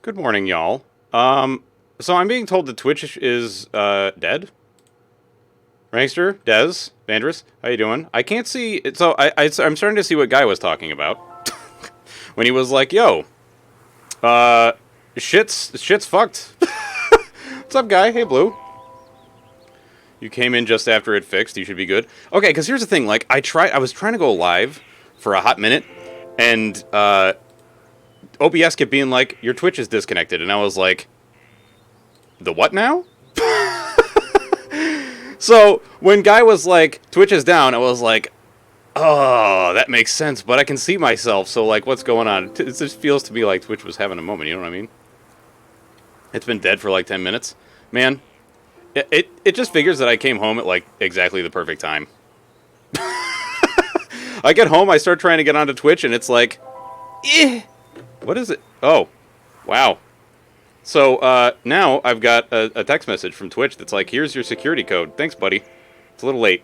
Good morning, y'all. So I'm being told that Twitch is, dead? Rankster, Dez, Vandrus, how you doing? I can't see, so I'm starting to see what Guy was talking about. When he was like, yo, shit's fucked. What's up, Guy? Hey, Blue. You came in just after it fixed, you should be good. Okay, because here's the thing, like, I was trying to go live for a hot minute, and, OBS kept being like, your Twitch is disconnected, and I was like, the what now? So, when Guy was like, Twitch is down, I was like, oh, that makes sense, but I can see myself, so, like, what's going on? It just feels to me like Twitch was having a moment, you know what I mean? It's been dead for, like, 10 minutes. Man, it just figures that I came home at, like, exactly the perfect time. I get home, I start trying to get onto Twitch, and it's like, eh. What is it? Oh, wow. So, now I've got a text message from Twitch that's like, here's your security code. Thanks, buddy. It's a little late.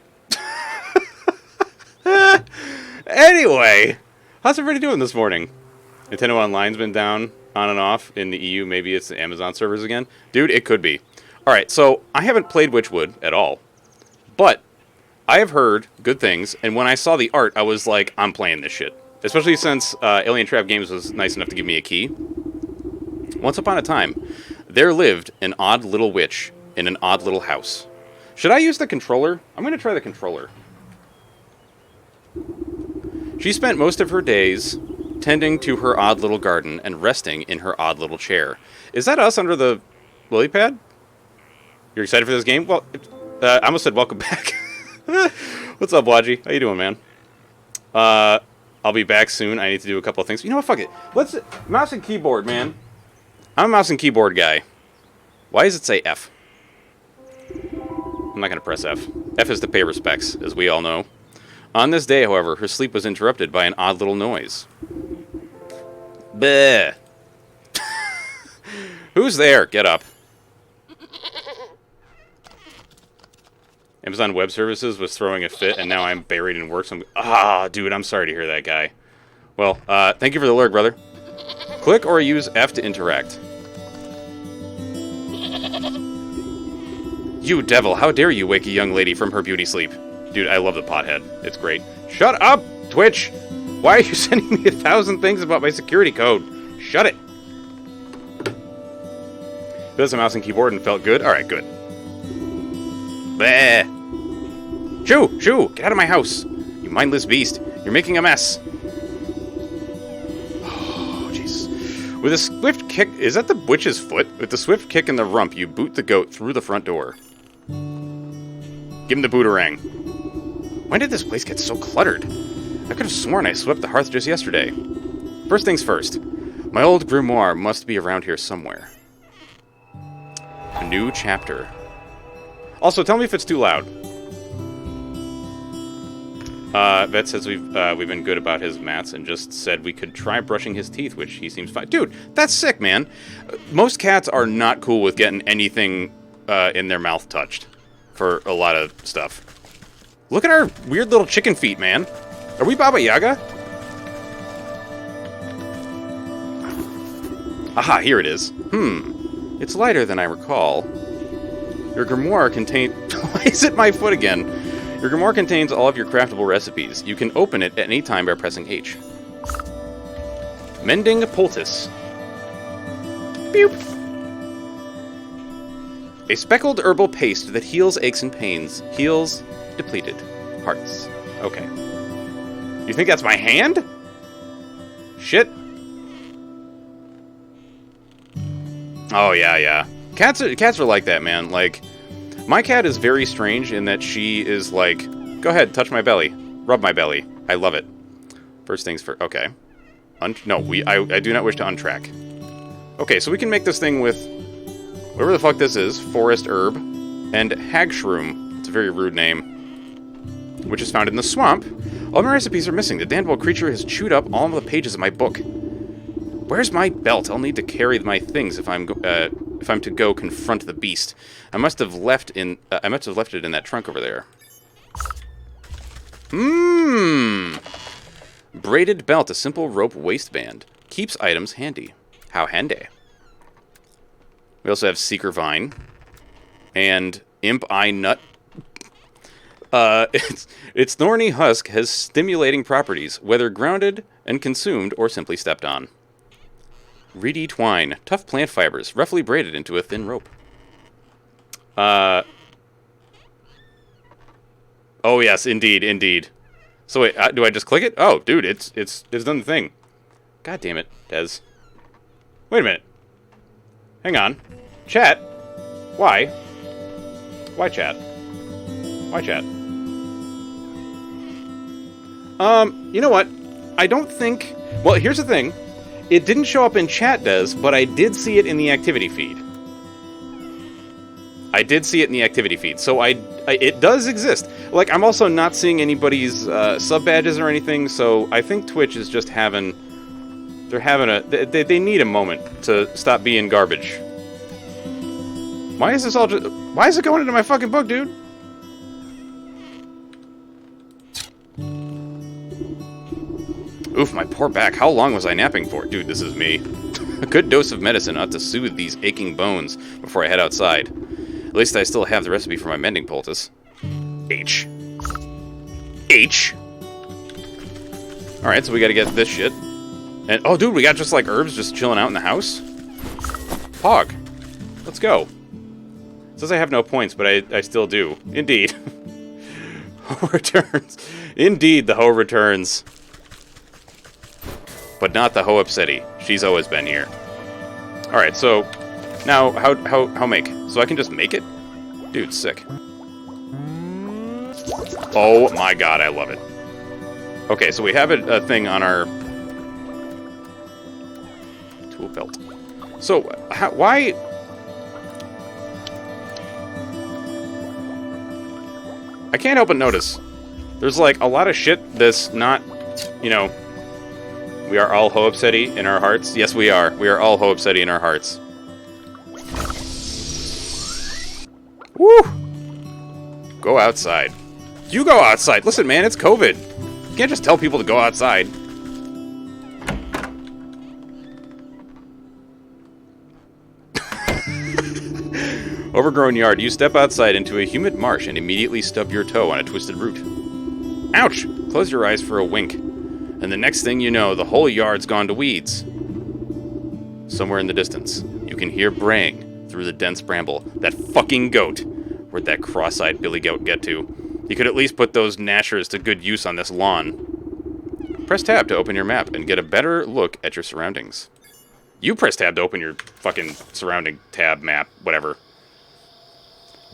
Anyway, how's everybody doing this morning? Nintendo Online's been down, on and off, in the EU. Maybe it's the Amazon servers again. Dude, it could be. Alright, so, I haven't played Wytchwood at all. But, I have heard good things, and when I saw the art, I was like, I'm playing this shit. Especially since Alien Trap Games was nice enough to give me a key. Once upon a time, there lived an odd little witch in an odd little house. Should I use the controller? I'm going to try the controller. She spent most of her days tending to her odd little garden and resting in her odd little chair. Is that us under the lily pad? You're excited for this game? Well, I almost said welcome back. What's up, Wadji? How you doing, man? I'll be back soon. I need to do a couple of things. You know what? Fuck it. Let's... Mouse and keyboard, man. I'm a mouse and keyboard guy. Why does it say F? I'm not going to press F. F is to pay respects, as we all know. On this day, however, her sleep was interrupted by an odd little noise. Bleh. Who's there? Get up. Amazon Web Services was throwing a fit, and now I'm buried in work. So dude, I'm sorry to hear that, Guy. Well, thank you for the alert, brother. Click or use F to interact. You devil, how dare you wake a young lady from her beauty sleep. Dude, I love the pothead. It's great. Shut up, Twitch! Why are you sending me 1,000 things about my security code? Shut it! Built a mouse and keyboard and felt good? Alright, good. Bleh! Shoo! Get out of my house! You mindless beast! You're making a mess! With a swift kick... Is that the witch's foot? With the swift kick in the rump, you boot the goat through the front door. Give him the booterang. When did this place get so cluttered? I could have sworn I swept the hearth just yesterday. First things first. My old grimoire must be around here somewhere. A new chapter. Also, tell me if it's too loud. Vet says we've been good about his mats and just said we could try brushing his teeth, which he seems fine. Dude, that's sick, man. Most cats are not cool with getting anything in their mouth touched for a lot of stuff. Look at our weird little chicken feet, man. Are we Baba Yaga? Aha, here it is. It's lighter than I recall. Your grimoire contains... Why is it my foot again? Your grimoire contains all of your craftable recipes. You can open it at any time by pressing H. Mending Poultice. Boop. A speckled herbal paste that heals aches and pains. Heals depleted hearts. Okay. You think that's my hand? Shit. Oh, yeah. Cats are like that, man. Like... My cat is very strange in that she is like, go ahead, touch my belly. Rub my belly. I love it. First things first. Okay. I do not wish to untrack. Okay, so we can make this thing with whatever the fuck this is. Forest herb. And hagshroom. It's a very rude name. Which is found in the swamp. All my recipes are missing. The damnable creature has chewed up all of the pages of my book. Where's my belt? I'll need to carry my things if I'm to go confront the beast. I must have left it in that trunk over there. Braided belt, a simple rope waistband. Keeps items handy. How handy. We also have Seeker Vine. And Imp Eye Nut. Its thorny husk has stimulating properties, whether grounded and consumed or simply stepped on. Reedy Twine. Tough plant fibers, roughly braided into a thin rope. Oh, yes, indeed, indeed. So wait, do I just click it? Oh, dude, it's done the thing. God damn it, Des. Wait a minute. Hang on. Chat? Why? Why chat? Why chat? You know what? I don't think... Well, here's the thing. It didn't show up in chat, Des, but I did see it in the activity feed. I did see it in the activity feed, so it does exist. Like, I'm also not seeing anybody's sub badges or anything, so I think Twitch is just having... They're having a... They need a moment to stop being garbage. Why is this all just... Why is it going into my fucking book, dude? Oof, my poor back. How long was I napping for? Dude, this is me. A good dose of medicine ought to soothe these aching bones before I head outside. At least I still have the recipe for my mending poultice. H. Alright, so we gotta get this shit. And, oh, dude, we got just, like, herbs just chilling out in the house? Pog. Let's go. It says I have no points, but I still do. Indeed. Hoe returns. Indeed, the hoe returns. But not the hoe upsetty. She's always been here. Alright, so... Now, how make? So I can just make it? Dude, sick. Oh my god, I love it. Okay, so we have a thing on our... tool belt. So, why... I can't help but notice. There's, like, a lot of shit that's not, you know... We are all hoe upsetty in our hearts. Yes, we are. We are all hoe upsetty in our hearts. Woo! Go outside. You go outside. Listen, man, it's COVID. You can't just tell people to go outside. Overgrown yard. You step outside into a humid marsh and immediately stub your toe on a twisted root. Ouch! Close your eyes for a wink. And the next thing you know, the whole yard's gone to weeds. Somewhere in the distance, you can hear braying through the dense bramble. That fucking goat. Where'd that cross-eyed billy goat get to? He could at least put those gnashers to good use on this lawn. Press tab to open your map and get a better look at your surroundings. You press tab to open your fucking surrounding tab map, whatever.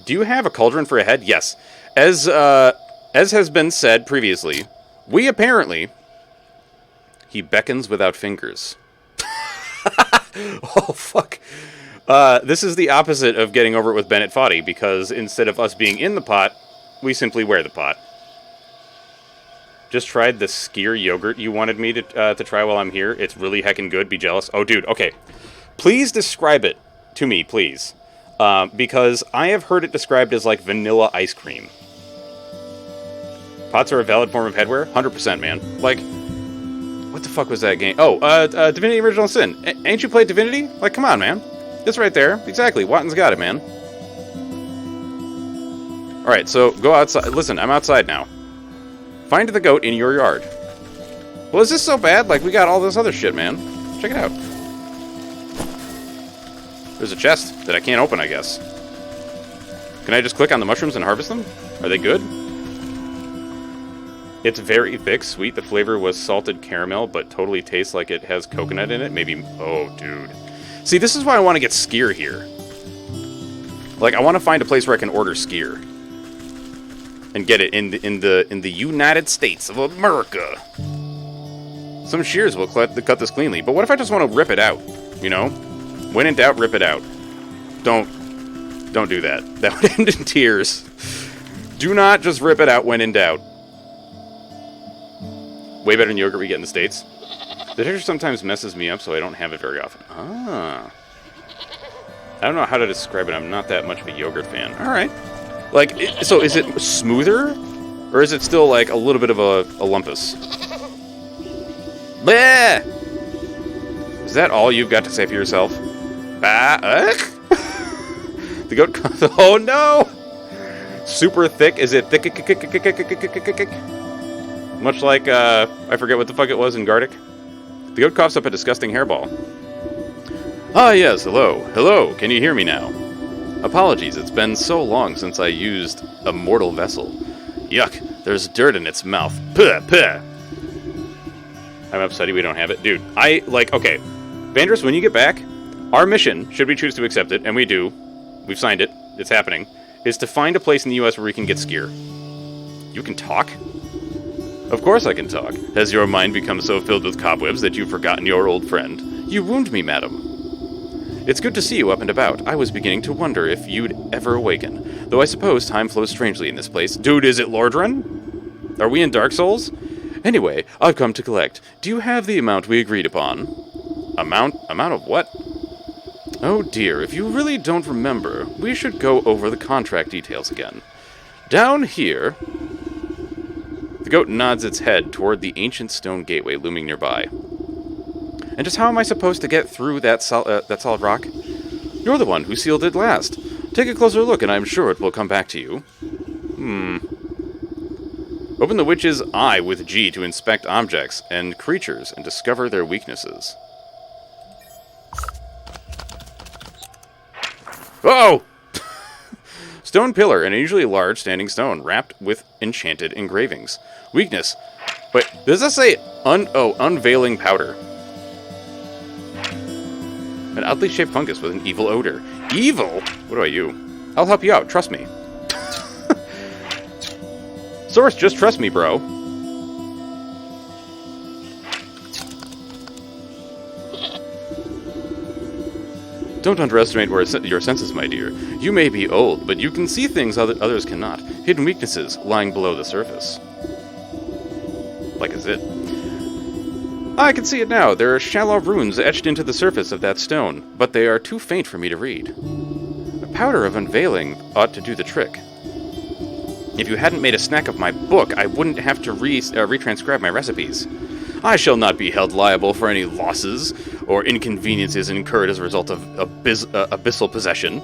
Do you have a cauldron for a head? Yes. As has been said previously, we apparently... He beckons without fingers. Oh, fuck. This is the opposite of getting over it with Bennett Foddy, because instead of us being in the pot, we simply wear the pot. Just tried the skyr yogurt you wanted me to try while I'm here. It's really heckin' good. Be jealous. Oh, dude, okay. Please describe it to me, please. Because I have heard it described as, like, vanilla ice cream. Pots are a valid form of headwear? 100%, man. Like... What the fuck was that game? Oh, Divinity Original Sin. Ain't you played Divinity? Like, come on, man. It's right there. Exactly. Watton's got it, man. Alright, so go outside. Listen, I'm outside now. Find the goat in your yard. Well, is this so bad? Like, we got all this other shit, man. Check it out. There's a chest that I can't open, I guess. Can I just click on the mushrooms and harvest them? Are they good? It's very thick, sweet. The flavor was salted caramel, but totally tastes like it has coconut in it. Maybe... Oh, dude. See, this is why I want to get skyr here. Like, I want to find a place where I can order skyr. And get it in the United States of America. Some shears will cut this cleanly. But what if I just want to rip it out? You know? When in doubt, rip it out. Don't do that. That would end in tears. Do not just rip it out when in doubt. Way better than yogurt we get in the States. The texture sometimes messes me up, so I don't have it very often. Ah. I don't know how to describe it. I'm not that much of a yogurt fan. Alright. Like, so is it smoother? Or is it still, like, a little bit of a lumpus? Bleh! Is that all you've got to say for yourself? Ugh? The goat... Oh, no! Super thick. Is it thick? Much like, I forget what the fuck it was in Gardic. The goat coughs up a disgusting hairball. Ah, yes, hello. Hello, can you hear me now? Apologies, it's been so long since I used a mortal vessel. Yuck, there's dirt in its mouth. Puh, puh. I'm upset we don't have it. Dude, okay. Vandris, when you get back, our mission, should we choose to accept it, and we do, we've signed it, it's happening, is to find a place in the U.S. where we can get skier. You can talk? Of course I can talk. Has your mind become so filled with cobwebs that you've forgotten your old friend? You wound me, madam. It's good to see you up and about. I was beginning to wonder if you'd ever awaken. Though I suppose time flows strangely in this place. Dude, is it Lordran? Are we in Dark Souls? Anyway, I've come to collect. Do you have the amount we agreed upon? Amount of what? Oh dear, if you really don't remember, we should go over the contract details again. Down here... The goat nods its head toward the ancient stone gateway looming nearby. And just how am I supposed to get through that solid rock? You're the one who sealed it last. Take a closer look and I'm sure it will come back to you. Open the witch's eye with G to inspect objects and creatures and discover their weaknesses. Uh-oh! Stone pillar, an unusually large standing stone, wrapped with enchanted engravings. Weakness. Wait, does this say unveiling powder? An oddly shaped fungus with an evil odor. Evil? What do I do? I'll help you out, trust me. Source, just trust me, bro. Don't underestimate your senses, my dear. You may be old, but you can see things others cannot. Hidden weaknesses lying below the surface. Like is it? I can see it now. There are shallow runes etched into the surface of that stone, but they are too faint for me to read. A powder of unveiling ought to do the trick. If you hadn't made a snack of my book, I wouldn't have to retranscribe my recipes. I shall not be held liable for any losses or inconveniences incurred as a result of abyssal possession.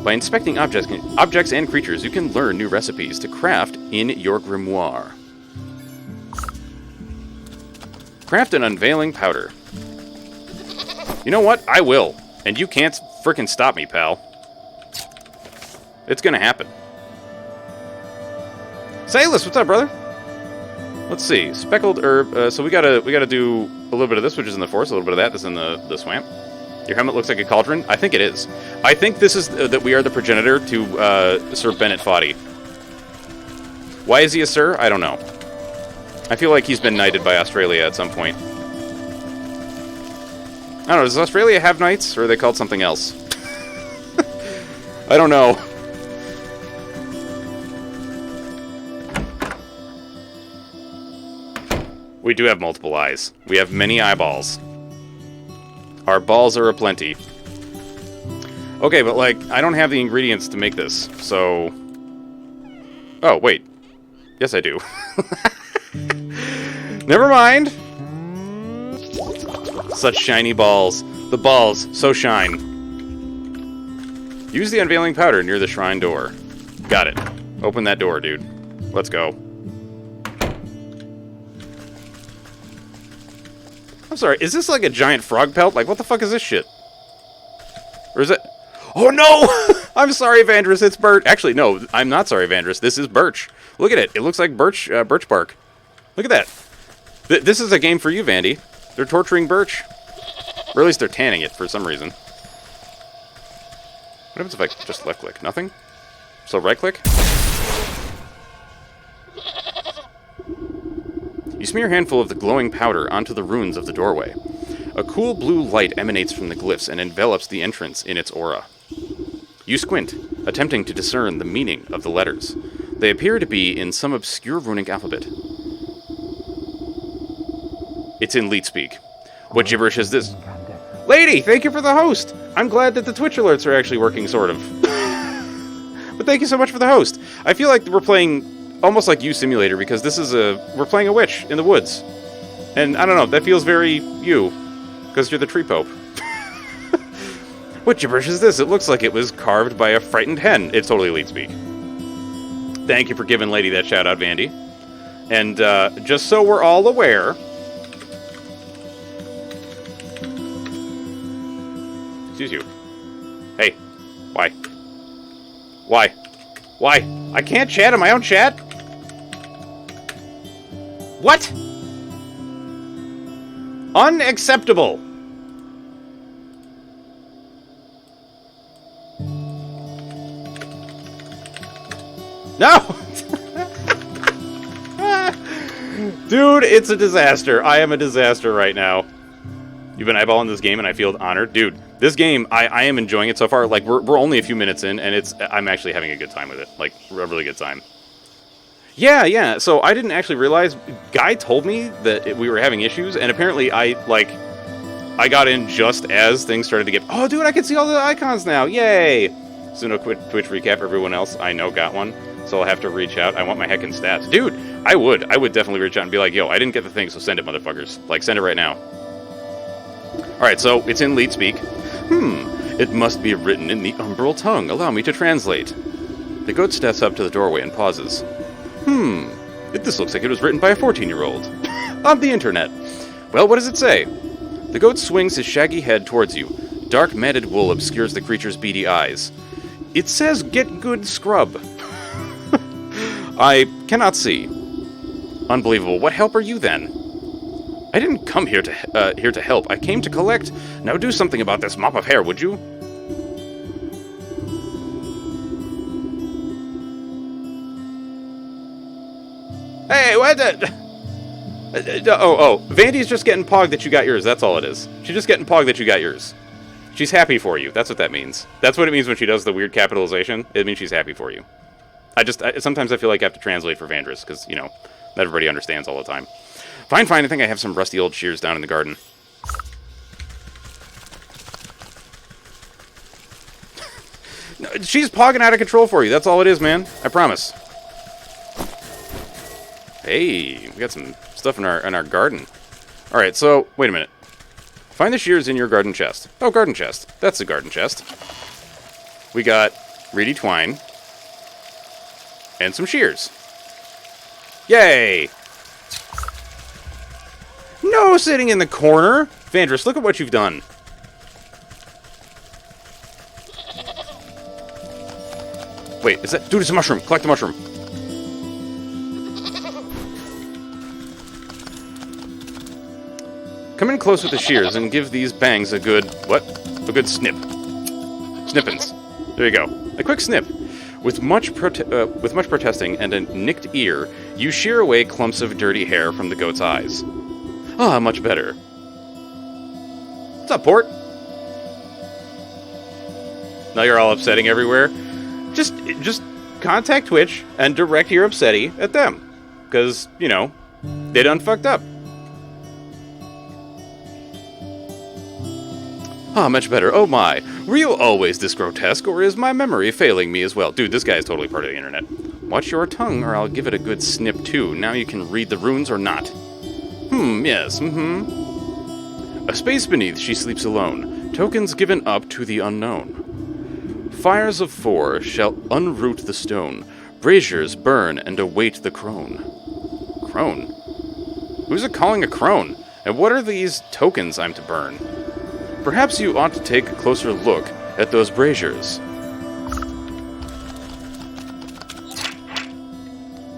By inspecting objects and creatures, you can learn new recipes to craft in your grimoire. Craft an unveiling powder. You know what? I will. And you can't frickin' stop me, pal. It's gonna happen. Salus, what's up, brother? Let's see. Speckled herb. So we gotta do a little bit of this, which is in the forest, a little bit of that that's in the swamp. Your helmet looks like a cauldron. I think it is. I think this is that we are the progenitor to Sir Bennett Foddy. Why is he a sir? I don't know. I feel like he's been knighted by Australia at some point. I don't know, does Australia have knights, or are they called something else? I don't know. We do have multiple eyes. We have many eyeballs. Our balls are aplenty. Okay, but like, I don't have the ingredients to make this, so... Oh, wait. Yes, I do. Never mind. Such shiny balls. The balls, so shine. Use the unveiling powder near the shrine door. Got it. Open that door, dude. Let's go. I'm sorry, is this like a giant frog pelt? Like, what the fuck is this shit? Or is it... Oh, no! I'm sorry, Vandris, it's birch. Actually, no, I'm not sorry, Vandris. This is birch. Look at it. It looks like birch bark. Look at that. This is a game for you, Vandy. They're torturing birch. Or at least they're tanning it for some reason. What happens if I just left-click? Nothing? So right-click? You smear a handful of the glowing powder onto the runes of the doorway. A cool blue light emanates from the glyphs and envelops the entrance in its aura. You squint, attempting to discern the meaning of the letters. They appear to be in some obscure runic alphabet. It's in leet speak. What gibberish is this? Lady, thank you for the host! I'm glad that the Twitch alerts are actually working, sort of. But thank you so much for the host. I feel like we're playing almost like You Simulator, because this is we're playing a witch in the woods. And I don't know, that feels very you, because you're the tree pope. What gibberish is this? It looks like it was carved by a frightened hen. It's totally elite speak. Thank you for giving Lady that shout out, Vandy. And just so we're all aware... Excuse you. Hey. Why? Why? Why? I can't chat in my own chat? What? Unacceptable. No! Dude, it's a disaster. I am a disaster right now. You've been eyeballing this game and I feel honored. Dude, this game, I am enjoying it so far. Like, we're only a few minutes in, and I'm actually having a good time with it. Like, a really good time. Yeah. So I didn't actually realize... Guy told me that we were having issues, and apparently I got in just as things started to get... Oh, dude, I can see all the icons now. Yay! So no Twitch recap. Everyone else I know got one. So I'll have to reach out. I want my heckin' stats. Dude, I would definitely reach out and be like, yo, I didn't get the thing, so send it, motherfuckers. Like, send it right now. Alright, so it's in lead speak. It must be written in the umbral tongue. Allow me to translate. The goat steps up to the doorway and pauses. This looks like it was written by a 14-year-old. On the internet. Well, what does it say? The goat swings his shaggy head towards you. Dark matted wool obscures the creature's beady eyes. It says, get good scrub. I cannot see. Unbelievable. What help are you then? I didn't come here to help. I came to collect. Now do something about this mop of hair, would you? Hey, what the... Vandy's just getting pogged that you got yours. That's all it is. She's just getting pogged that you got yours. She's happy for you. That's what that means. That's what it means when she does the weird capitalization. It means she's happy for you. Sometimes I feel like I have to translate for Vandris, because, you know, not everybody understands all the time. Fine, I think I have some rusty old shears down in the garden. No, she's pogging out of control for you. That's all it is, man. I promise. Hey, we got some stuff in our garden. Alright, so, wait a minute. Find the shears in your garden chest. Oh, garden chest. That's the garden chest. We got reedy twine. And some shears. Yay! No sitting in the corner! Vandris, look at what you've done. Wait, is that... Dude, it's a mushroom! Collect the mushroom! Come in close with the shears and give these bangs a good... What? A good snip. Snippins. There you go. A quick snip. With much protesting and a nicked ear, you shear away clumps of dirty hair from the goat's eyes. Ah, much better. What's up, Port? Now you're all upsetting everywhere. Just contact Twitch and direct your upsetty at them. Because, you know, they done fucked up. Ah, much better. Oh my. Were you always this grotesque, or is my memory failing me as well? Dude, this guy is totally part of the internet. Watch your tongue, or I'll give it a good snip too. Now you can read the runes or not. Yes, A space beneath she sleeps alone. Tokens given up to the unknown. Fires of 4 shall unroot the stone. Braziers burn and await the crone. Crone? Who's it calling a crone? And what are these tokens I'm to burn? Perhaps you ought to take a closer look at those braziers.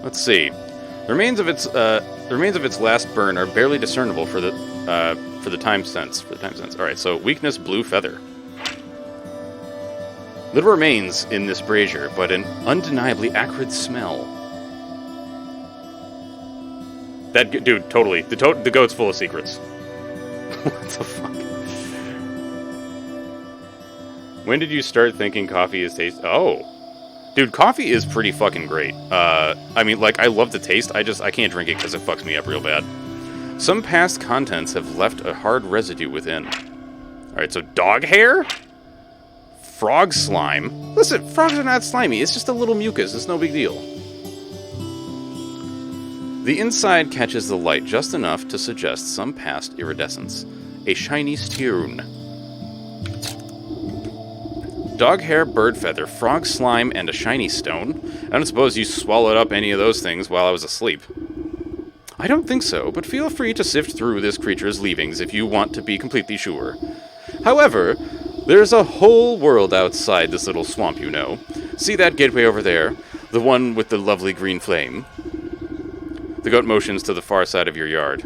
Let's see. The remains of its last burn are barely discernible for the time sense. All right, so weakness, blue feather. Little remains in this brazier, but an undeniably acrid smell. That dude, totally. The goat's full of secrets. What the fuck? When did you start thinking coffee is taste? Oh. Dude, coffee is pretty fucking great. I mean, like, I love the taste. I can't drink it because it fucks me up real bad. Some past contents have left a hard residue within. Alright, so dog hair? Frog slime? Listen, frogs are not slimy. It's just a little mucus. It's no big deal. The inside catches the light just enough to suggest some past iridescence. A shiny stone. dog hair, bird feather, frog slime, and a shiny stone. I don't suppose you swallowed up any of those things while I was asleep. I don't think so, but feel free to sift through this creature's leavings if you want to be completely sure. However, there's a whole world outside this little swamp, you know. See that gateway over there? The one with the lovely green flame? The goat motions to the far side of your yard.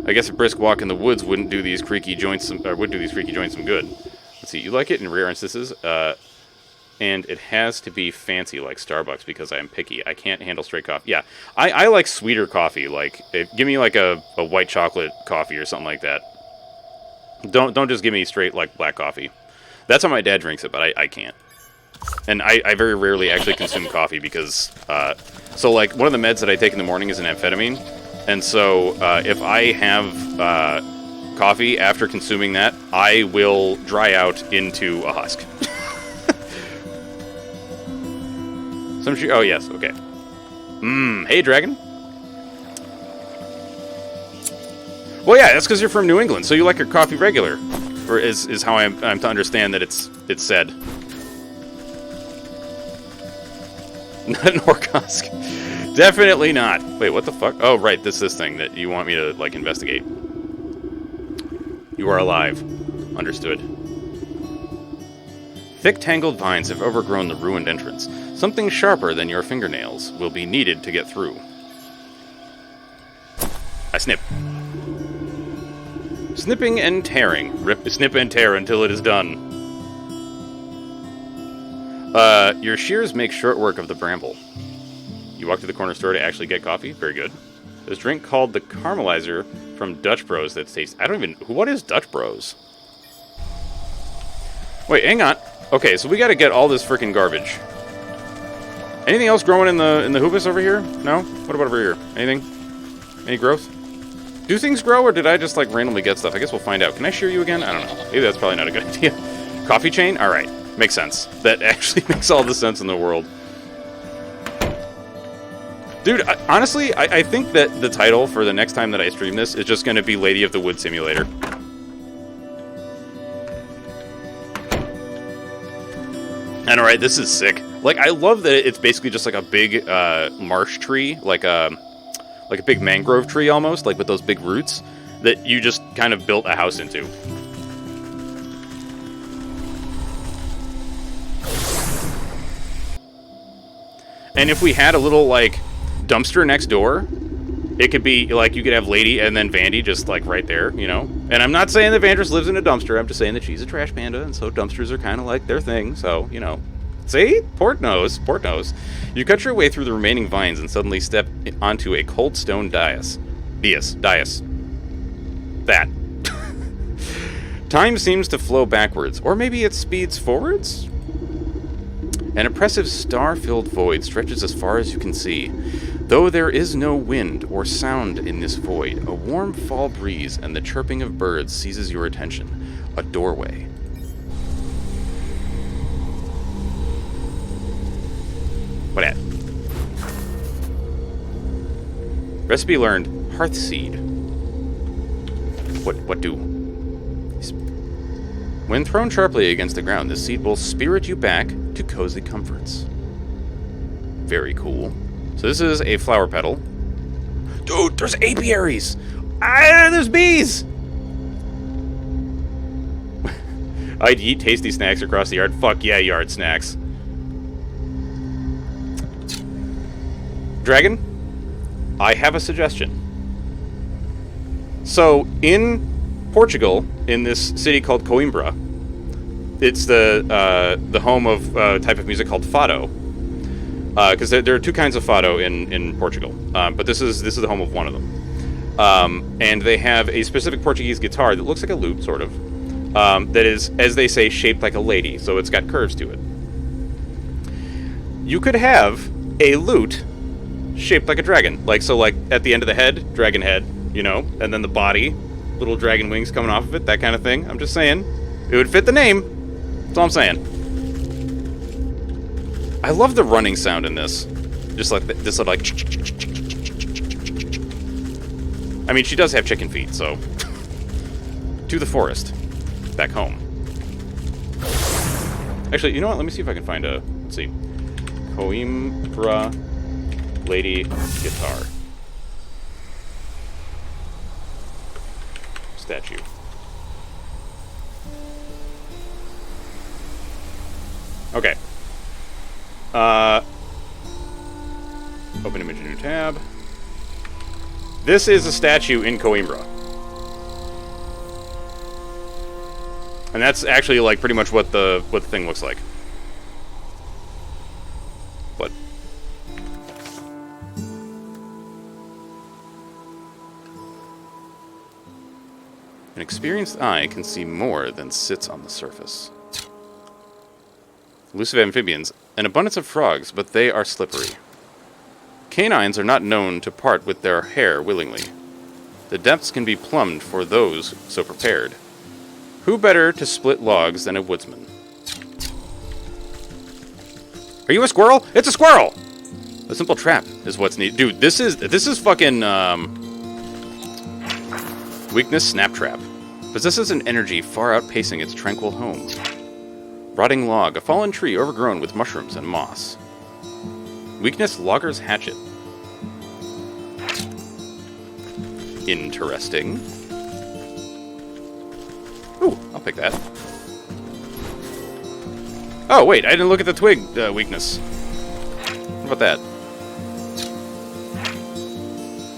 I guess a brisk walk in the woods wouldn't do these creaky joints some good. Let's see, you like it in rare instances? And it has to be fancy like Starbucks because I'm picky. I can't handle straight coffee. Yeah, I like sweeter coffee. Like, give me like a white chocolate coffee or something like that. Don't just give me straight like black coffee. That's how my dad drinks it, but I can't. And I very rarely actually consume coffee because, so like one of the meds that I take in the morning is an amphetamine. And so if I have coffee after consuming that, I will dry out into a husk. Oh, yes, okay. Hey, dragon. Well, yeah, that's because you're from New England, so you like your coffee regular. Or is how I'm to understand that it's said. Not an orc husk. Definitely not. Wait, what the fuck? Oh, right, this thing that you want me to, like, investigate. You are alive. Understood. Thick, tangled vines have overgrown the ruined entrance. Something sharper than your fingernails will be needed to get through. I snip. Snipping and tearing. Snip and tear until it is done. Your shears make short work of the bramble. You walk to the corner store to actually get coffee? Very good. There's a drink called the Caramelizer from Dutch Bros that tastes... What is Dutch Bros? Wait, hang on. Okay, so we gotta get all this freaking garbage. Anything else growing in the hubis over here? No? What about over here? Anything? Any growth? Do things grow, or did I just, like, randomly get stuff? I guess we'll find out. Can I shear you again? I don't know. Maybe that's probably not a good idea. Coffee chain? Alright. Makes sense. That actually makes all the sense in the world. Dude, honestly, I think that the title for the next time that I stream this is just going to be Lady of the Wood Simulator. And alright, this is sick. Like, I love that it's basically just like a big marsh tree, like a big mangrove tree almost, like with those big roots, that you just kind of built a house into. And if we had a little, like, dumpster next door, it could be, like, you could have Lady and then Vandy just, like, right there, you know? And I'm not saying that Vandress lives in a dumpster, I'm just saying that she's a trash panda, and so dumpsters are kind of like their thing, so, you know. See? Port nose. You cut your way through the remaining vines and suddenly step onto a cold stone dais. Dais. That. Time seems to flow backwards, or maybe it speeds forwards? An oppressive star-filled void stretches as far as you can see. Though there is no wind or sound in this void, a warm fall breeze and the chirping of birds seizes your attention. A doorway. What at? Recipe learned. Hearthseed. What do? When thrown sharply against the ground, this seed will spirit you back to cozy comforts. Very cool. So this is a flower petal. Dude, there's apiaries! Ah, there's bees! I'd eat tasty snacks across the yard. Fuck yeah, yard snacks. Dragon, I have a suggestion. So, in Portugal, in this city called Coimbra, it's the home of a type of music called fado. Because there are two kinds of fado in Portugal, but this is the home of one of them. And they have a specific Portuguese guitar that looks like a lute, sort of, that is, as they say, shaped like a lady, so it's got curves to it. You could have a lute shaped like a dragon. Like, so, like, at the end of the head, dragon head, you know, and then the body, little dragon wings coming off of it, that kind of thing. I'm just saying. It would fit the name. That's all I'm saying. I love the running sound in this. Just like this, like... I mean, she does have chicken feet, so... To the forest. Back home. Actually, you know what? Let me see if I can find a... Let's see. Coimbra lady guitar. Statue. Okay. Open image, new tab. This is a statue in Coimbra. And that's actually like pretty much what the thing looks like. But an experienced eye can see more than sits on the surface. Elusive amphibians, an abundance of frogs, but they are slippery. Canines are not known to part with their hair willingly. The depths can be plumbed for those so prepared. Who better to split logs than a woodsman? Are you a squirrel? It's a squirrel! A simple trap is what's needed. Dude, this is fucking, weakness snap trap. Possesses an energy far outpacing its tranquil home. Rotting log, a fallen tree overgrown with mushrooms and moss. Weakness logger's hatchet. Interesting. Ooh, I'll pick that. Oh, wait, I didn't look at the twig weakness. What about that?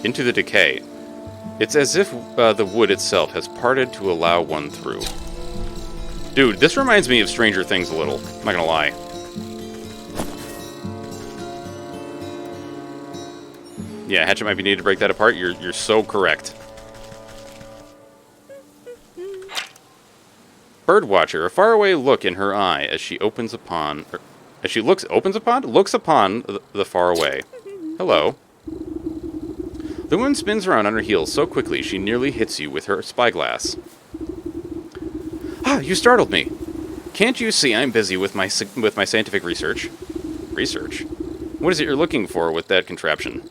Into the decay. It's as if the wood itself has parted to allow one through. Dude, this reminds me of Stranger Things a little. I'm not gonna lie. Yeah, hatchet might be needed to break that apart. You're so correct. Birdwatcher, a faraway look in her eye as she looks upon the far away. Hello. The woman spins around on her heels so quickly she nearly hits you with her spyglass. Ah, you startled me. Can't you see I'm busy with my scientific research? Research? What is it you're looking for with that contraption?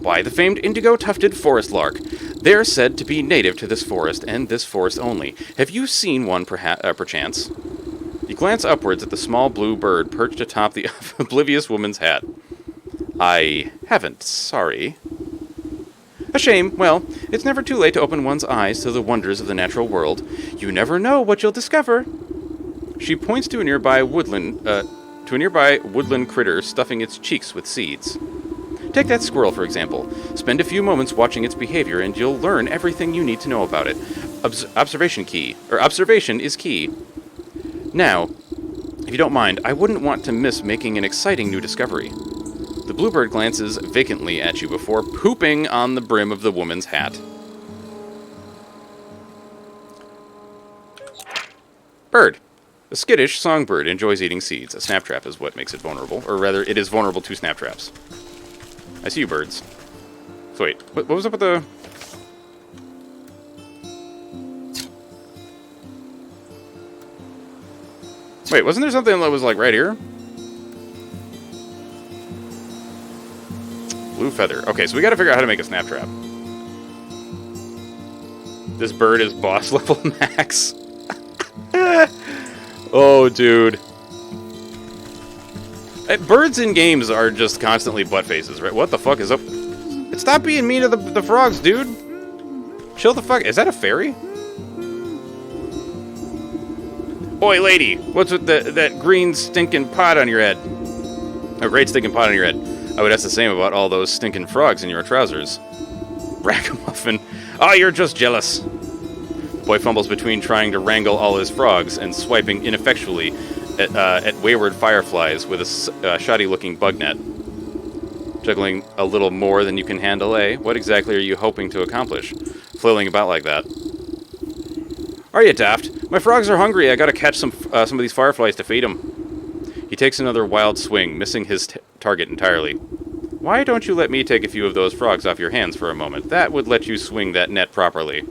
Why, the famed indigo-tufted forest lark. They're said to be native to this forest, and this forest only. Have you seen one, perchance? You glance upwards at the small blue bird perched atop the oblivious woman's hat. I haven't, sorry. A shame. Well, it's never too late to open one's eyes to the wonders of the natural world. You never know what you'll discover. She points to a nearby woodland critter stuffing its cheeks with seeds. Take that squirrel, for example. Spend a few moments watching its behavior, and you'll learn everything you need to know about it. Observation is key. Now, if you don't mind, I wouldn't want to miss making an exciting new discovery. The bluebird glances vacantly at you before pooping on the brim of the woman's hat. Bird. A skittish songbird enjoys eating seeds. A snap trap is what makes it vulnerable. Or rather, it is vulnerable to snap traps. I see you, birds. So wait, what was up with the... Wait, wasn't there something that was like right here? Blue feather. Okay, so we gotta figure out how to make a snap trap. This bird is boss level max. Oh, dude. Birds in games are just constantly butt faces, right? What the fuck is up? Stop being mean to the frogs, dude. Chill the fuck. Is that a fairy? Oi, lady. What's with that green stinking pot on your head? A great stinking pot on your head. I would ask the same about all those stinking frogs in your trousers. Ragamuffin. Oh, you're just jealous. The boy fumbles between trying to wrangle all his frogs and swiping ineffectually at wayward fireflies with a shoddy-looking bug net. Juggling a little more than you can handle, eh? What exactly are you hoping to accomplish? Flailing about like that. Are you daft? My frogs are hungry. I gotta catch some of these fireflies to feed them. He takes another wild swing, missing his target entirely. Why don't you let me take a few of those frogs off your hands for a moment? That would let you swing that net properly.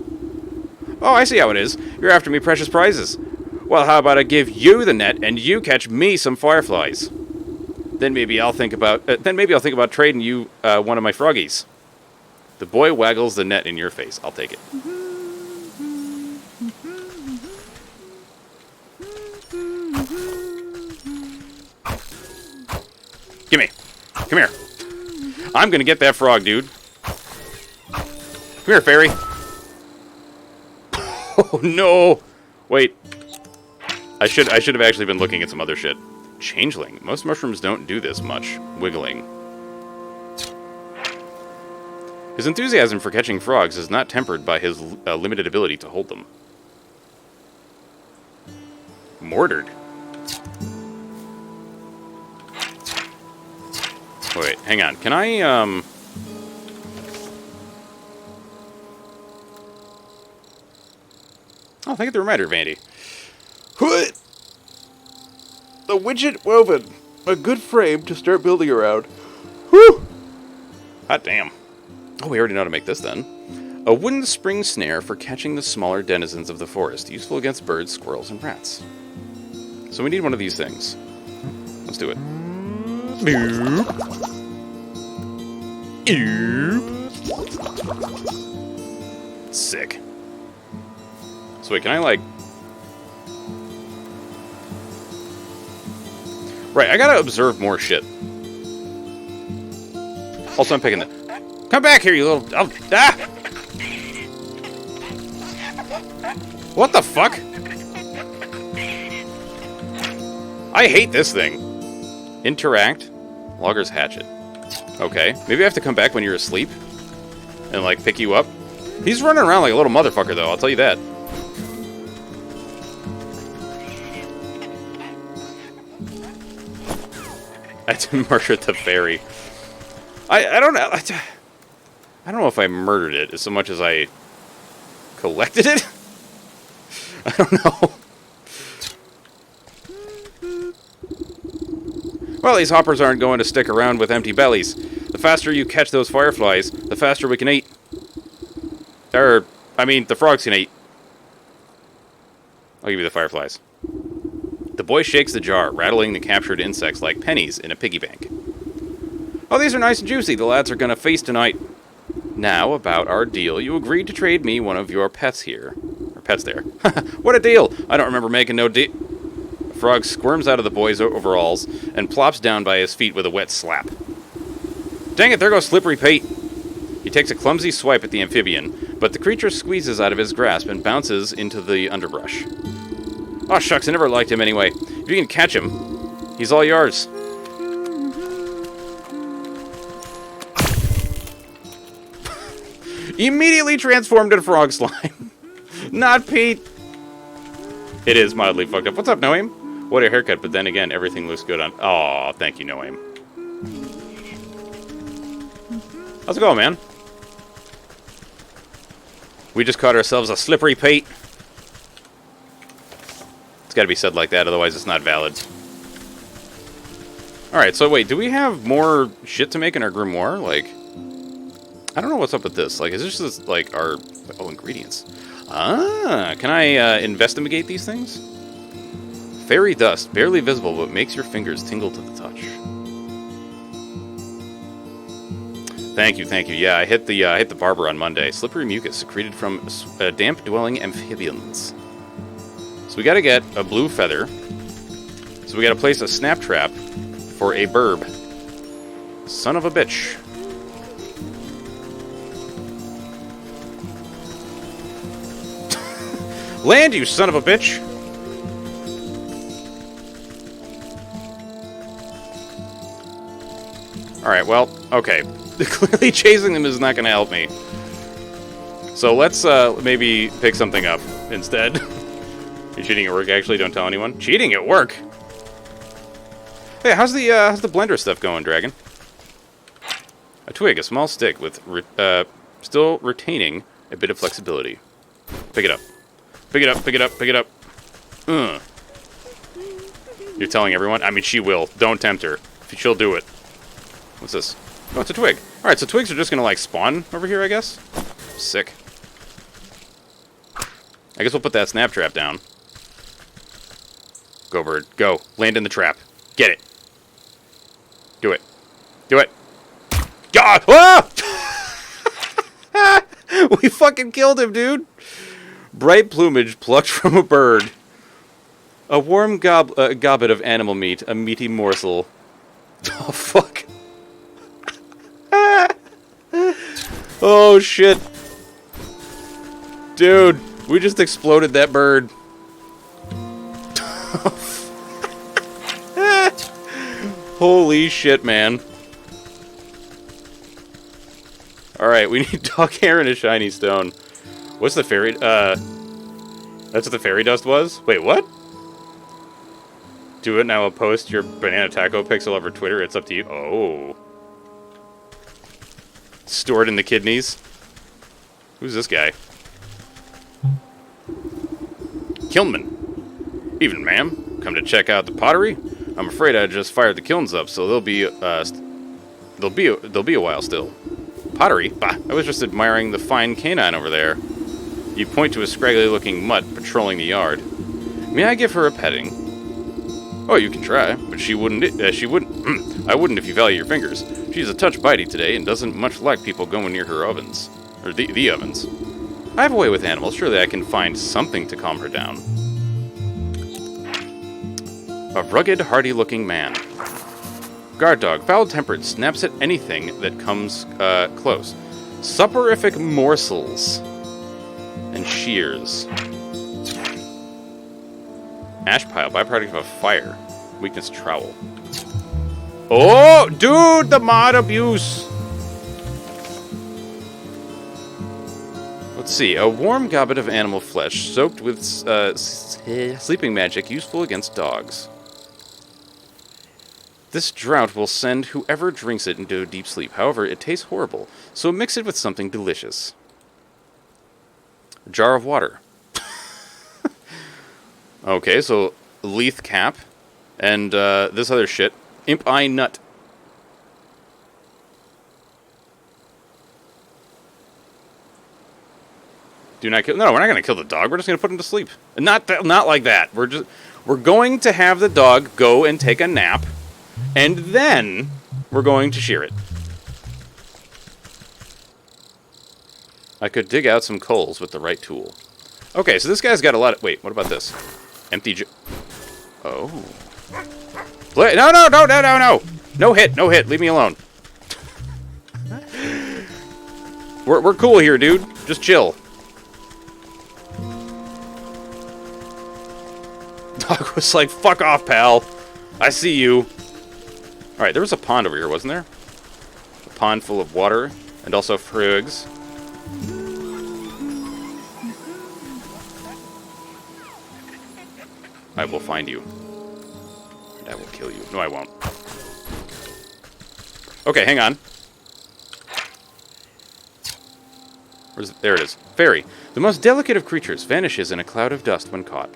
Oh, I see how it is. You're after me precious prizes. Well, how about I give you the net and you catch me some fireflies? Then maybe I'll think about trading you one of my froggies. The boy waggles the net in your face. I'll take it. Gimme. Come here. I'm gonna get that frog, dude. Come here, fairy. Oh, no. Wait. I should have actually been looking at some other shit. Changeling. Most mushrooms don't do this much. Wiggling. His enthusiasm for catching frogs is not tempered by his limited ability to hold them. Mortared. Wait, hang on. Can I, Oh, thank you for the reminder, Vandy. What? The widget woven. A good frame to start building around. Whew! Hot damn. Oh, we already know how to make this then. A wooden spring snare for catching the smaller denizens of the forest, useful against birds, squirrels, and rats. So we need one of these things. Let's do it. Boop. Boop. Sick. So wait, can I like... Right, I gotta observe more shit. Also, I'm picking the... Come back here, you little... Oh, ah! What the fuck? I hate this thing. Interact. Logger's hatchet. Okay. Maybe I have to come back when you're asleep. And, like, pick you up. He's running around like a little motherfucker, though. I'll tell you that. I didn't murder the fairy. I don't know. I don't know if I murdered it as so much as I collected it. I don't know. Well, these hoppers aren't going to stick around with empty bellies. The faster you catch those fireflies, the faster we can eat. I mean, the frogs can eat. I'll give you the fireflies. The boy shakes the jar, rattling the captured insects like pennies in a piggy bank. Oh, these are nice and juicy. The lads are going to feast tonight. Now, about our deal. You agreed to trade me one of your pets here. Or pets there. What a deal! I don't remember making no deal. The frog squirms out of the boy's overalls and plops down by his feet with a wet slap. Dang it, there goes Slippery Pete. He takes a clumsy swipe at the amphibian, but the creature squeezes out of his grasp and bounces into the underbrush. Oh, shucks, I never liked him anyway. If you can catch him, he's all yours. Immediately transformed into frog slime. Not Pete. It is mildly fucked up. What's up, Noaim? What a haircut, but then again, everything looks good on... Aw, thank you, Noaim. How's it going, man? We just caught ourselves a Slippery Pete. It's gotta be said like that, otherwise it's not valid. Alright, so wait, do we have more shit to make in our grimoire? Like... I don't know what's up with this. Like, is this just, like, our... Oh, ingredients. Ah, can I, investigate these things? Fairy dust, barely visible, but makes your fingers tingle to the touch. Thank you, thank you. Yeah, I hit the barber on Monday. Slippery mucus secreted from damp-dwelling amphibians. So we gotta get a blue feather. So we gotta place a snap trap for a burb. Son of a bitch. Land, you son of a bitch! Alright, well, okay. Clearly chasing them is not going to help me. So let's maybe pick something up instead. You're cheating at work, actually? Don't tell anyone. Cheating at work? Hey, how's the blender stuff going, Dragon? A twig, a small stick with still retaining a bit of flexibility. Pick it up. Pick it up, pick it up, pick it up. You're telling everyone? I mean, she will. Don't tempt her. She'll do it. What's this? Oh, it's a twig. Alright, so twigs are just gonna, like, spawn over here, I guess? Sick. I guess we'll put that snap trap down. Go, bird. Go. Land in the trap. Get it. Do it. Do it. God! Ah! We fucking killed him, dude! Bright plumage plucked from a bird. A warm gobbet of animal meat, a meaty morsel. Oh, fuck. Oh, shit. Dude, we just exploded that bird. Holy shit, man. Alright, we need dog hair and a shiny stone. What's the fairy... That's what the fairy dust was? Wait, what? Do it now. I'll post your banana taco pics all over Twitter. It's up to you. Oh. Stored in the kidneys. Who's this guy? Kilnman. Evening, ma'am. Come to check out the pottery? I'm afraid I just fired the kilns up, so they'll be a while still. Pottery? Bah, I was just admiring the fine canine over there. You point to a scraggly-looking mutt patrolling the yard. May I give her a petting? Oh, you can try, but she wouldn't. I wouldn't if you value your fingers. She's a touch bitey today and doesn't much like people going near her ovens. Or the ovens. I have a way with animals. Surely I can find something to calm her down. A rugged, hardy-looking man. Guard dog, foul-tempered, snaps at anything that comes close. Soporific morsels. And shears. Ash pile, byproduct of a fire. Weakness trowel. Oh, dude, the mod abuse. Let's see. A warm gobbet of animal flesh soaked with sleeping magic useful against dogs. This draught will send whoever drinks it into a deep sleep. However, it tastes horrible, so mix it with something delicious. A jar of water. Okay, so Leaf Cap and this other shit. Imp Eye Nut. Do not kill. No, we're not going to kill the dog. We're just going to put him to sleep. Not like that. We're going to have the dog go and take a nap, and then we're going to shear it. I could dig out some coals with the right tool. Okay, so this guy's got a lot of... Wait, what about this? Empty Oh. No. No hit. Leave me alone. We're cool here, dude. Just chill. Dog was like, fuck off, pal. I see you. Alright, there was a pond over here, wasn't there? A pond full of water and also frogs. I will find you. And I will kill you. No, I won't. Okay, hang on. Where's it? There it is. Fairy. The most delicate of creatures vanishes in a cloud of dust when caught.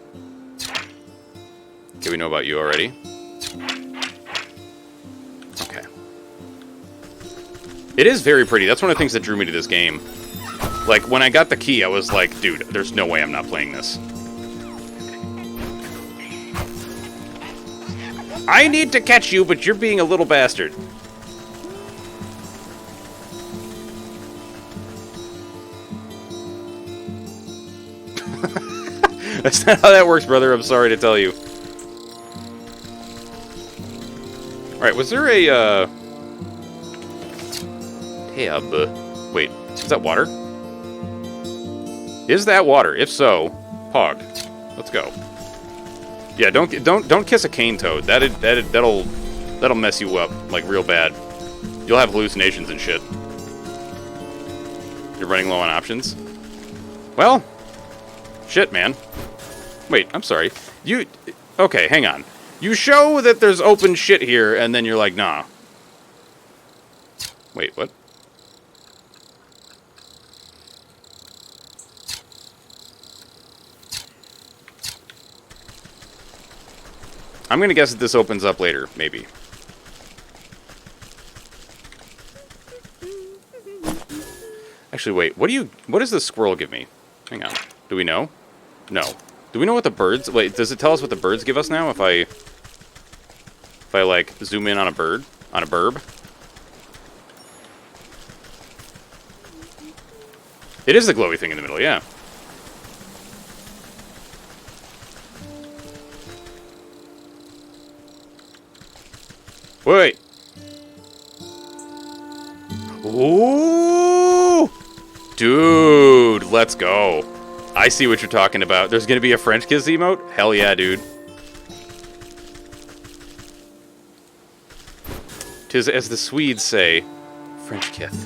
Okay, we know about you already. Okay. It is very pretty. That's one of the things that drew me to this game. Like, when I got the key, I was like, dude, there's no way I'm not playing this. I need to catch you, but you're being a little bastard. That's not how that works, brother. I'm sorry to tell you. Alright, was there a, tab? Wait, is that water? Is that water? If so, Pog. Let's go. Yeah, don't kiss a cane toad. That'll mess you up like real bad. You'll have hallucinations and shit. You're running low on options. Well, shit, man. Wait, I'm sorry. Okay, hang on. You show that there's open shit here, and then you're like, nah. Wait, what? I'm gonna guess that this opens up later, maybe. Actually, wait. What does the squirrel give me? Hang on. Do we know? No. Do we know what the birds... Wait, does it tell us what the birds give us now if I like, zoom in on a bird? On a burb? It is the glowy thing in the middle, yeah. Wait. Ooh! Dude, let's go. I see what you're talking about. There's going to be a French kiss emote? Hell yeah, dude. 'Tis as the Swedes say, French kiss.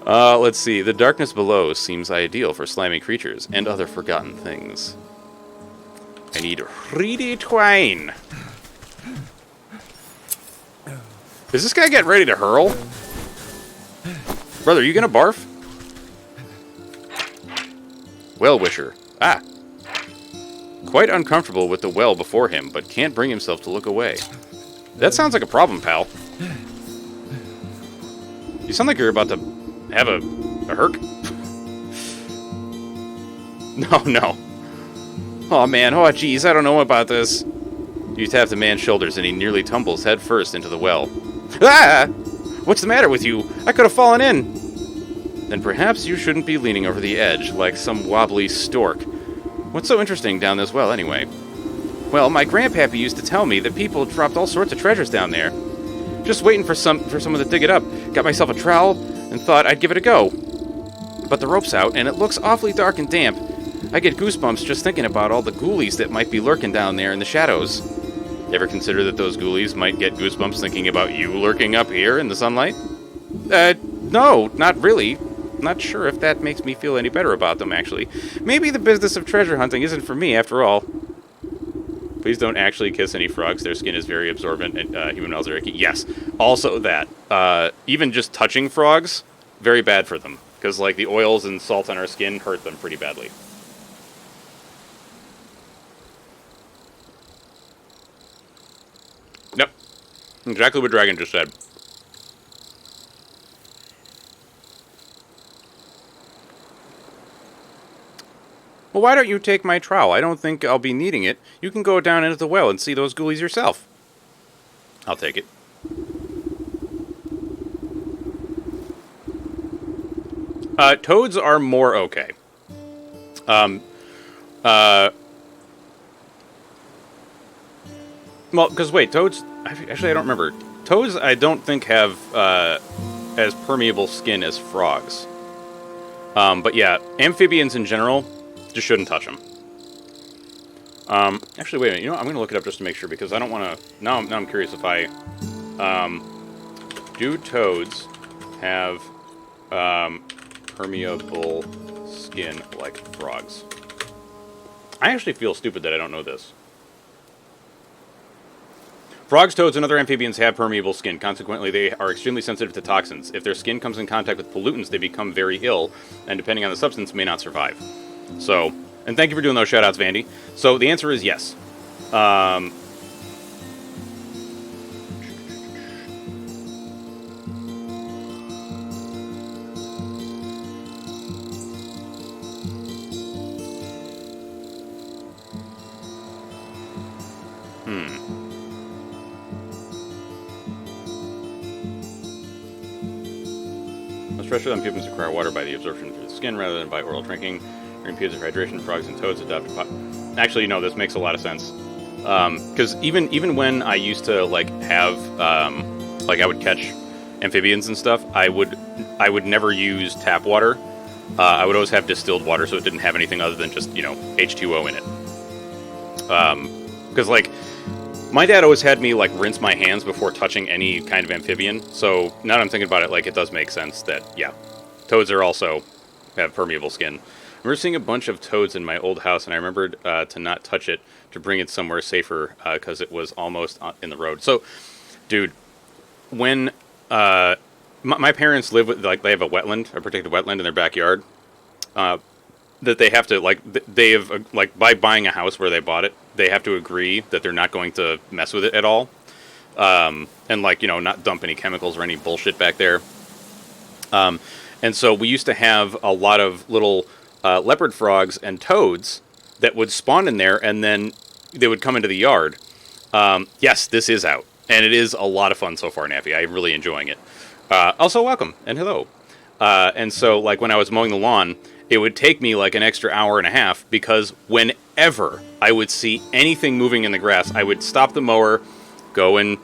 Let's see. The darkness below seems ideal for slimy creatures and other forgotten things. I need reedy twine. Is this guy getting ready to hurl? Brother, you gonna barf? Well-wisher. Ah. Quite uncomfortable with the well before him, but can't bring himself to look away. That sounds like a problem, pal. You sound like you're about to have a herc. No. Oh man, oh geez, I don't know about this. You tap the man's shoulders and he nearly tumbles head first into the well. Ah! What's the matter with you? I could have fallen in. Then perhaps you shouldn't be leaning over the edge like some wobbly stork. What's so interesting down this well anyway? Well, my grandpappy used to tell me that people dropped all sorts of treasures down there. Just waiting for someone to dig it up. Got myself a trowel and thought I'd give it a go. But the rope's out and it looks awfully dark and damp. I get goosebumps just thinking about all the ghoulies that might be lurking down there in the shadows. Ever consider that those ghoulies might get goosebumps thinking about you lurking up here in the sunlight? No, not really. Not sure if that makes me feel any better about them, actually. Maybe the business of treasure hunting isn't for me, after all. Please don't actually kiss any frogs. Their skin is very absorbent, and human mouths are icky. Yes. Also that. Even just touching frogs, very bad for them. Because, like, the oils and salt on our skin hurt them pretty badly. Yep. Exactly what Dragon just said. Well, why don't you take my trowel? I don't think I'll be needing it. You can go down into the well and see those ghoulies yourself. I'll take it. Toads are more okay. Well, because wait, toads... Actually, I don't remember. Toads, I don't think have as permeable skin as frogs. But yeah, amphibians in general... just shouldn't touch them. Actually, wait a minute. You know what? I'm going to look it up just to make sure, because I don't want to... Now I'm curious if I... do toads have permeable skin like frogs? I actually feel stupid that I don't know this. Frogs, toads, and other amphibians have permeable skin. Consequently, they are extremely sensitive to toxins. If their skin comes in contact with pollutants, they become very ill, and depending on the substance, may not survive. So, and thank you for doing those shoutouts, Vandy. So the answer is yes. Especially on pupils require water by the absorption through the skin rather than by oral drinking. During periods of hydration, frogs and toads adopt. Actually, no, this makes a lot of sense. Because even when I used to like have like I would catch amphibians and stuff, I would never use tap water. I would always have distilled water, so it didn't have anything other than just H2O in it. Because like my dad always had me like rinse my hands before touching any kind of amphibian. So now that I'm thinking about it, like it does make sense that yeah, toads are also have permeable skin. I remember seeing a bunch of toads in my old house, and I remembered to not touch it, to bring it somewhere safer, because it was almost in the road. So, dude, when my parents live with, like, they have a wetland, a protected wetland in their backyard, that they have to, like, they have, like, by buying a house where they bought it, they have to agree that they're not going to mess with it at all, and, like, not dump any chemicals or any bullshit back there. And so we used to have a lot of little leopard frogs and toads that would spawn in there, and then they would come into the yard. Yes, this is out, and it is a lot of fun so far, Nappy. I'm really enjoying it. Also, welcome, and hello. And so, like, when I was mowing the lawn, it would take me, like, an extra hour and a half, because whenever I would see anything moving in the grass, I would stop the mower, go and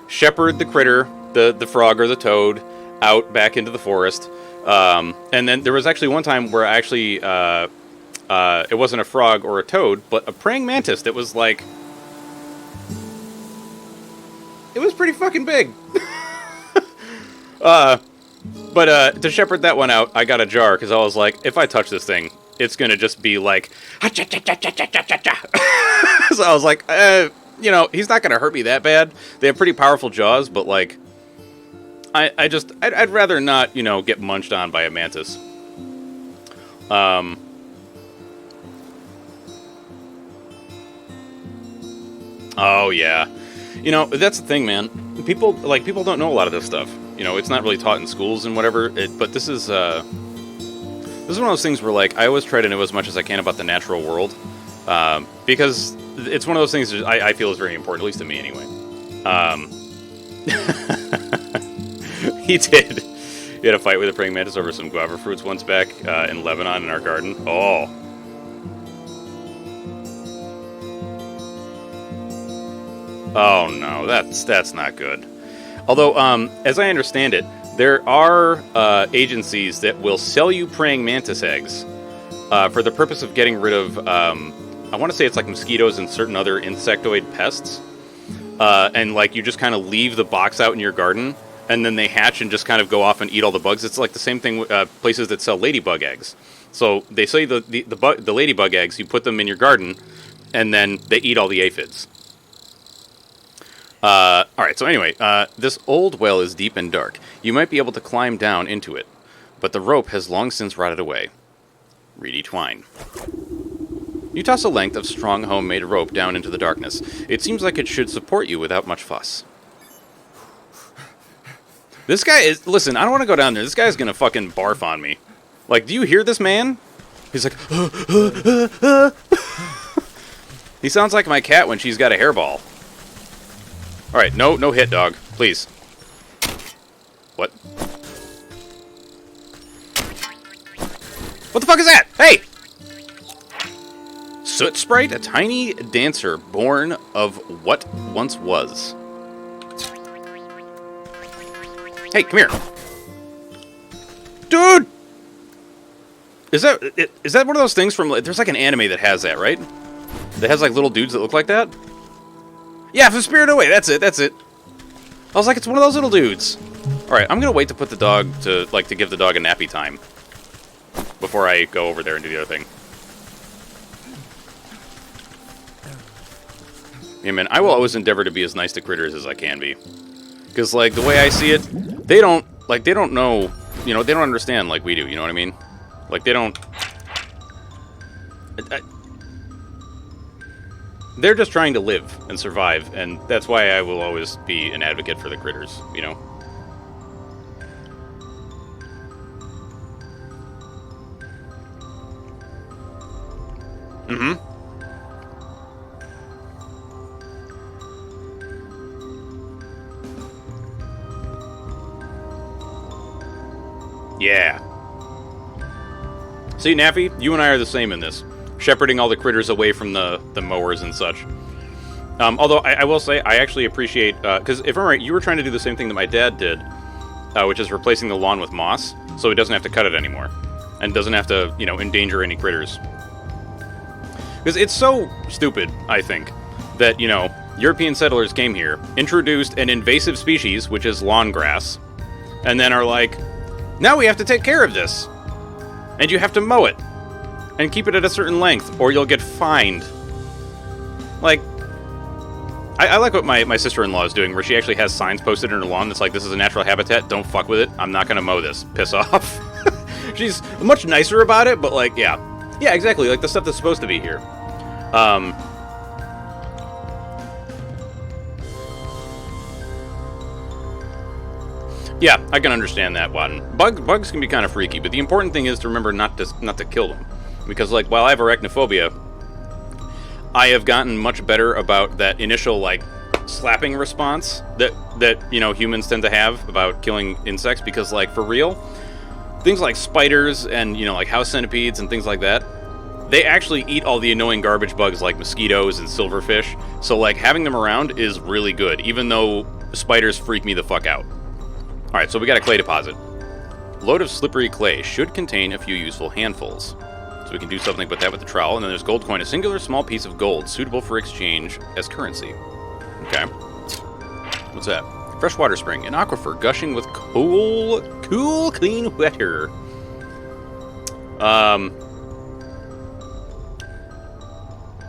shepherd the critter, the frog or the toad, out back into the forest. And then there was actually one time where actually it wasn't a frog or a toad, but a praying mantis that was like, it was pretty fucking big. But to shepherd that one out, I got a jar because I was like, if I touch this thing, it's gonna just be like, so I was like, you know, he's not gonna hurt me that bad. They have pretty powerful jaws, but like, I'd rather not, you know, get munched on by a mantis. Oh yeah, you know, that's the thing, man. People don't know a lot of this stuff. You know, it's not really taught in schools and whatever. But this is one of those things where like I always try to know as much as I can about the natural world, because it's one of those things that I feel is very important, at least to me anyway. He did. He had a fight with a praying mantis over some guava fruits once back in Lebanon in our garden. Oh. Oh no, that's not good. Although, as I understand it, there are agencies that will sell you praying mantis eggs for the purpose of getting rid of, I want to say it's like mosquitoes and certain other insectoid pests. And like you just kind of leave the box out in your garden, and then they hatch and just kind of go off and eat all the bugs. It's like the same thing with places that sell ladybug eggs. So they sell you the ladybug eggs, you put them in your garden, and then they eat all the aphids. Alright, so anyway, this old well is deep and dark. You might be able to climb down into it, but the rope has long since rotted away. Reedy twine. You toss a length of strong homemade rope down into the darkness. It seems like it should support you without much fuss. This guy is... Listen, I don't want to go down there. This guy's gonna fucking barf on me. Like, do you hear this man? He's like... He sounds like my cat when she's got a hairball. Alright, no hit, dog. Please. What? What the fuck is that? Hey! Soot Sprite, a tiny dancer born of what once was. Hey, come here. Dude! Is that one of those things from... There's like an anime that has that, right? That has like little dudes that look like that? Yeah, from Spirited Away, that's it. I was like, it's one of those little dudes. Alright, I'm gonna wait to put the dog to, like, to give the dog a nappy time before I go over there and do the other thing. Yeah, man, I will always endeavor to be as nice to critters as I can be. Because, like, the way I see it, they don't know, you know, they don't understand like we do, you know what I mean? Like, they don't... They're just trying to live and survive, and that's why I will always be an advocate for the critters, you know? Mm-hmm. Yeah. See, Naffy, you and I are the same in this. Shepherding all the critters away from the mowers and such. Although, I will say, I actually appreciate... Because if I'm right, you were trying to do the same thing that my dad did, which is replacing the lawn with moss, so he doesn't have to cut it anymore. And doesn't have to, you know, endanger any critters. Because it's so stupid, I think, that, you know, European settlers came here, introduced an invasive species, which is lawn grass, and then are like, now we have to take care of this. And you have to mow it. And keep it at a certain length, or you'll get fined. Like, I like what my sister-in-law is doing, where she actually has signs posted in her lawn that's like, this is a natural habitat, don't fuck with it, I'm not gonna mow this, piss off. She's much nicer about it, but like, yeah. Yeah, exactly, like the stuff that's supposed to be here. Yeah, I can understand that one. Bugs can be kind of freaky, but the important thing is to remember not to kill them. Because, like, while I have arachnophobia, I have gotten much better about that initial, like, slapping response that you know, humans tend to have about killing insects. Because, like, for real, things like spiders and, you know, like house centipedes and things like that, they actually eat all the annoying garbage bugs like mosquitoes and silverfish. So, like, having them around is really good, even though spiders freak me the fuck out. Alright, so we got a clay deposit. Load of slippery clay should contain a few useful handfuls. So we can do something with that with the trowel. And then there's gold coin, a singular small piece of gold, suitable for exchange as currency. Okay. What's that? Freshwater spring, an aquifer gushing with cool, clean water.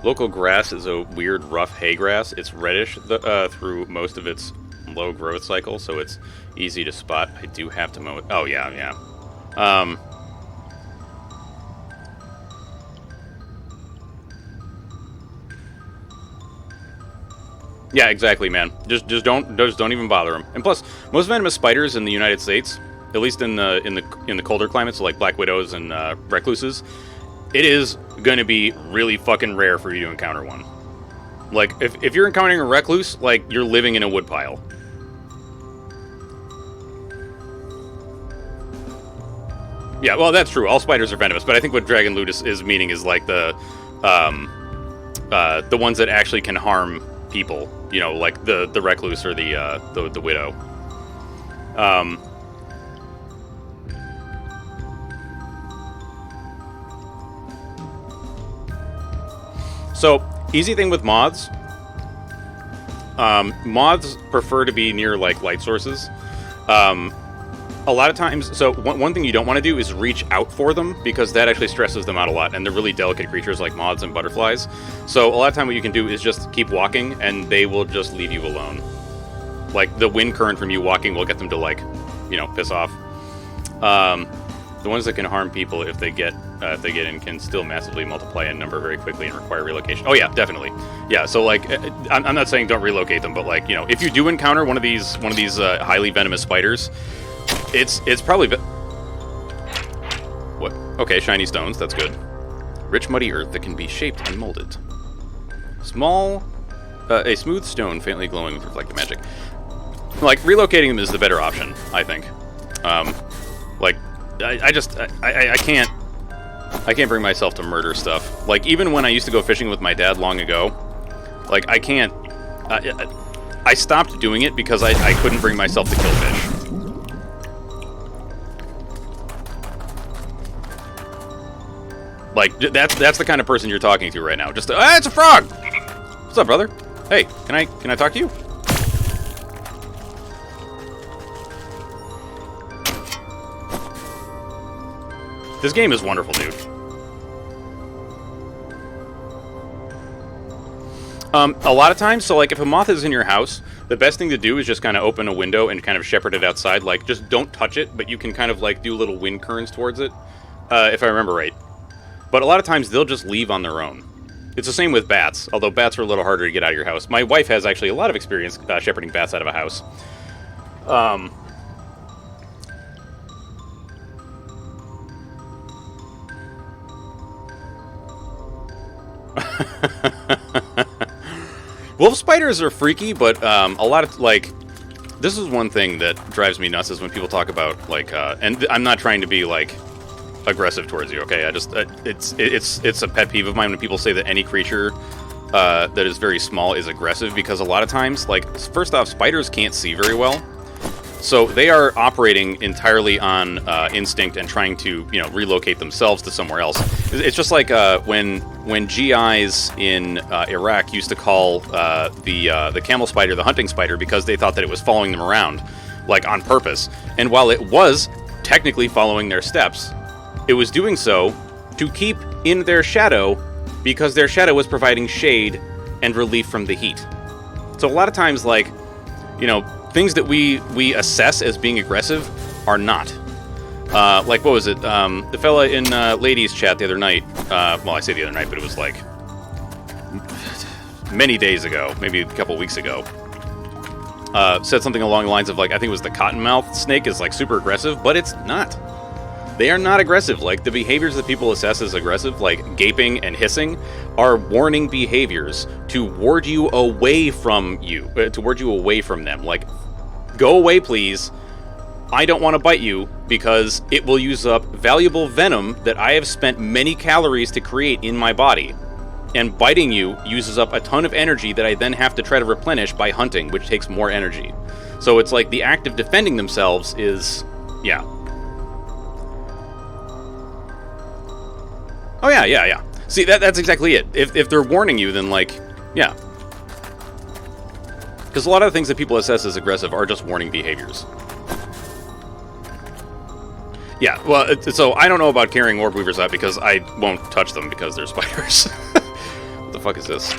Local grass is a weird, rough hay grass. It's reddish through most of its low growth cycle, so it's easy to spot. I do have to mow it. Oh, yeah. Yeah, exactly, man. Just don't even bother them. And plus, most venomous spiders in the United States, at least in the colder climates, so like black widows and recluses, it is going to be really fucking rare for you to encounter one. Like, if you're encountering a recluse, like, you're living in a woodpile. Yeah, well, that's true. All spiders are venomous, but I think what Dragon Loot is meaning is, like, the ones that actually can harm people. You know, like the recluse or the widow. So, easy thing with moths. Moths prefer to be near, like, light sources. A lot of times, so one thing you don't want to do is reach out for them, because that actually stresses them out a lot, and they're really delicate creatures like moths and butterflies. So a lot of time what you can do is just keep walking, and they will just leave you alone. Like, the wind current from you walking will get them to, like, you know, piss off. The ones that can harm people if they get in can still massively multiply in number very quickly and require relocation. Oh yeah, definitely. Yeah, so like, I'm not saying don't relocate them, but like, you know, if you do encounter one of these highly venomous spiders, it's probably what? Okay, shiny stones. That's good. Rich muddy earth that can be shaped and molded. A smooth stone faintly glowing with reflective magic. Like, relocating them is the better option, I think. Like, I can't bring myself to murder stuff. Like, even when I used to go fishing with my dad long ago, like, I can't. I stopped doing it because I couldn't bring myself to kill fish. Like, that's the kind of person you're talking to right now. Just, it's a frog! What's up, brother? Hey, can I talk to you? This game is wonderful, dude. A lot of times, so like if a moth is in your house, the best thing to do is just kind of open a window and kind of shepherd it outside. Like, just don't touch it, but you can kind of like do little wind currents towards it, if I remember right. But a lot of times they'll just leave on their own. It's the same with bats, although bats are a little harder to get out of your house. My wife has actually a lot of experience shepherding bats out of a house. Wolf spiders are freaky, but a lot of, like, this is one thing that drives me nuts is when people talk about, like, and I'm not trying to be, like, aggressive towards you, okay? I just, it's a pet peeve of mine when people say that any creature that is very small is aggressive, because a lot of times, like, first off, spiders can't see very well. So they are operating entirely on instinct and trying to, you know, relocate themselves to somewhere else. It's just like when GIs in Iraq used to call the camel spider the hunting spider because they thought that it was following them around, like, on purpose. And while it was technically following their steps, it was doing so to keep in their shadow because their shadow was providing shade and relief from the heat. So a lot of times, like, you know, things that we assess as being aggressive are not. Like, what was it? The fella in ladies' chat the other night, well, I say the other night, but it was like many days ago, maybe a couple weeks ago, said something along the lines of, like, I think it was the cottonmouth snake is, like, super aggressive, but it's not. They are not aggressive. Like, the behaviors that people assess as aggressive, like gaping and hissing, are warning behaviors to ward you away from them. Like, go away, please. I don't want to bite you because it will use up valuable venom that I have spent many calories to create in my body. And biting you uses up a ton of energy that I then have to try to replenish by hunting, which takes more energy. So it's like the act of defending themselves is, yeah. Oh, yeah. See, that's exactly it. If they're warning you, then, like, yeah. Because a lot of the things that people assess as aggressive are just warning behaviors. Yeah, well, so I don't know about carrying orb weavers out because I won't touch them because they're spiders. What the fuck is this?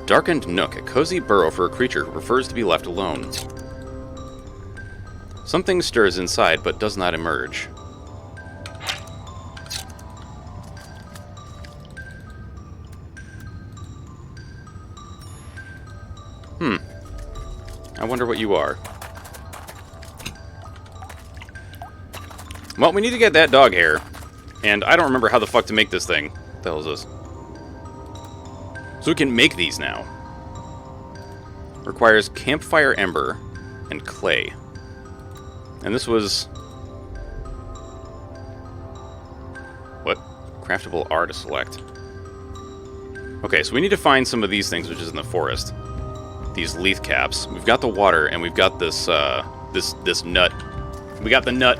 Darkened nook, a cozy burrow for a creature who prefers to be left alone. Something stirs inside but does not emerge. I wonder what you are. Well, we need to get that dog hair. And I don't remember how the fuck to make this thing. What the hell is this? So we can make these now. Requires campfire ember and clay. And this was... what? Craftable R to select. Okay, so we need to find some of these things, which is in the forest. These leaf caps. We've got the water, and we've got this, this nut. We got the nut.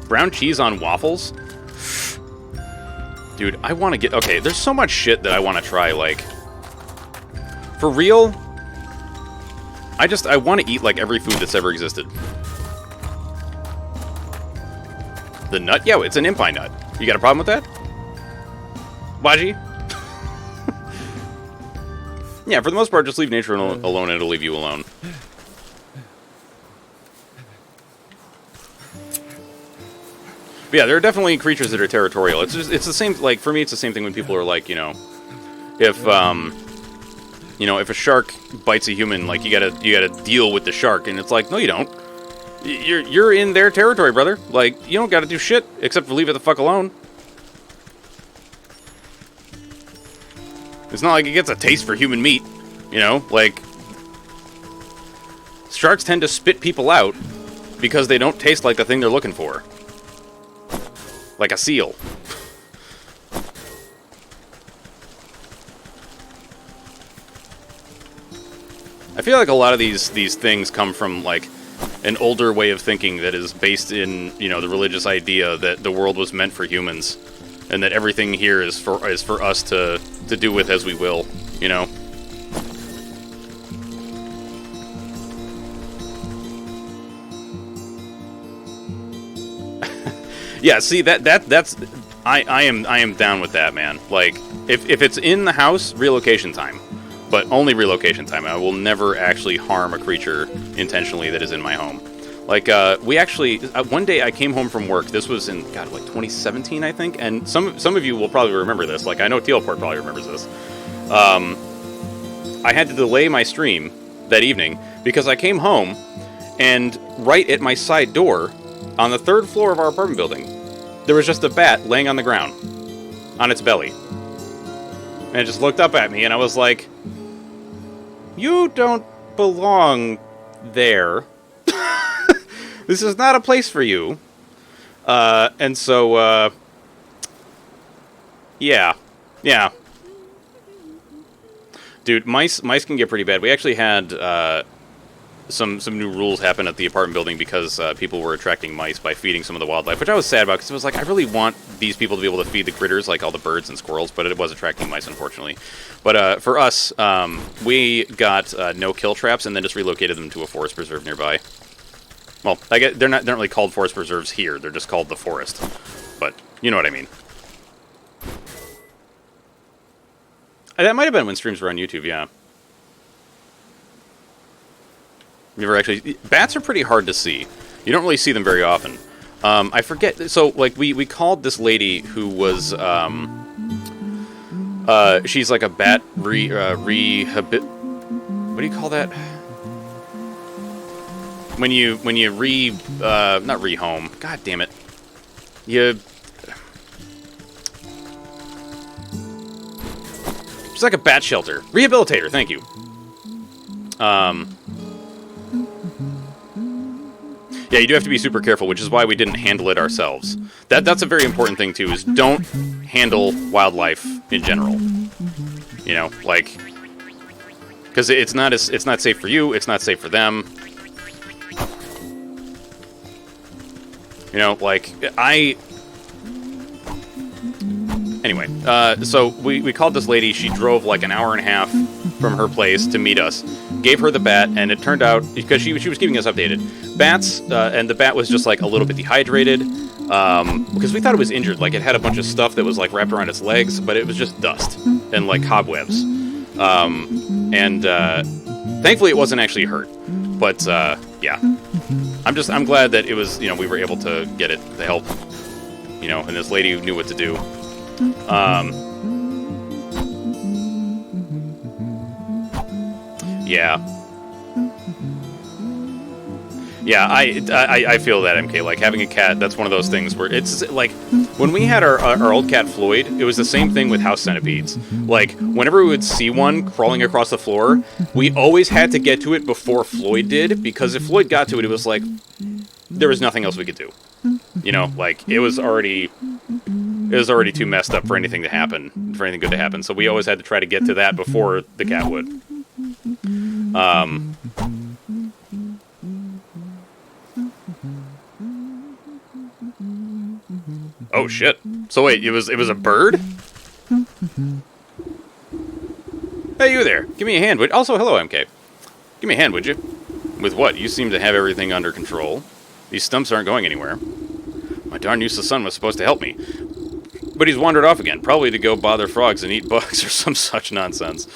Brown cheese on waffles? Dude, I want to get... okay, there's so much shit that I want to try, like... for real? I want to eat, like, every food that's ever existed. The nut? Yeah, it's an impi nut. You got a problem with that? Baji? Yeah, for the most part, just leave nature alone and it'll leave you alone. But yeah, there are definitely creatures that are territorial. It's the same, like, for me, it's the same thing when people are like, you know, if, you know, if a shark bites a human, like, you gotta deal with the shark, and it's like, no, you don't. You're in their territory, brother. Like, you don't gotta do shit, except for leave it the fuck alone. It's not like it gets a taste for human meat, you know? Like, sharks tend to spit people out because they don't taste like the thing they're looking for. Like a seal. I feel like a lot of these things come from, like, an older way of thinking that is based in, you know, the religious idea that the world was meant for humans. And that everything here is for us to do with as we will, you know? Yeah, see, that's... I am down with that, man. Like, if it's in the house, relocation time. But only relocation time. I will never actually harm a creature intentionally that is in my home. Like, we actually, one day I came home from work, this was in, God, like 2017, I think, and some of you will probably remember this, like, I know Tealport probably remembers this. I had to delay my stream that evening, because I came home, and right at my side door, on the 3rd floor of our apartment building, there was just a bat laying on the ground, on its belly. And it just looked up at me, and I was like, you don't belong there. This is not a place for you. And so, yeah. Dude, mice can get pretty bad. We actually had, some new rules happen at the apartment building because, people were attracting mice by feeding some of the wildlife, which I was sad about, because it was like, I really want these people to be able to feed the critters, like all the birds and squirrels, but it was attracting mice, unfortunately. But, for us, we got, no kill traps and then just relocated them to a forest preserve nearby. Well, I guess they're not really called forest preserves here. They're just called the forest. But you know what I mean. That might have been when streams were on YouTube, yeah. You ever actually... bats are pretty hard to see. You don't really see them very often. I forget... so, like, we called this lady who was, she's like a bat what do you call that? When you not rehome. God damn it. It's like a bat shelter. Rehabilitator, thank you. Yeah, you do have to be super careful, which is why we didn't handle it ourselves. That's a very important thing, too, is don't handle wildlife in general. You know, like... because it's not safe for you, it's not safe for them. You know, like, Anyway, so we called this lady. She drove like an hour and a half from her place to meet us. Gave her the bat, and it turned out, because she was keeping us updated, bats, and the bat was just like a little bit dehydrated, because we thought it was injured. Like, it had a bunch of stuff that was like wrapped around its legs, but it was just dust and like cobwebs. Thankfully it wasn't actually hurt. But yeah, I'm glad that it was, you know, we were able to get it the help, you know, and this lady knew what to do. Yeah, I feel that, MK. Like, having a cat, that's one of those things where it's like, when we had our old cat Floyd, it was the same thing with house centipedes. Like, whenever we would see one crawling across the floor, we always had to get to it before Floyd did, because if Floyd got to it, it was like, there was nothing else we could do. You know, like, it was already too messed up for anything to happen, for anything good to happen. So we always had to try to get to that before the cat would. Oh shit! So wait, it was a bird? Hey, you there! Give me a hand, would. Also, hello, MK. Give me a hand, would you? With what? You seem to have everything under control. These stumps aren't going anywhere. My darn useless son was supposed to help me. But he's wandered off again, probably to go bother frogs and eat bugs or some such nonsense.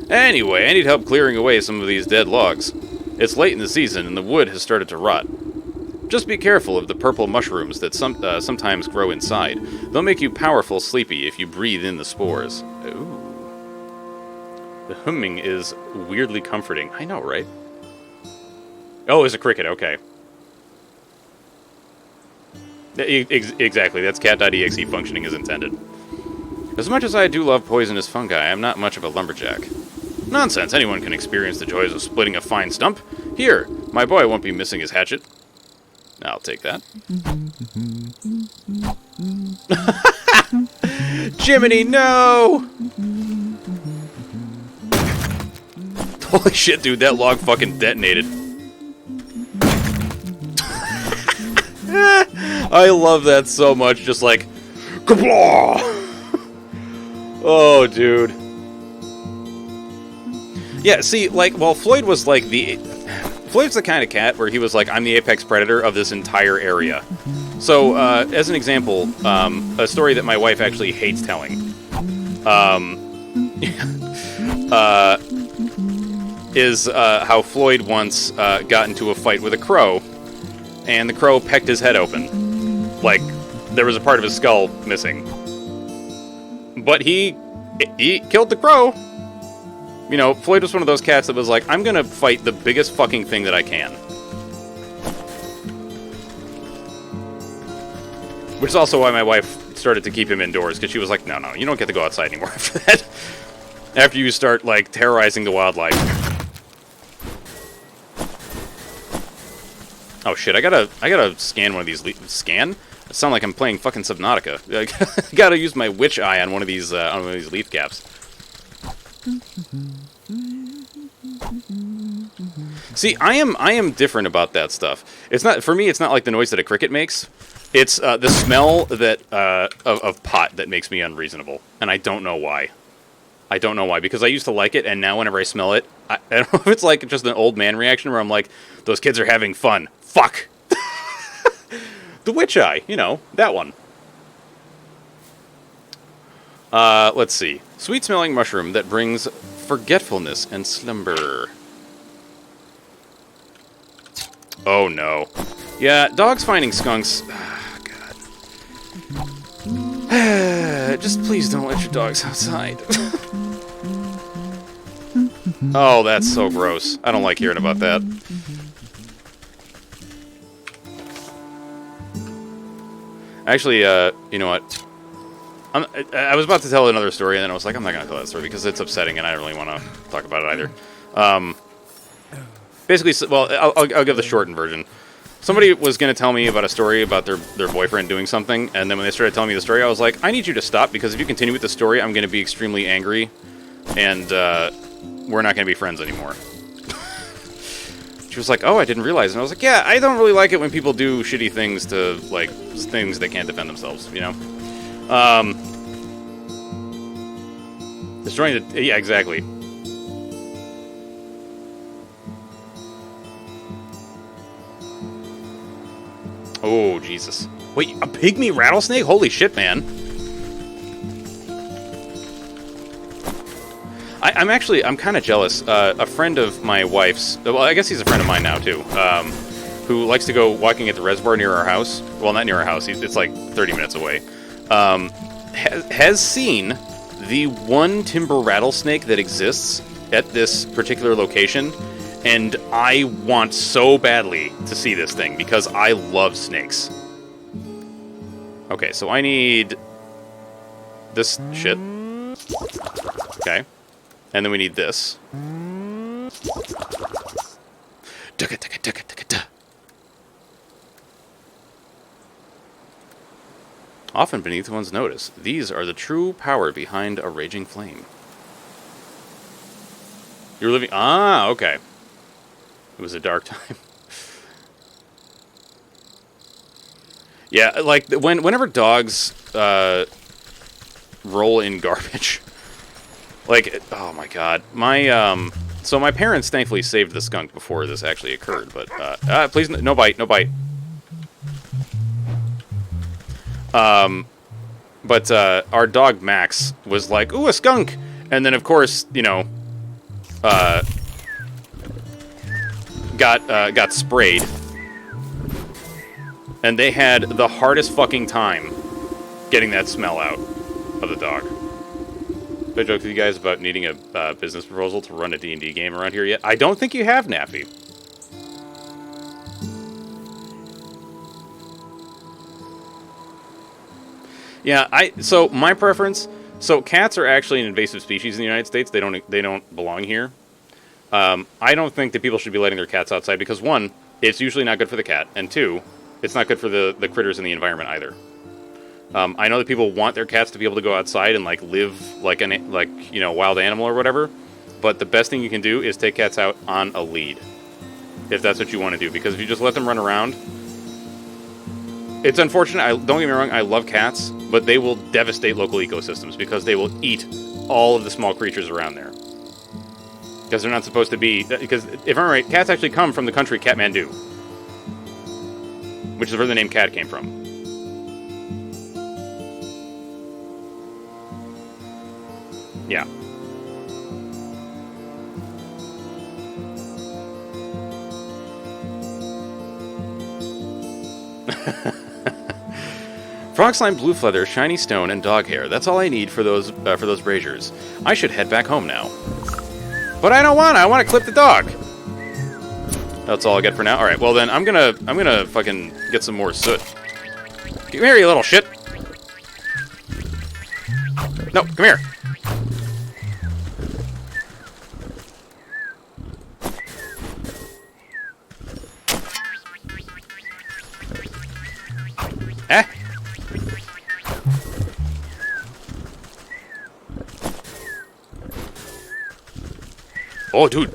Anyway, I need help clearing away some of these dead logs. It's late in the season and the wood has started to rot. Just be careful of the purple mushrooms that sometimes grow inside. They'll make you powerful sleepy if you breathe in the spores. Ooh. The humming is weirdly comforting. I know, right? Oh, it's a cricket, okay. Exactly, that's cat.exe functioning as intended. As much as I do love poisonous fungi, I'm not much of a lumberjack. Nonsense, anyone can experience the joys of splitting a fine stump. Here, my boy won't be missing his hatchet. I'll take that. Jiminy, no! Holy shit, dude, that log fucking detonated. I love that so much, just like, kablaw! Oh, dude. Yeah, see, like, well, Floyd's the kind of cat where he was like, I'm the apex predator of this entire area. So, as an example, a story that my wife actually hates telling, is how Floyd once got into a fight with a crow, and the crow pecked his head open. Like, there was a part of his skull missing. But he killed the crow. You know, Floyd was one of those cats that was like, I'm gonna fight the biggest fucking thing that I can. Which is also why my wife started to keep him indoors, because she was like, no, you don't get to go outside anymore after that. After you start, like, terrorizing the wildlife. Oh shit, I gotta scan one of these scan? It sounds like I'm playing fucking Subnautica. I gotta use my witch eye on one of these leaf caps. See, I am different about that stuff. It's not, for me, it's not like the noise that a cricket makes. It's the smell that of pot that makes me unreasonable, and I don't know why. Because I used to like it, and now whenever I smell it, I don't know if it's like just an old man reaction where I'm like, those kids are having fun. Fuck. The witch eye, you know, that one. Let's see. Sweet-smelling mushroom that brings forgetfulness and slumber. Oh, no. Yeah, dogs finding skunks. God. Just please don't let your dogs outside. Oh, that's so gross. I don't like hearing about that. Actually, you know what? I was about to tell another story, and then I was like, I'm not going to tell that story because it's upsetting, and I don't really want to talk about it either. Basically, well, I'll give the shortened version. Somebody was going to tell me about a story about their boyfriend doing something, and then when they started telling me the story, I was like, I need you to stop, because if you continue with the story, I'm going to be extremely angry, and we're not going to be friends anymore. She was like, oh, I didn't realize. And I was like, yeah, I don't really like it when people do shitty things to, like, things that can't defend themselves, you know? Destroying the... Yeah, exactly. Oh, Jesus. Wait, a pygmy rattlesnake? Holy shit, man. I'm kind of jealous. A friend of my wife's, well, I guess he's a friend of mine now, too, who likes to go walking at the reservoir near our house. Well, not near our house. It's like 30 minutes away. Has seen the one timber rattlesnake that exists at this particular location, and I want so badly to see this thing because I love snakes. Okay, so I need this shit. Okay. And then we need this. Often beneath one's notice, these are the true power behind a raging flame. You're living... Ah, okay. It was a dark time. Yeah, like, whenever dogs roll in garbage... Like, oh my god. So my parents thankfully saved the skunk before this actually occurred, but, please, no bite, no bite. But our dog Max was like, ooh, a skunk! And then, of course, you know, got sprayed. And they had the hardest fucking time getting that smell out of the dog. I joked with you guys about needing a business proposal to run a D&D game around here yet. I don't think you have, Nappy. Yeah, so my preference. So cats are actually an invasive species in the United States. They don't belong here. I don't think that people should be letting their cats outside because one, it's usually not good for the cat, and two, it's not good for the critters in the environment either. I know that people want their cats to be able to go outside and like live like you know, wild animal or whatever, but the best thing you can do is take cats out on a lead, if that's what you want to do. Because if you just let them run around, it's unfortunate. Don't get me wrong, I love cats, but they will devastate local ecosystems because they will eat all of the small creatures around there. Because they're not supposed to be. Because if I'm right, cats actually come from the country Kathmandu, which is where the name cat came from. Yeah. Frog slime, blue feather, shiny stone, and dog hair. That's all I need for those braziers. I should head back home now. But I don't want to. I want to clip the dog. That's all I get for now. All right. Well then, I'm gonna fucking get some more soot. Come here, you little shit. No, come here. Eh? Oh, dude.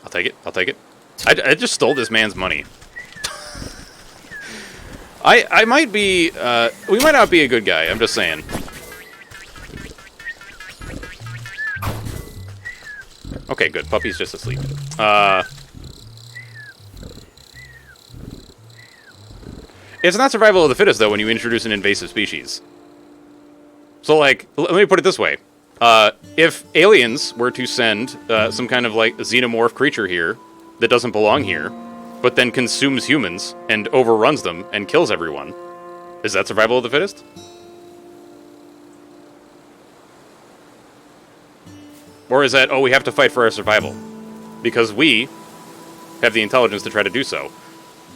I'll take it. I'll take it. I just stole this man's money. I might be, we might not be a good guy, I'm just saying. Okay, good. Puppy's just asleep. It's not survival of the fittest, though, when you introduce an invasive species. So, like, let me put it this way. If aliens were to send some kind of, like, xenomorph creature here that doesn't belong here, but then consumes humans and overruns them and kills everyone, is that survival of the fittest? Or is that, oh, we have to fight for our survival? Because we have the intelligence to try to do so.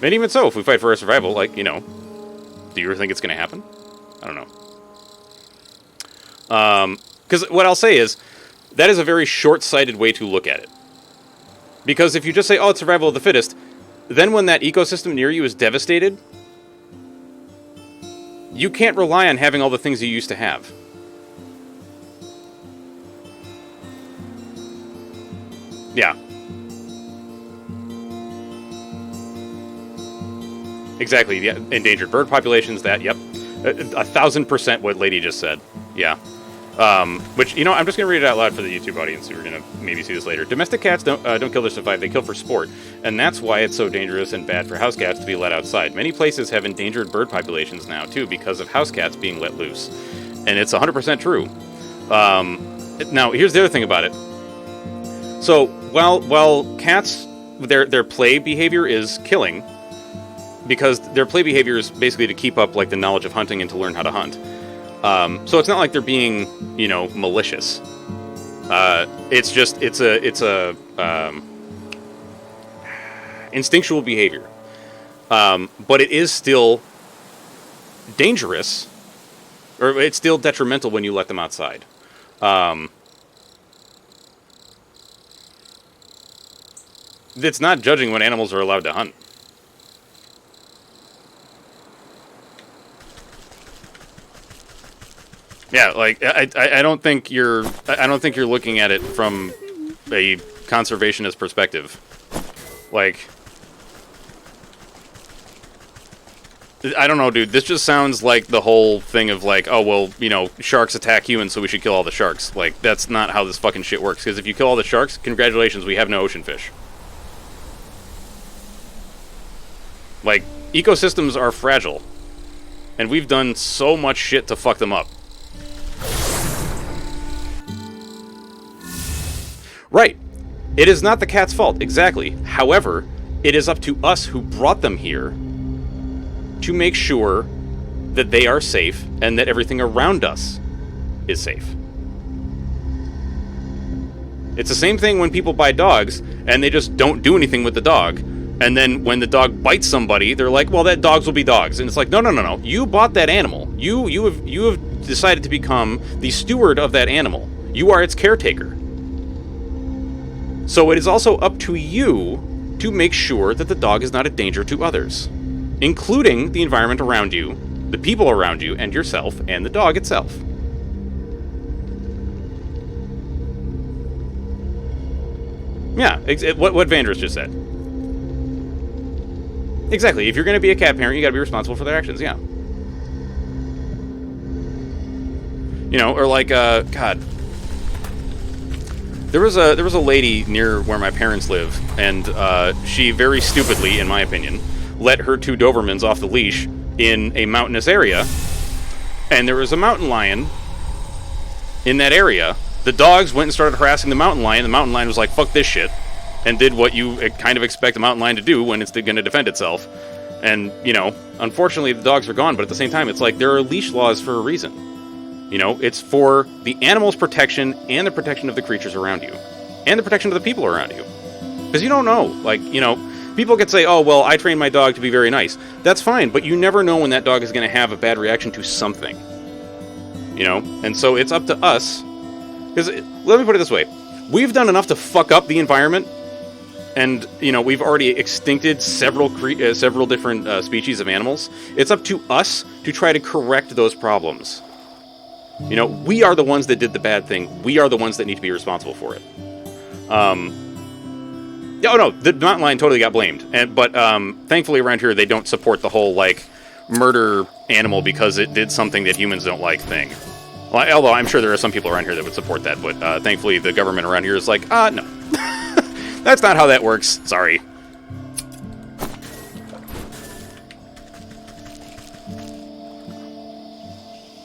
And even so, if we fight for our survival, like, you know, do you really think it's going to happen? I don't know. Because what I'll say is, that is a very short-sighted way to look at it. Because if you just say, oh, it's survival of the fittest, then when that ecosystem near you is devastated, you can't rely on having all the things you used to have. Yeah. Exactly. The endangered bird populations. That. Yep. 1,000% what Lady just said. Yeah. Which, you know, I'm just going to read it out loud for the YouTube audience who are going to maybe see this later. Domestic cats don't kill to survive, they kill for sport. And that's why it's so dangerous and bad for house cats to be let outside. Many places have endangered bird populations now, too, because of house cats being let loose. And it's 100% true. Now, here's the other thing about it. So, while cats, their play behavior is killing, because their play behavior is basically to keep up, like, the knowledge of hunting and to learn how to hunt. So it's not like they're being, you know, malicious. It's a instinctual behavior. But it is still dangerous, or it's still detrimental when you let them outside. It's not judging when animals are allowed to hunt. Yeah, like I don't think you're looking at it from a conservationist perspective. Like, I don't know, dude. This just sounds like the whole thing of like, oh well, you know, sharks attack humans, so we should kill all the sharks. Like, that's not how this fucking shit works. Because if you kill all the sharks, congratulations, we have no ocean fish. Like, ecosystems are fragile, and we've done so much shit to fuck them up. Right. It is not the cat's fault, exactly. However, it is up to us who brought them here to make sure that they are safe and that everything around us is safe. It's the same thing when people buy dogs and they just don't do anything with the dog. And then when the dog bites somebody, they're like, well, that dogs will be dogs. And it's like, no. You bought that animal. You have decided to become the steward of that animal. You are its caretaker. So it is also up to you to make sure that the dog is not a danger to others, including the environment around you, the people around you, and yourself, and the dog itself. Yeah, what Vandris just said. Exactly. If you're going to be a cat parent, you got to be responsible for their actions. Yeah. You know, or like, God. There was a lady near where my parents live, and she very stupidly, in my opinion, let her two Dobermans off the leash in a mountainous area, and there was a mountain lion in that area. The dogs went and started harassing the mountain lion. The mountain lion was like, fuck this shit, and did what you kind of expect a mountain lion to do when it's going to defend itself. And, you know, unfortunately the dogs are gone, but at the same time, it's like there are leash laws for a reason. You know, it's for the animal's protection and the protection of the creatures around you. And the protection of the people around you. Because you don't know. Like, you know, people could say, oh, well, I trained my dog to be very nice. That's fine, but you never know when that dog is going to have a bad reaction to something. You know? And so it's up to us. Because, let me put it this way. We've done enough to fuck up the environment. And, you know, we've already extincted several different species of animals. It's up to us to try to correct those problems. You know, we are the ones that did the bad thing. We are the ones that need to be responsible for it. Oh no, the mountain lion totally got blamed. But thankfully around here they don't support the whole, like, murder animal because it did something that humans don't like thing. Well, although I'm sure there are some people around here that would support that, but thankfully the government around here is like, no. That's not how that works. Sorry.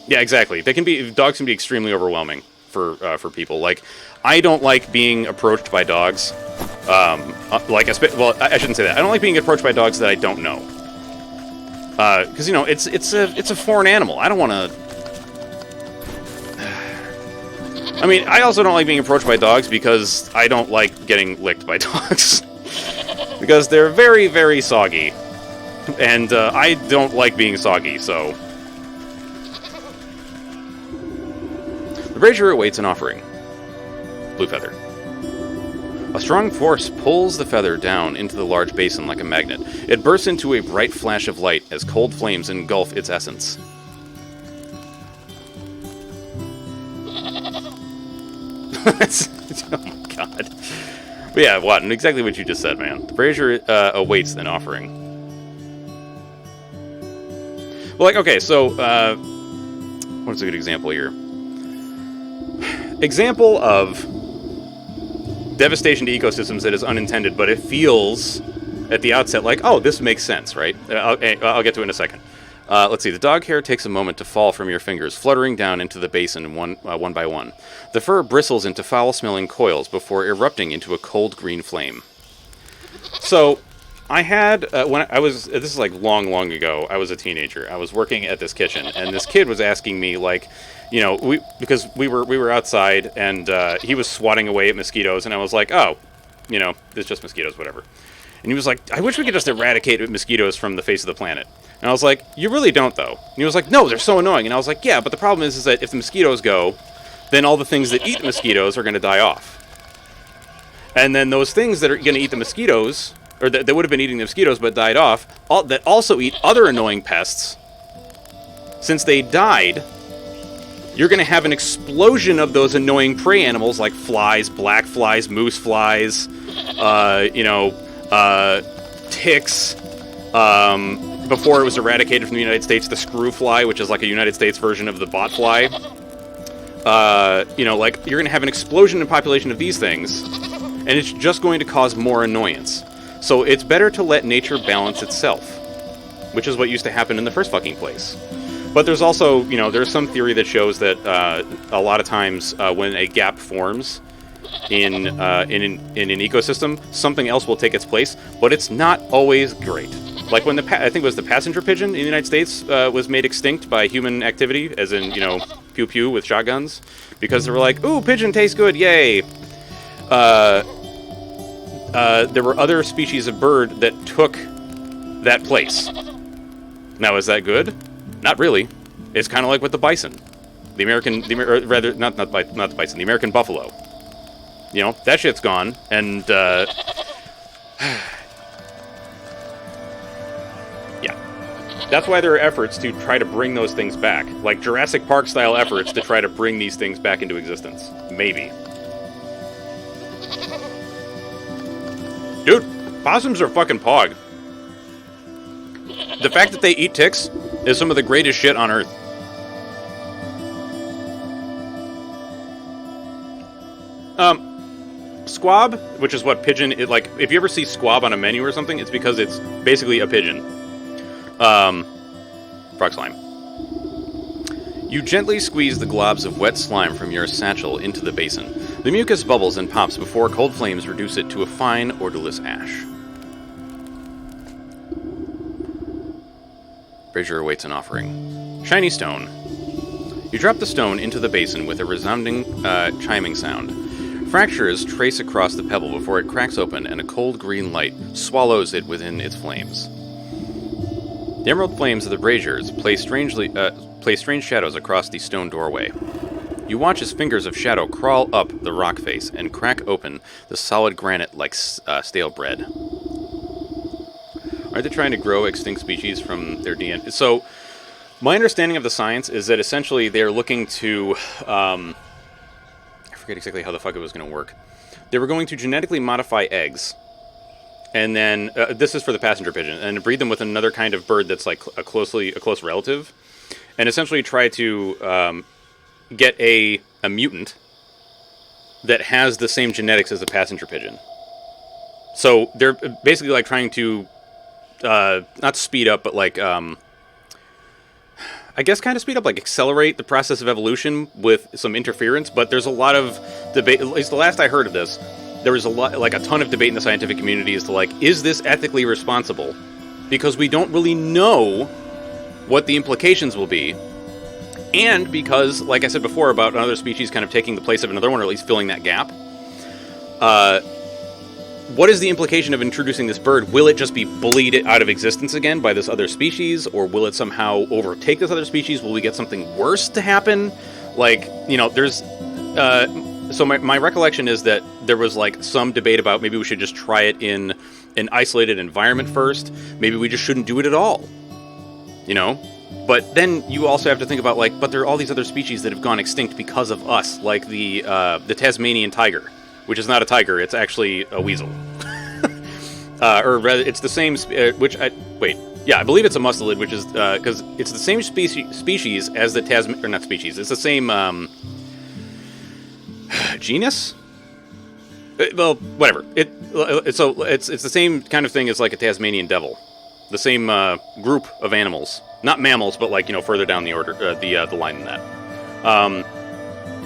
Yeah, exactly. Dogs can be extremely overwhelming for people. Like, I don't like being approached by dogs. Well, I shouldn't say that. I don't like being approached by dogs that I don't know. Because, you know, it's a foreign animal. I don't want to. I mean, I also don't like being approached by dogs because I don't like getting licked by dogs. Because they're very, very soggy. And I don't like being soggy, so. The brazier awaits an offering. Blue feather. A strong force pulls the feather down into the large basin like a magnet. It bursts into a bright flash of light as cold flames engulf its essence. Oh my god. But yeah, exactly what you just said, man. The brazier awaits an offering. Well, like, okay, so, what's a good example here? Example of devastation to ecosystems that is unintended, but it feels at the outset like, oh, this makes sense, right? I'll get to it in a second. Let's see. The dog hair takes a moment to fall from your fingers, fluttering down into the basin one by one. The fur bristles into foul-smelling coils before erupting into a cold green flame. So, I had, this is like long ago, I was a teenager. I was working at this kitchen, and this kid was asking me, like, you know, because we were outside, and he was swatting away at mosquitoes, and I was like, oh, you know, it's just mosquitoes, whatever. And he was like, I wish we could just eradicate mosquitoes from the face of the planet. And I was like, you really don't, though. And he was like, no, they're so annoying. And I was like, yeah, but the problem is that if the mosquitoes go, then all the things that eat the mosquitoes are going to die off. And then those things that are going to eat the mosquitoes, or that would have been eating the mosquitoes but died off, that also eat other annoying pests, since they died, you're going to have an explosion of those annoying prey animals like flies, black flies, moose flies, ticks. Before it was eradicated from the United States, the screw fly, which is like a United States version of the bot fly. Like, you're going to have an explosion in population of these things, and it's just going to cause more annoyance. So it's better to let nature balance itself, which is what used to happen in the first fucking place. But there's also, there's some theory that shows that a lot of times when a gap forms in an ecosystem, something else will take its place, but it's not always great. Like when I think it was the passenger pigeon in the United States was made extinct by human activity, as in, pew pew with shotguns, because they were like, ooh, pigeon tastes good, yay. There were other species of bird that took that place. Now, is that good? Not really. It's kind of like with the bison. The American buffalo. That shit's gone, and, yeah. That's why there are efforts to try to bring those things back. Like Jurassic Park-style efforts to try to bring these things back into existence. Maybe. Dude, possums are fucking pog. The fact that they eat ticks is some of the greatest shit on Earth. Squab, which is what pigeon... if you ever see squab on a menu or something, it's because it's basically a pigeon. Frog slime. You gently squeeze the globs of wet slime from your satchel into the basin. The mucus bubbles and pops before cold flames reduce it to a fine, odorless ash. Brazier awaits an offering. Shiny stone. You drop the stone into the basin with a resounding, chiming sound. Fractures trace across the pebble before it cracks open and a cold green light swallows it within its flames. The emerald flames of the braziers play strange shadows across the stone doorway. You watch as fingers of shadow crawl up the rock face and crack open the solid granite like stale bread. Are they trying to grow extinct species from their DNA? So, my understanding of the science is that essentially they're looking to... I forget exactly how the fuck it was going to work. They were going to genetically modify eggs, and then... this is for the passenger pigeon, and breed them with another kind of bird that's like a close relative, and essentially try to get a mutant that has the same genetics as a passenger pigeon. So they're basically like trying to... not speed up, but like, I guess kind of speed up, like accelerate the process of evolution with some interference, but there's a lot of debate, at least the last I heard of this, there was a ton of debate in the scientific community as to like, is this ethically responsible? Because we don't really know what the implications will be, and because, like I said before, about another species kind of taking the place of another one, or at least filling that gap, what is the implication of introducing this bird? Will it just be bullied out of existence again by this other species? Or will it somehow overtake this other species? Will we get something worse to happen? Like, there's... so my recollection is that there was, like, some debate about maybe we should just try it in an isolated environment first. Maybe we just shouldn't do it at all. But then you also have to think about, like, but there are all these other species that have gone extinct because of us, like the Tasmanian tiger. Which is not a tiger, it's actually a weasel. Or rather, it's the same... wait, Yeah, I believe it's a mustelid, which is because it's the same species as the Tasman, or not species. It's the same genus. Well, whatever. It's the same kind of thing as like a Tasmanian devil, the same group of animals, not mammals, but like further down the order, the line than that.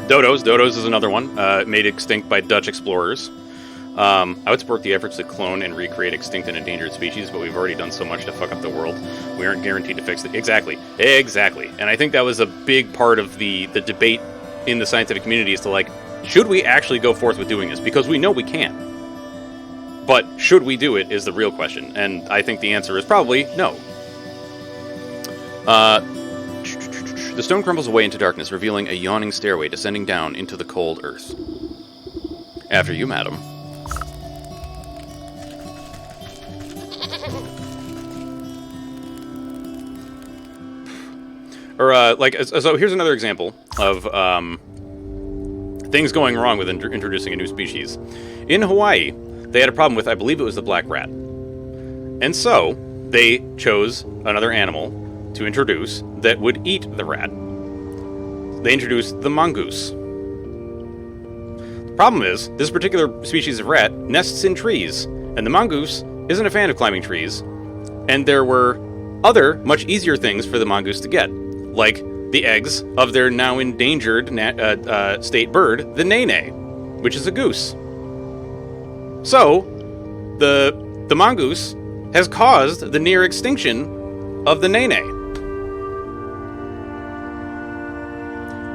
Dodos is another one, made extinct by Dutch explorers. I would support the efforts to clone and recreate extinct and endangered species, but we've already done so much to fuck up the world. We aren't guaranteed to fix it. Exactly. And I think that was a big part of the debate in the scientific community, is to like, should we actually go forth with doing this? Because we know we can. But should we do it is the real question. And I think the answer is probably no. The stone crumbles away into darkness, revealing a yawning stairway descending down into the cold earth. After you, madam. So here's another example of things going wrong with introducing a new species. In Hawaii, they had a problem with, I believe it was the black rat. And so, they chose another animal to introduce that would eat the rat. They introduced the mongoose. The problem is, this particular species of rat nests in trees, and the mongoose isn't a fan of climbing trees, and there were other, much easier things for the mongoose to get, like the eggs of their now endangered state bird, the nene, which is a goose. So, the mongoose has caused the near extinction of the nene.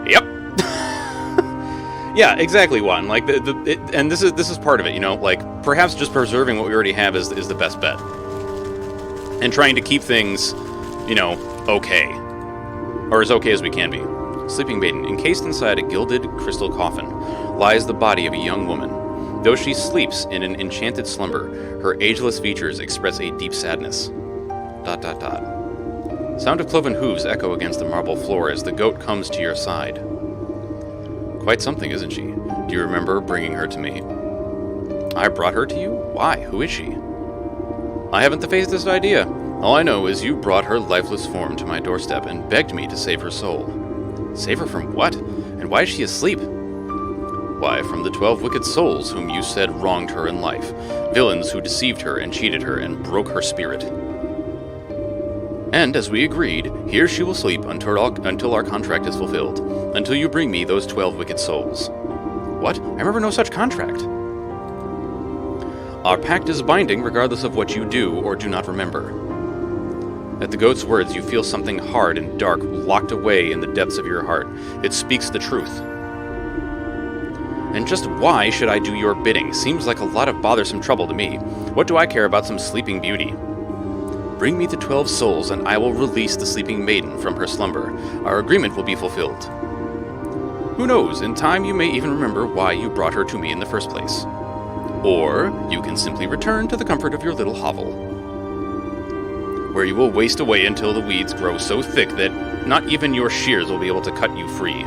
Yep. Yeah, exactly, Juan. Like and this is part of it, like perhaps just preserving what we already have is the best bet. And trying to keep things, okay. Or as okay as we can be. Sleeping maiden, encased inside a gilded crystal coffin, lies the body of a young woman. Though she sleeps in an enchanted slumber, her ageless features express a deep sadness. ... Sound of cloven hooves echo against the marble floor as the goat comes to your side. Quite something, isn't she? Do you remember bringing her to me? I brought her to you? Why? Who is she? I haven't the faintest idea. All I know is you brought her lifeless form to my doorstep and begged me to save her soul. Save her from what? And why is she asleep? Why, from the 12 wicked souls whom you said wronged her in life, villains who deceived her and cheated her and broke her spirit. And, as we agreed, here she will sleep until our contract is fulfilled, until you bring me those 12 wicked souls. What? I remember no such contract. Our pact is binding regardless of what you do or do not remember. At the goat's words, you feel something hard and dark locked away in the depths of your heart. It speaks the truth. And just why should I do your bidding? Seems like a lot of bothersome trouble to me. What do I care about some sleeping beauty? Bring me the 12 souls, and I will release the sleeping maiden from her slumber. Our agreement will be fulfilled. Who knows, in time you may even remember why you brought her to me in the first place. Or you can simply return to the comfort of your little hovel, where you will waste away until the weeds grow so thick that not even your shears will be able to cut you free.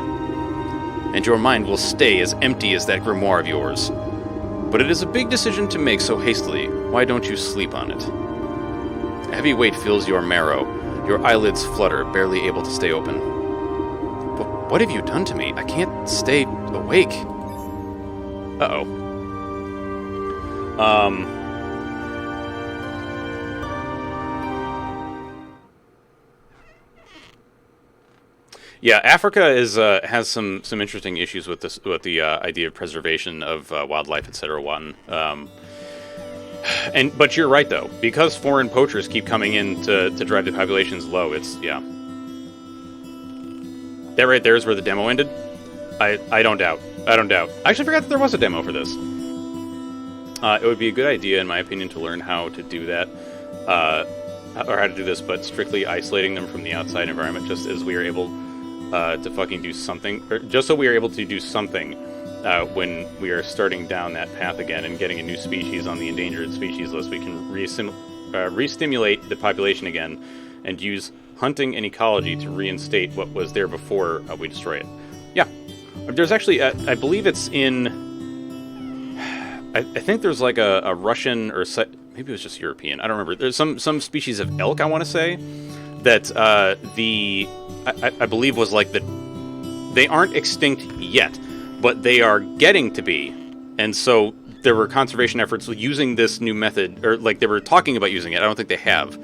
And your mind will stay as empty as that grimoire of yours. But it is a big decision to make so hastily. Why don't you sleep on it? A heavy weight fills your marrow. Your eyelids flutter, barely able to stay open. But what have you done to me? I can't stay awake. Uh-oh. Yeah, Africa has some interesting issues with the idea of preservation of wildlife, etc. But you're right though, because foreign poachers keep coming in to drive the populations low. That right there is where the demo ended. I don't doubt. I actually forgot that there was a demo for this. It would be a good idea, in my opinion, to learn how to do that, or how to do this, but strictly isolating them from the outside environment, just as we are able to fucking do something, or just so we are able to do something when we are starting down that path again and getting a new species on the endangered species list. We can re-stimulate the population again and use hunting and ecology to reinstate what was there before we destroy it. Yeah. There's actually, I believe it's in... I think there's like a Russian or maybe it was just European. I don't remember. There's some species of elk, I want to say, that I believe was like they aren't extinct yet, but they are getting to be. And so there were conservation efforts using this new method, or like they were talking about using it. I don't think they have,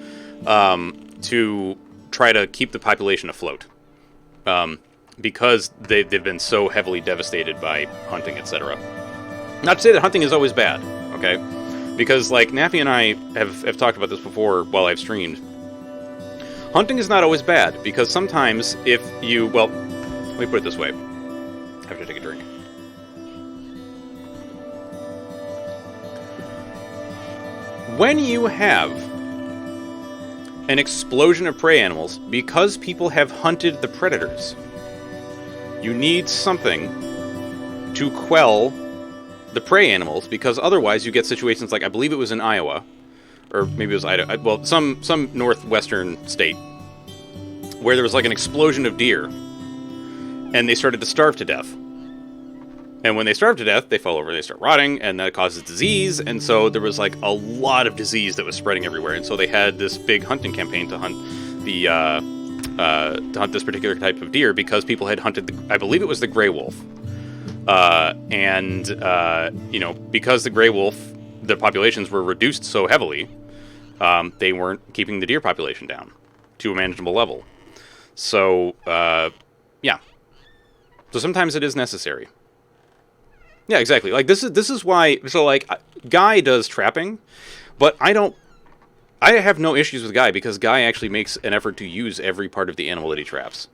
to try to keep the population afloat. Because they've been so heavily devastated by hunting, etc. Not to say that hunting is always bad, okay? Because, like, Nappy and I have talked about this before while I've streamed. Hunting is not always bad, because sometimes if you... Well, let me put it this way. I have to take a drink. When you have an explosion of prey animals, because people have hunted the predators, you need something to quell the prey animals, because otherwise you get situations like, I believe it was in Iowa, or maybe it was Idaho, well, some northwestern state, where there was like an explosion of deer, and they started to starve to death. And when they starve to death, they fall over, they start rotting, and that causes disease, and so there was like a lot of disease that was spreading everywhere, and so they had this big hunting campaign to hunt this particular type of deer, because people had hunted I believe it was the gray wolf, because the gray wolf, the populations were reduced so heavily, they weren't keeping the deer population down to a manageable level. So yeah, so sometimes it is necessary. Yeah, exactly. Like this is why. So like, Guy does trapping, but I have no issues with Guy, because Guy actually makes an effort to use every part of the animal that he traps.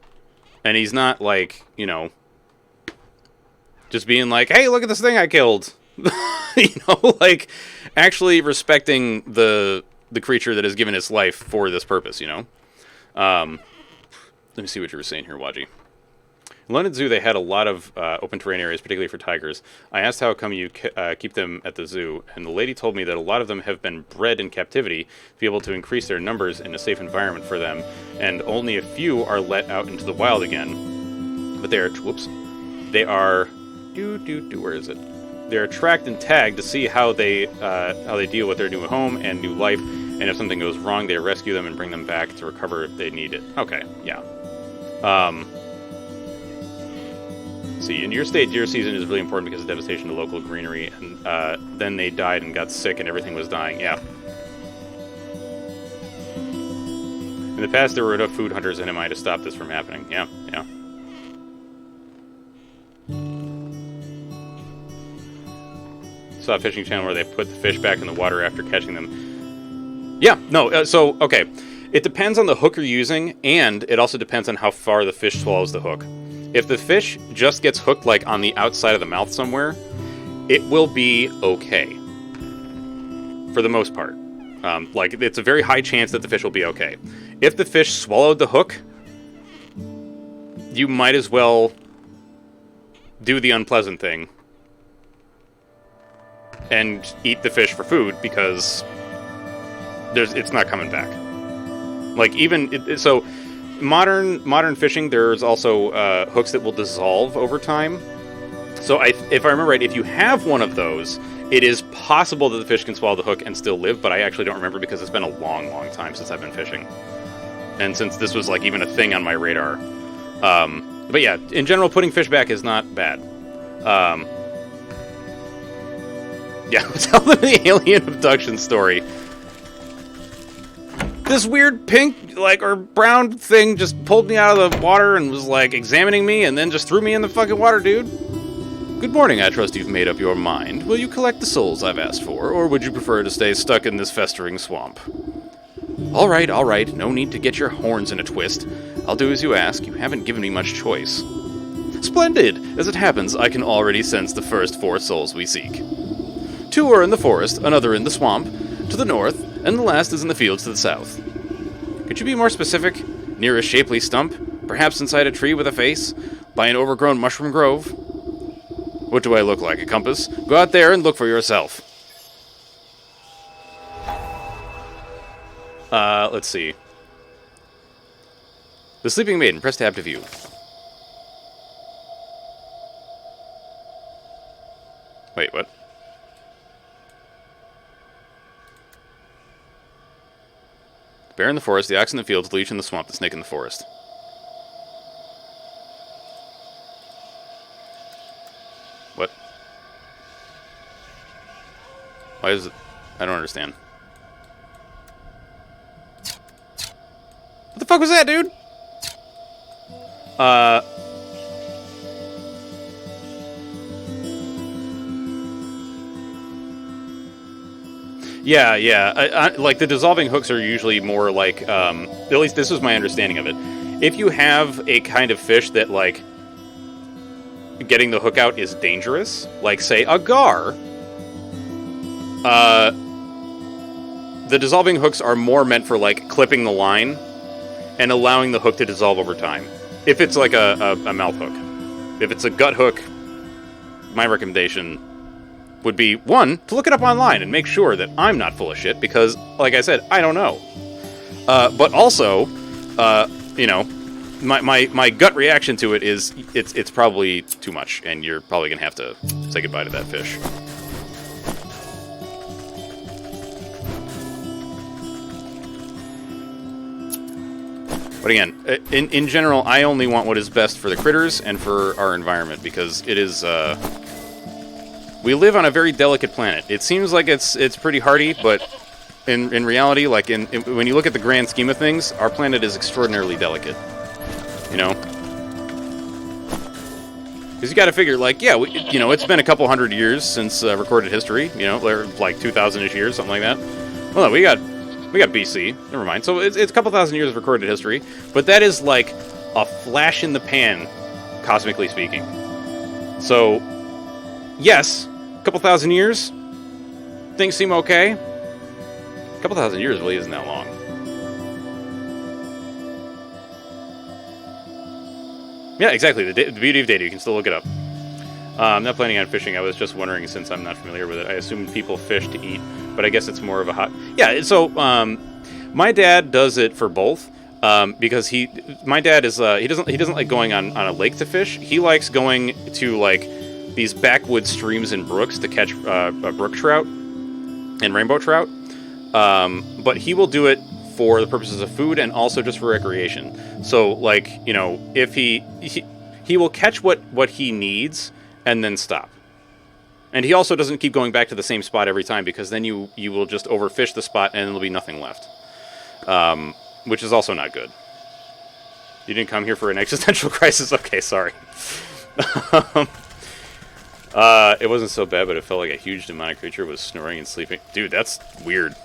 And he's not like, just being like, hey, look at this thing I killed. Like actually respecting the creature that has given its life for this purpose, Let me see what you were saying here, Waji. In London Zoo, they had a lot of open terrain areas, particularly for tigers. I asked how come you keep them at the zoo, and the lady told me that a lot of them have been bred in captivity to be able to increase their numbers in a safe environment for them, and only a few are let out into the wild again. But they are, where is it? They are tracked and tagged to see how they deal with their new home and new life, and if something goes wrong, they rescue them and bring them back to recover if they need it. Okay, yeah. See, in your state, deer season is really important because of devastation to local greenery, and then they died and got sick and everything was dying. Yeah. In the past, there were enough food hunters in MI to stop this from happening. Yeah, yeah. Saw a fishing channel where they put the fish back in the water after catching them. Yeah, no, okay. It depends on the hook you're using, and it also depends on how far the fish swallows the hook. If the fish just gets hooked like on the outside of the mouth somewhere, it will be okay. For the most part. Like, it's a very high chance that the fish will be okay. If the fish swallowed the hook, you might as well do the unpleasant thing and eat the fish for food, because it's not coming back. Like, so modern fishing, there's also hooks that will dissolve over time. So if I remember right, if you have one of those, it is possible that the fish can swallow the hook and still live, but I actually don't remember because it's been a long, long time since I've been fishing. And since this was like even a thing on my radar. But yeah, in general, putting fish back is not bad. Yeah, tell them the alien abduction story. This weird pink, or brown thing just pulled me out of the water and was, examining me and then just threw me in the fucking water, dude. Good morning, I trust you've made up your mind. Will you collect the souls I've asked for, or would you prefer to stay stuck in this festering swamp? All right, no need to get your horns in a twist. I'll do as you ask, you haven't given me much choice. Splendid! As it happens, I can already sense the first 4 souls we seek. 2 are in the forest, another in the swamp, to the north, and the last is in the fields to the south. Could you be more specific? Near a shapely stump? Perhaps inside a tree with a face? By an overgrown mushroom grove? What do I look like, a compass? Go out there and look for yourself. Let's see. The Sleeping Maiden. Press tab to view. Wait, what? Bear in the forest, the ox in the fields, the leech in the swamp, the snake in the forest. What? Why is it? I don't understand. What the fuck was that, dude? Yeah. Like, the dissolving hooks are usually more like, at least this was my understanding of it. If you have a kind of fish that, like, getting the hook out is dangerous, like, say, a gar, the dissolving hooks are more meant for, like, clipping the line and allowing the hook to dissolve over time. If it's, like, a mouth hook. If it's a gut hook, my recommendation would be, one, to look it up online and make sure that I'm not full of shit, because, like I said, I don't know. But also, you know, my gut reaction to it is it's probably too much, and you're probably going to have to say goodbye to that fish. But again, in general, I only want what is best for the critters and for our environment, because it is, we live on a very delicate planet. It seems like it's pretty hardy, but in reality, like when you look at the grand scheme of things, our planet is extraordinarily delicate. You know? Because you got to figure, like, yeah, you know, it's been a couple hundred years since recorded history, you know, like 2,000-ish years, something like that. Well, no, we got BC. Never mind. So it's a couple thousand years of recorded history, but that is like a flash in the pan, cosmically speaking. So, yes, a couple thousand years, things seem okay. A couple thousand years really isn't that long. Yeah, exactly. The beauty of data, you can still look it up. I'm not planning on fishing. I was just wondering, since I'm not familiar with it. I assume people fish to eat, but I guess it's more of a hot... Yeah, so my dad does it for both, because my dad is he doesn't like going on a lake to fish. He likes going to, like, these backwood streams and brooks to catch brook trout and rainbow trout. But he will do it for the purposes of food and also just for recreation. So, like, you know, if he will catch what he needs and then stop. And he also doesn't keep going back to the same spot every time, because then you will just overfish the spot and there'll be nothing left. Which is also not good. You didn't come here for an existential crisis? Okay, sorry. It wasn't so bad, but it felt like a huge demonic creature was snoring and sleeping. Dude, that's weird.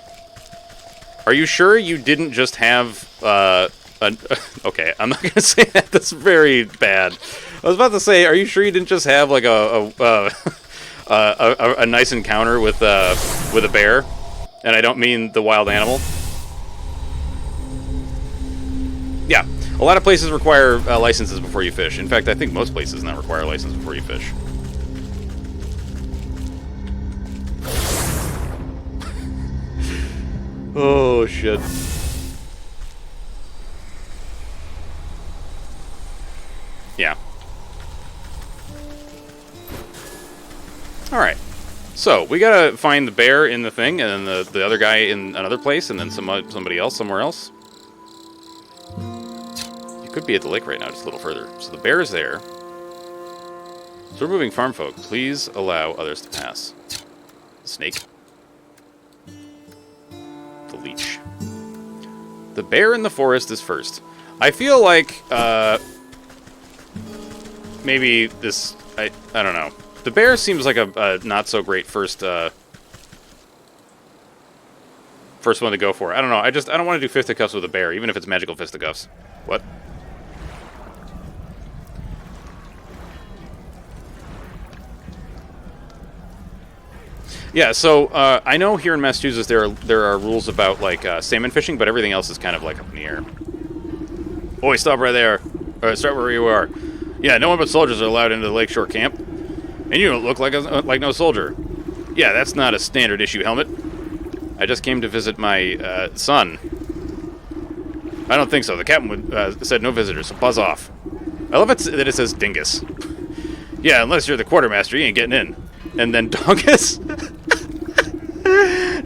Are you sure you didn't just have, okay, I'm not going to say that. That's very bad. I was about to say, are you sure you didn't just have, like, a nice encounter with a bear? And I don't mean the wild animal. Yeah, a lot of places require licenses before you fish. In fact, I think most places now require a license before you fish. Oh, shit. Yeah. Alright. So, we gotta find the bear in the thing, and then the other guy in another place, and then somebody else somewhere else. You could be at the lake right now, just a little further. So the bear is there. So we're moving farm folk. Please allow others to pass. The snake. The leech. The bear in the forest is first. I feel like, maybe this... I don't know. The bear seems like a not-so-great first one to go for. I don't know. I don't want to do fisticuffs with a bear, even if it's magical fisticuffs. What? Yeah, so I know here in Massachusetts there are rules about, like, salmon fishing, but everything else is kind of like up in the air. Oi, stop right there. Start where you are. Yeah, no one but soldiers are allowed into the lakeshore camp. And you don't look like no soldier. Yeah, that's not a standard issue helmet. I just came to visit my son. I don't think so. The captain said no visitors, so buzz off. I love it that it says dingus. Yeah, unless you're the quartermaster, you ain't getting in. And then dongus.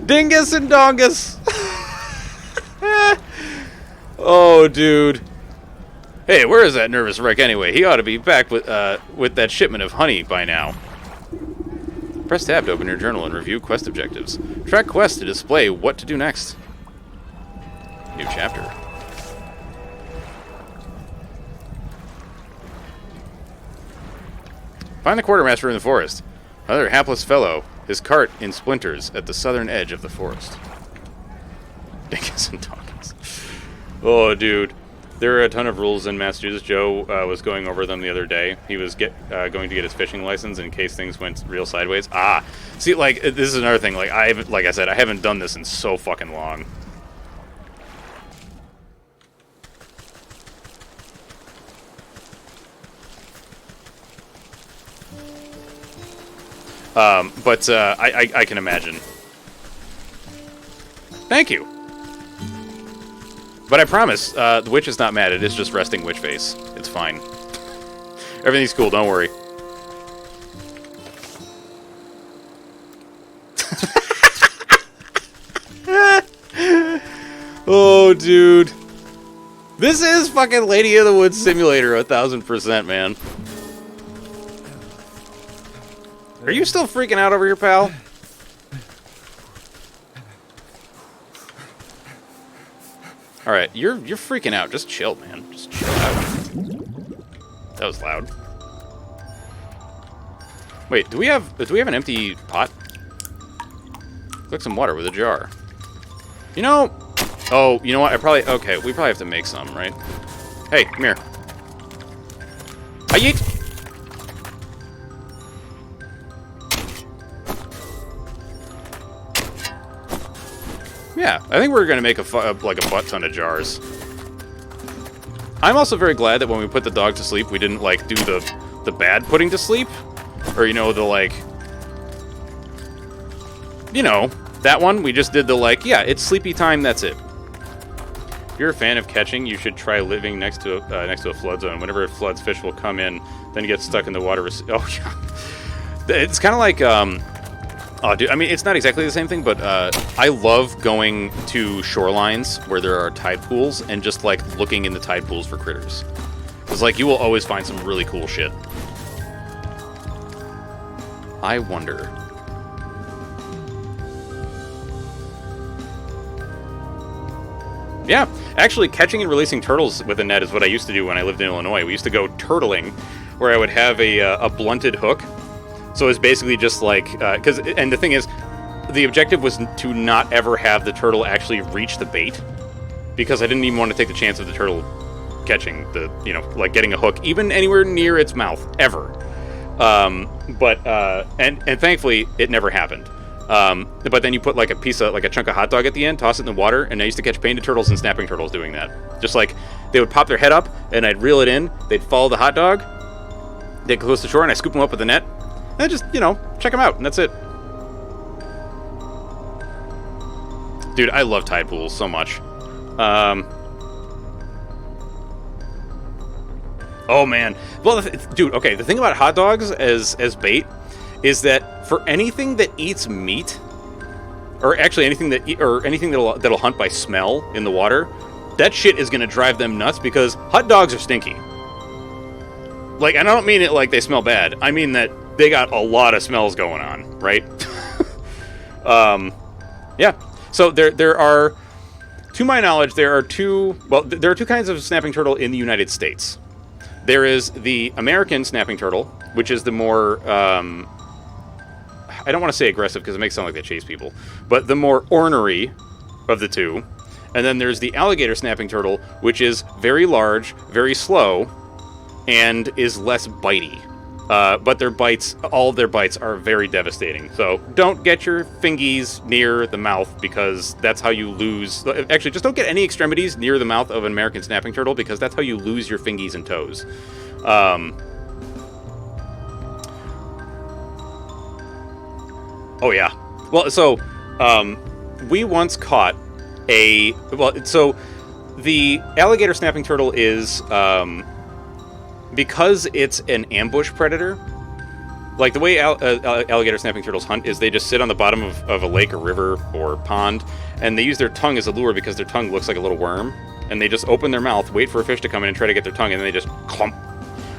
Dingus and dongus. Oh, dude. Hey, where is that nervous wreck anyway? He ought to be back with that shipment of honey by now. Press tab to open your journal and review quest objectives. Track quests to display what to do next. New chapter. Find the quartermaster in the forest. Another hapless fellow, his cart in splinters at the southern edge of the forest. Dinkus and Dawkins. Oh, dude. There are a ton of rules in Massachusetts. Joe was going over them the other day. He was going to get his fishing license in case things went real sideways. See, like, this is another thing. Like I said, I haven't done this in so fucking long. But I can imagine. Thank you. But I promise, the witch is not mad. It is just resting Wytch-Face. It's fine. Everything's cool. Don't worry. Oh, dude. This is fucking Lady of the Woods Simulator 1000%, man. Are you still freaking out over here, pal? Alright, you're freaking out. Just chill, man. Just chill out. That was loud. Wait, do we have an empty pot? Collect some water with a jar. You know... Oh, you know what? Okay, we probably have to make some, right? Hey, come here. Yeet! Yeah, I think we're going to make like a butt ton of jars. I'm also very glad that when we put the dog to sleep, we didn't, like, do the bad putting to sleep. Or, you know, the, like... You know, that one. We just did the, like, yeah, it's sleepy time, that's it. If you're a fan of catching, you should try living next to a flood zone. Whenever it floods, fish will come in, then get stuck in the water. Oh, yeah. It's kind of like, oh, dude, I mean, it's not exactly the same thing, but I love going to shorelines where there are tide pools and just, like, looking in the tide pools for critters. Because, like, you will always find some really cool shit. I wonder. Yeah, actually, catching and releasing turtles with a net is what I used to do when I lived in Illinois. We used to go turtling, where I would have a blunted hook. So it's basically just like, and the thing is, the objective was to not ever have the turtle actually reach the bait, because I didn't even want to take the chance of the turtle catching like getting a hook even anywhere near its mouth ever. And thankfully it never happened. But then you put like a chunk of hot dog at the end, toss it in the water, and I used to catch painted turtles and snapping turtles doing that. Just like they would pop their head up, and I'd reel it in. They'd follow the hot dog. They'd go close to shore, and I scoop them up with the net. And just, check them out, and that's it. Dude, I love tide pools so much. Oh, man. Well, dude, okay, the thing about hot dogs as bait is that for anything that eats meat, or actually anything that'll hunt by smell in the water, that shit is going to drive them nuts, because hot dogs are stinky. Like, and I don't mean it like they smell bad. I mean that they got a lot of smells going on, right? Yeah. So there are, to my knowledge, there are two kinds of snapping turtle in the United States. There is the American snapping turtle, which is the more, I don't want to say aggressive because it makes it sound like they chase people, but the more ornery of the two. And then there's the alligator snapping turtle, which is very large, very slow, and is less bitey. But all of their bites are very devastating. So don't get your fingies near the mouth, because that's how you lose... Actually, just don't get any extremities near the mouth of an American snapping turtle, because that's how you lose your fingies and toes. Oh, yeah. Well, so, we once caught so the alligator snapping turtle is... because it's an ambush predator, like the way alligator snapping turtles hunt is they just sit on the bottom of a lake or river or pond, and they use their tongue as a lure because their tongue looks like a little worm, and they just open their mouth, wait for a fish to come in and try to get their tongue, and then they just clump.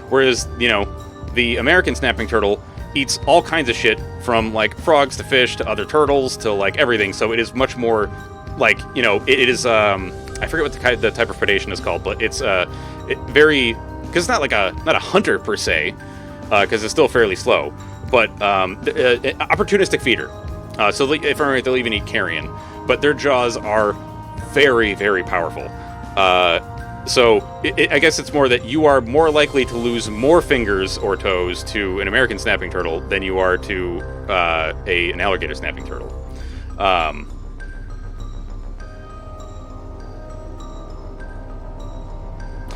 Whereas, you know, the American snapping turtle eats all kinds of shit, from like frogs to fish to other turtles to like everything. So it is much more like, you know, it is I forget what the type of predation is called, but it's very, because it's not like not a hunter per se, because it's still fairly slow, but opportunistic feeder. So if I'm right, they'll even eat carrion, but their jaws are very, very powerful. So I guess it's more that you are more likely to lose more fingers or toes to an American snapping turtle than you are to an alligator snapping turtle.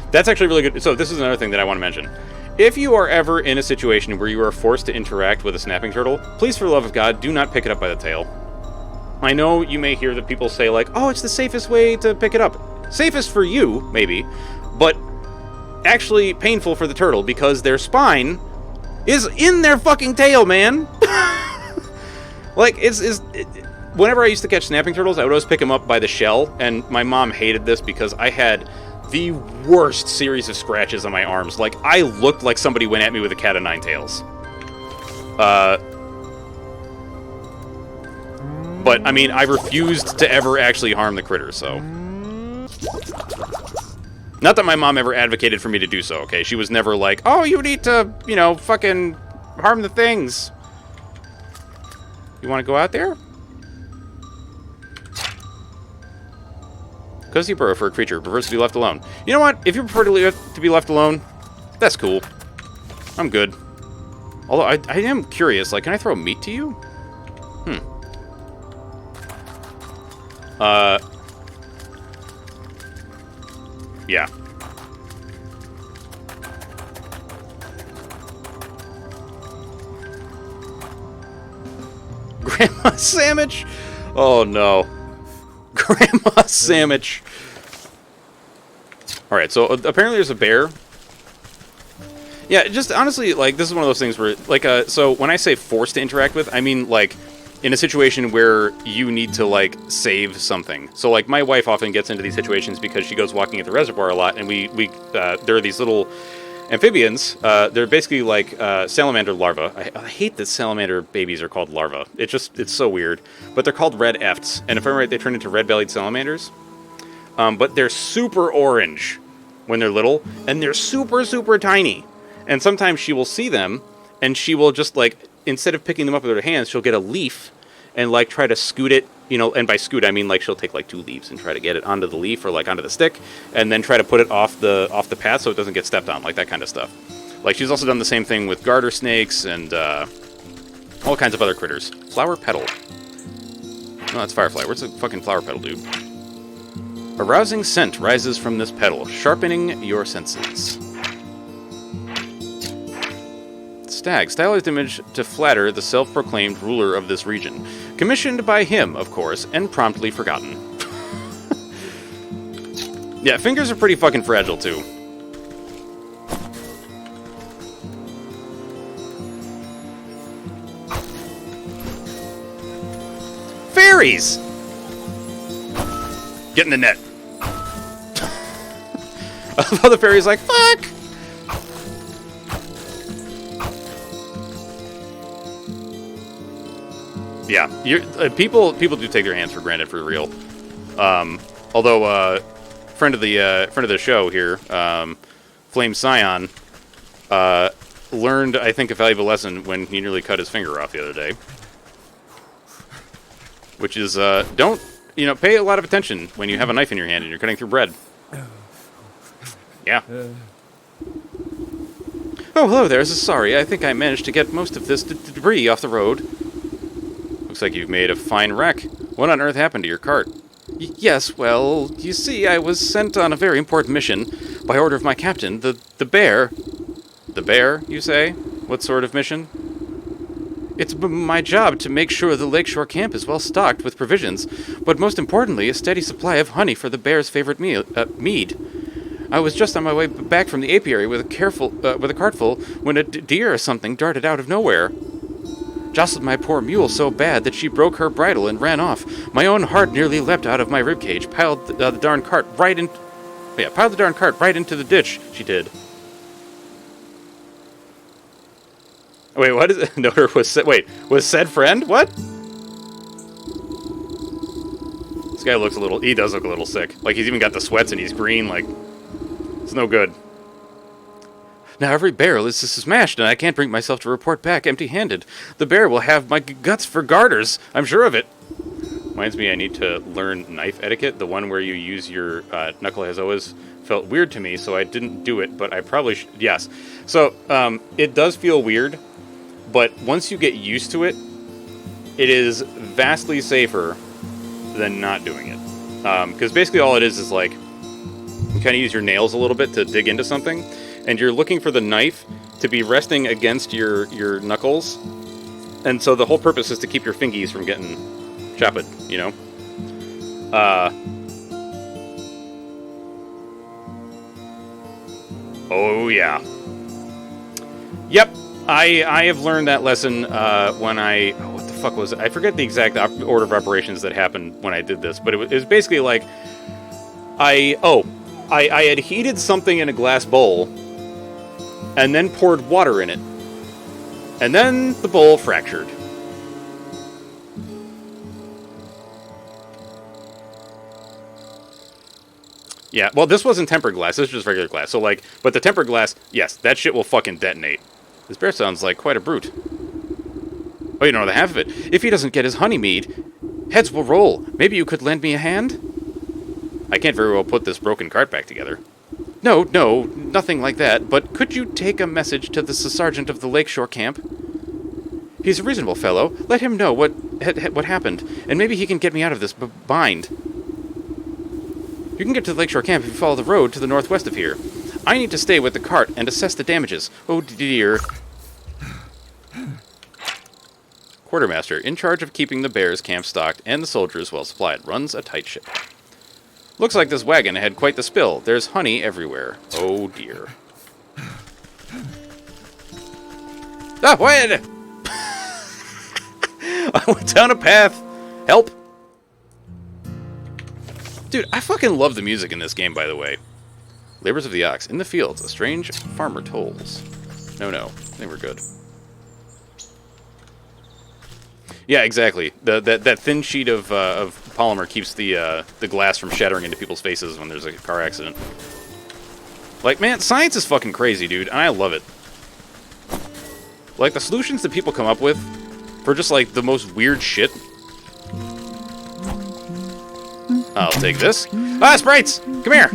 That's actually really good. So this is another thing that I want to mention. If you are ever in a situation where you are forced to interact with a snapping turtle, please, for the love of God, do not pick it up by the tail. I know you may hear that people say, like, oh, it's the safest way to pick it up. Safest for you, maybe, but actually painful for the turtle, because their spine is in their fucking tail, man. Like, whenever I used to catch snapping turtles, I would always pick them up by the shell, and my mom hated this because I had the worst series of scratches on my arms. Like, I looked like somebody went at me with a cat of nine tails. But, I mean, I refused to ever actually harm the critter, so... Not that my mom ever advocated for me to do so, okay? She was never like, oh, you need to, you know, fucking harm the things. You want to go out there? Cozy burrow for a creature prefers to be left alone. You know what? If you prefer to be left alone, that's cool. I'm good. Although, I am curious. Like, can I throw meat to you? Yeah. Grandma sandwich? Oh, no. Grandma sandwich. Alright, so apparently there's a bear. Yeah, just honestly, like, this is one of those things where, like, so when I say forced to interact with, I mean, like, in a situation where you need to, like, save something. So, like, my wife often gets into these situations because she goes walking at the reservoir a lot, and there are these little amphibians. They're basically like salamander larvae. I hate that salamander babies are called larvae. It's so weird. But they're called red efts, and if I'm right, they turn into red-bellied salamanders. But they're super orange when they're little, and they're super, super tiny. And sometimes she will see them, and she will just, like, instead of picking them up with her hands, she'll get a leaf and, like, try to scoot it, you know, and by scoot, I mean, like, she'll take, like, 2 leaves and try to get it onto the leaf or, like, onto the stick, and then try to put it off the path so it doesn't get stepped on, like, that kind of stuff. Like, she's also done the same thing with garter snakes and all kinds of other critters. Flower petal. No, that's firefly. Where's the fucking flower petal, dude? A rousing scent rises from this petal, sharpening your senses. Stag, stylized image to flatter the self-proclaimed ruler of this region. Commissioned by him, of course, and promptly forgotten. Yeah, fingers are pretty fucking fragile, too. Fairies! Get in the net. I love how the fairy's like, fuck! Yeah, people do take their hands for granted for real. Although friend of the show here, Flame Scion, learned, I think, a valuable lesson when he nearly cut his finger off the other day. Which is don't pay a lot of attention when you have a knife in your hand and you're cutting through bread. Yeah. Oh, hello there. Sorry, I think I managed to get most of this debris off the road. Looks like you've made a fine wreck. What on earth happened to your cart? Yes, well, you see, I was sent on a very important mission by order of my captain, the bear. The bear, you say? What sort of mission? It's my job to make sure the lakeshore camp is well stocked with provisions, but most importantly, a steady supply of honey for the bear's favorite mead. I was just on my way back from the apiary with a cart full when a deer or something darted out of nowhere. Jostled my poor mule so bad that she broke her bridle and ran off. My own heart nearly leapt out of my ribcage, piled the darn cart right in... Oh yeah, pile the darn cart right into the ditch, she did. Wait, what is it? Noter was said, wait, was said friend? What? This guy looks a little, he does look a little sick. Like, he's even got the sweats and he's green, like, it's no good. Now every barrel is smashed, and I can't bring myself to report back empty-handed. The bear will have my guts for garters, I'm sure of it. Reminds me I need to learn knife etiquette. The one where you use your knuckle has always felt weird to me, so I didn't do it, but I probably should. Yes. So, it does feel weird, but once you get used to it, it is vastly safer than not doing it. Because basically all it is like, you kind of use your nails a little bit to dig into something, and you're looking for the knife to be resting against your knuckles, and so the whole purpose is to keep your fingies from getting chopped, you know? Oh yeah. Yep, I have learned that lesson when I... Oh, what the fuck was it? I forget the exact order of operations that happened when I did this, but it was basically like... I had heated something in a glass bowl, and then poured water in it. And then the bowl fractured. Yeah, well, this wasn't tempered glass. This was just regular glass. So, like, but the tempered glass, yes, that shit will fucking detonate. This bear sounds like quite a brute. Oh, you don't know the half of it. If he doesn't get his honey mead, heads will roll. Maybe you could lend me a hand? I can't very well put this broken cart back together. No, nothing like that, but could you take a message to the sergeant of the lakeshore camp? He's a reasonable fellow. Let him know what happened, and maybe he can get me out of this bind. You can get to the lakeshore camp if you follow the road to the northwest of here. I need to stay with the cart and assess the damages. Oh dear. Quartermaster, in charge of keeping the bears camp stocked and the soldiers well supplied, runs a tight ship. Looks like this wagon had quite the spill. There's honey everywhere. Oh dear. Ah, what? I went down a path. Help. Dude, I fucking love the music in this game, by the way. Labors of the ox. In the fields, a strange farmer tolls. No, I think we're good. Yeah, exactly. That thin sheet of polymer keeps the glass from shattering into people's faces when there's a car accident. Like, man, science is fucking crazy, dude, and I love it. Like, the solutions that people come up with for just, like, the most weird shit. I'll take this. Ah, sprites! Come here!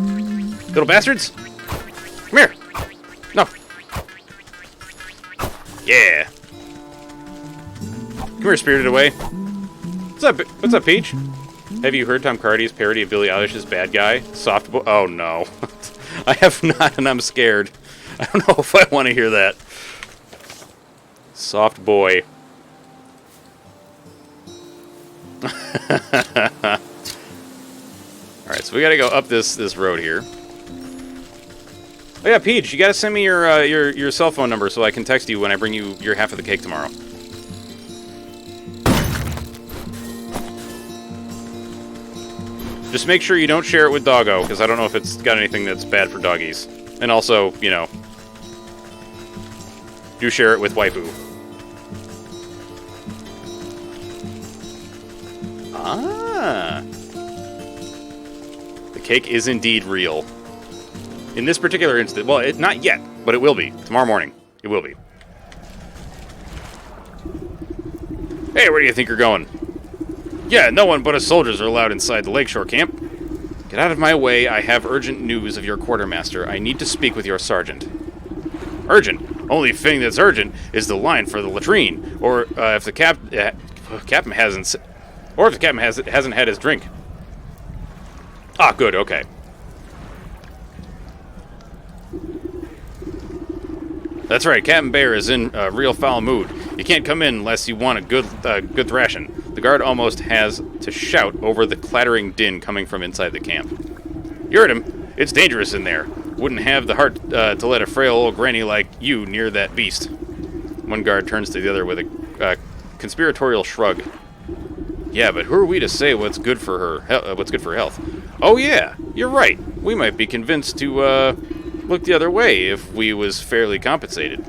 Little bastards! Come here! No! Yeah! Come here, Spirited Away. What's up, Peach? Have you heard Tom Hardy's parody of Billie Eilish's Bad Guy? Soft Boy? Oh, no. I have not, and I'm scared. I don't know if I want to hear that. Soft Boy. Alright, so we gotta go up this road here. Oh yeah, Peach, you gotta send me your cell phone number so I can text you when I bring you your half of the cake tomorrow. Just make sure you don't share it with Doggo, because I don't know if it's got anything that's bad for doggies. And also, you know, do share it with Waifu. Ah. The cake is indeed real. In this particular instance, well, not yet, but it will be. Tomorrow morning, it will be. Hey, where do you think you're going? Yeah, no one but us soldiers are allowed inside the lakeshore camp. Get out of my way. I have urgent news of your quartermaster. I need to speak with your sergeant. Urgent? Only thing that's urgent is the line for the latrine. Or if the captain hasn't... Or if the captain hasn't had his drink. Ah, good, okay. That's right, Captain Bear is in a real foul mood. You can't come in unless you want a good thrashing. The guard almost has to shout over the clattering din coming from inside the camp. You heard him. It's dangerous in there. Wouldn't have the heart to let a frail old granny like you near that beast. One guard turns to the other with a conspiratorial shrug. Yeah, but who are we to say what's good for her? What's good for health? Oh yeah, you're right. We might be convinced to look the other way if we was fairly compensated.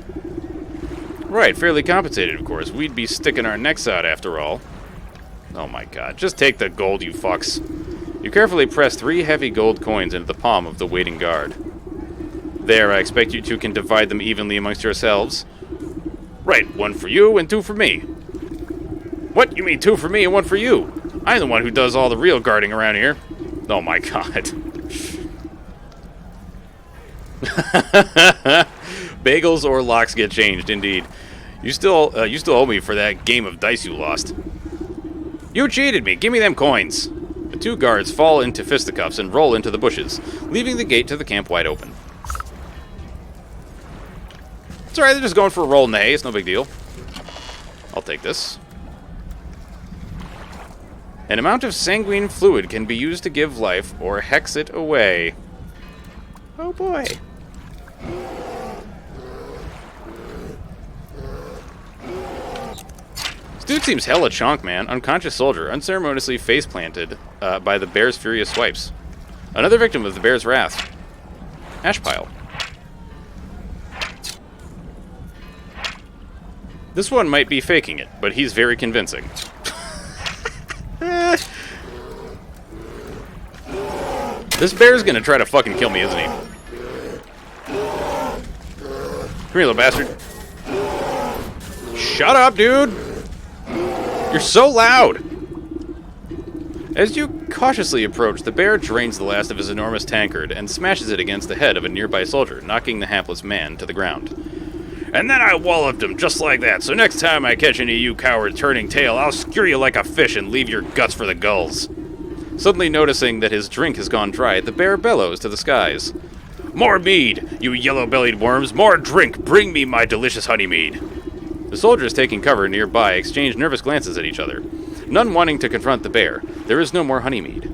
Right, fairly compensated, of course. We'd be sticking our necks out after all. Oh my god, just take the gold, you fucks. You carefully press 3 heavy gold coins into the palm of the waiting guard. There, I expect you two can divide them evenly amongst yourselves. Right, 1 for you and 2 for me. What? You mean 2 for me and 1 for you? I'm the one who does all the real guarding around here. Oh my god. Bagels or locks get changed, indeed. You still owe me for that game of dice you lost. You cheated me. Give me them coins. The 2 guards fall into fisticuffs and roll into the bushes, leaving the gate to the camp wide open. It's alright, they're just going for a roll in the hay. It's no big deal. I'll take this. An amount of sanguine fluid can be used to give life or hex it away. Oh boy. This dude seems hella chonk, man. Unconscious soldier, unceremoniously face-planted by the bear's furious swipes. Another victim of the bear's wrath. Ash pile. This one might be faking it, but he's very convincing. This bear's gonna try to fucking kill me, isn't he? Come here, little bastard. Shut up, dude! You're so loud! As you cautiously approach, the bear drains the last of his enormous tankard and smashes it against the head of a nearby soldier, knocking the hapless man to the ground. And then I walloped him just like that, so next time I catch any of you cowards turning tail, I'll skewer you like a fish and leave your guts for the gulls. Suddenly noticing that his drink has gone dry, the bear bellows to the skies. More mead, you yellow-bellied worms! More drink! Bring me my delicious honey mead! The soldiers taking cover nearby exchange nervous glances at each other, none wanting to confront the bear. There is no more honey mead.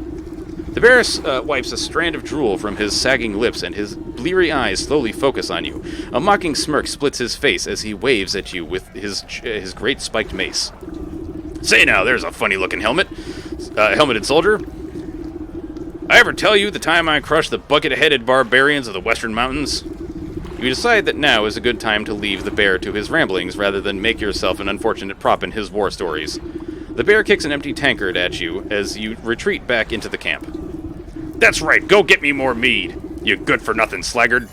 The bear wipes a strand of drool from his sagging lips, and his bleary eyes slowly focus on you. A mocking smirk splits his face as he waves at you with his great spiked mace. Say now, there's a funny-looking helmeted soldier. I ever tell you the time I crushed the bucket-headed barbarians of the western mountains? You decide that now is a good time to leave the bear to his ramblings rather than make yourself an unfortunate prop in his war stories. The bear kicks an empty tankard at you as you retreat back into the camp. That's right, go get me more mead, you good-for-nothing sluggard.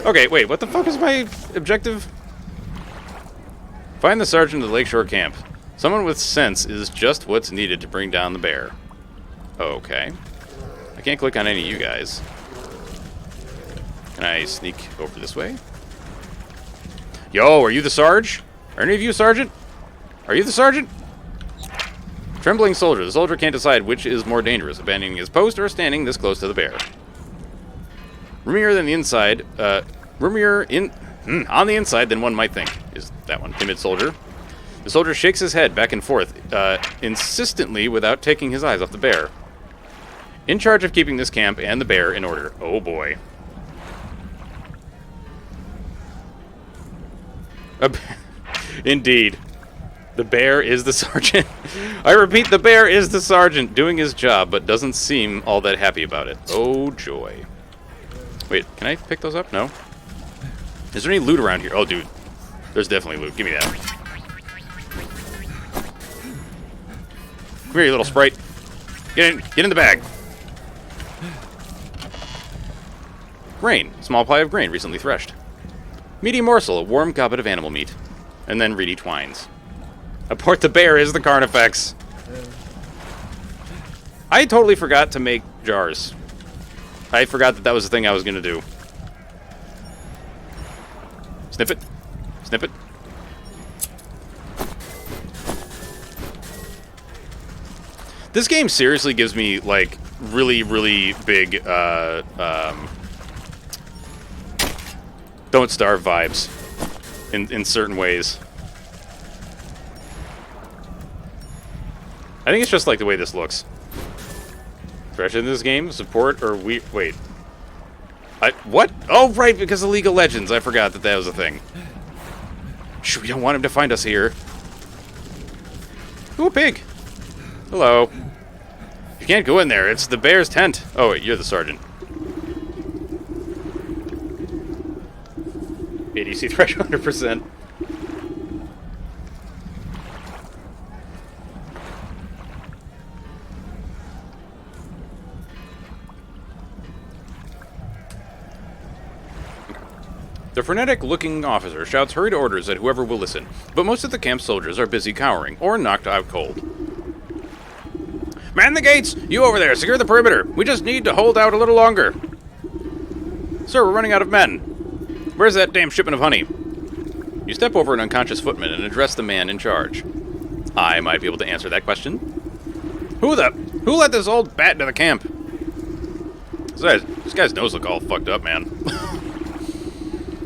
Okay, wait, what the fuck is my objective? Find the sergeant of the Lakeshore camp. Someone with sense is just what's needed to bring down the bear. Okay. I can't click on any of you guys. Can I sneak over this way? Yo, are you the Sarge? Are any of you Sergeant? Are you the Sergeant? Trembling soldier. The soldier can't decide which is more dangerous, abandoning his post or standing this close to the bear. Roomier than the inside. On the inside than one might think, is that one. Timid soldier. The soldier shakes his head back and forth, insistently without taking his eyes off the bear. In charge of keeping this camp and the bear in order. Oh boy. Indeed. The bear is the sergeant. I repeat, the bear is the sergeant, doing his job, but doesn't seem all that happy about it. Oh, joy. Wait, can I pick those up? No? Is there any loot around here? Oh, dude. There's definitely loot. Give me that. Come here, you little sprite. Get in the bag. Grain. Small pie of grain, recently threshed. Meaty morsel, a warm gobbet of animal meat. And then reedy twines. Abort the bear is the Carnifex. I totally forgot to make jars. I forgot that was the thing I was going to do. Snip it. Snip it. This game seriously gives me, like, really, really big, Don't Starve vibes in certain ways. I think it's just like the way this looks. Fresh in this game, support or wait. What? Oh, right, because of League of Legends. I forgot that was a thing. Shh, we don't want him to find us here. Ooh, pig. Hello. You can't go in there. It's the bear's tent. Oh, wait, you're the sergeant. ADC threshold 100%. The frenetic-looking officer shouts hurried orders at whoever will listen, but most of the camp soldiers are busy cowering, or knocked out cold. Man the gates! You over there, secure the perimeter! We just need to hold out a little longer! Sir, we're running out of men. Where's that damn shipment of honey? You step over an unconscious footman and address the man in charge. I might be able to answer that question. Who let this old bat into the camp? This guy's nose look all fucked up, man.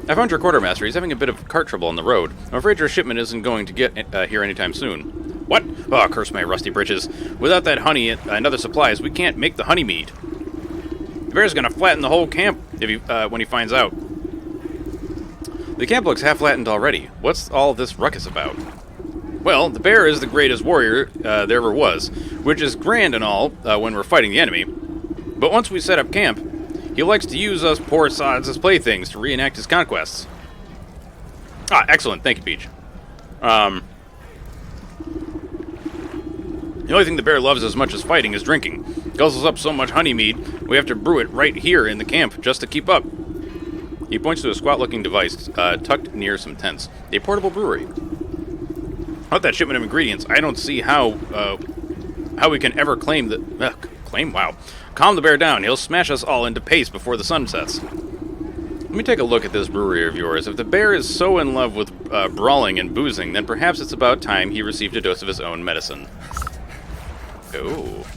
I found your quartermaster. He's having a bit of cart trouble on the road. I'm afraid your shipment isn't going to get here anytime soon. What? Oh, curse my rusty britches. Without that honey and other supplies, we can't make the honey mead. The bear's gonna flatten the whole camp when he finds out. The camp looks half flattened already. What's all this ruckus about? Well, the bear is the greatest warrior there ever was, which is grand and all when we're fighting the enemy. But once we set up camp, he likes to use us poor sods as playthings to reenact his conquests. Ah, excellent. Thank you, Peach. The only thing the bear loves as much as fighting is drinking. He guzzles up so much honey mead, we have to brew it right here in the camp just to keep up. He points to a squat-looking device tucked near some tents. A portable brewery. Without that shipment of ingredients, I don't see how we can ever claim that... Wow. Calm the bear down. He'll smash us all into paste before the sun sets. Let me take a look at this brewery of yours. If the bear is so in love with brawling and boozing, then perhaps it's about time he received a dose of his own medicine. Oh.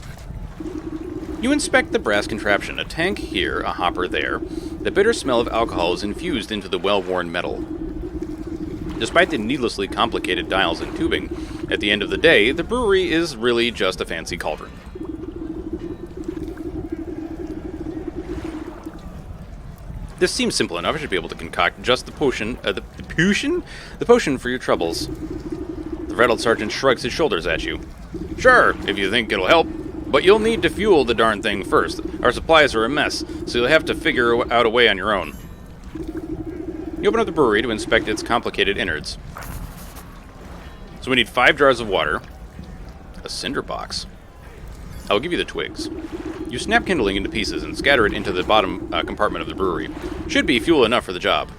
You inspect the brass contraption. A tank here, a hopper there. The bitter smell of alcohol is infused into the well-worn metal. Despite the needlessly complicated dials and tubing, at the end of the day, the brewery is really just a fancy cauldron. This seems simple enough. I should be able to concoct just the potion, the potion for your troubles. The rattled sergeant shrugs his shoulders at you. Sure, if you think it'll help, but you'll need to fuel the darn thing first. Our supplies are a mess, so you'll have to figure out a way on your own. You open up the brewery to inspect its complicated innards. So we need 5 jars of water, a cinder box. I'll give you the twigs. You snap kindling into pieces and scatter it into the bottom compartment of the brewery. Should be fuel enough for the job.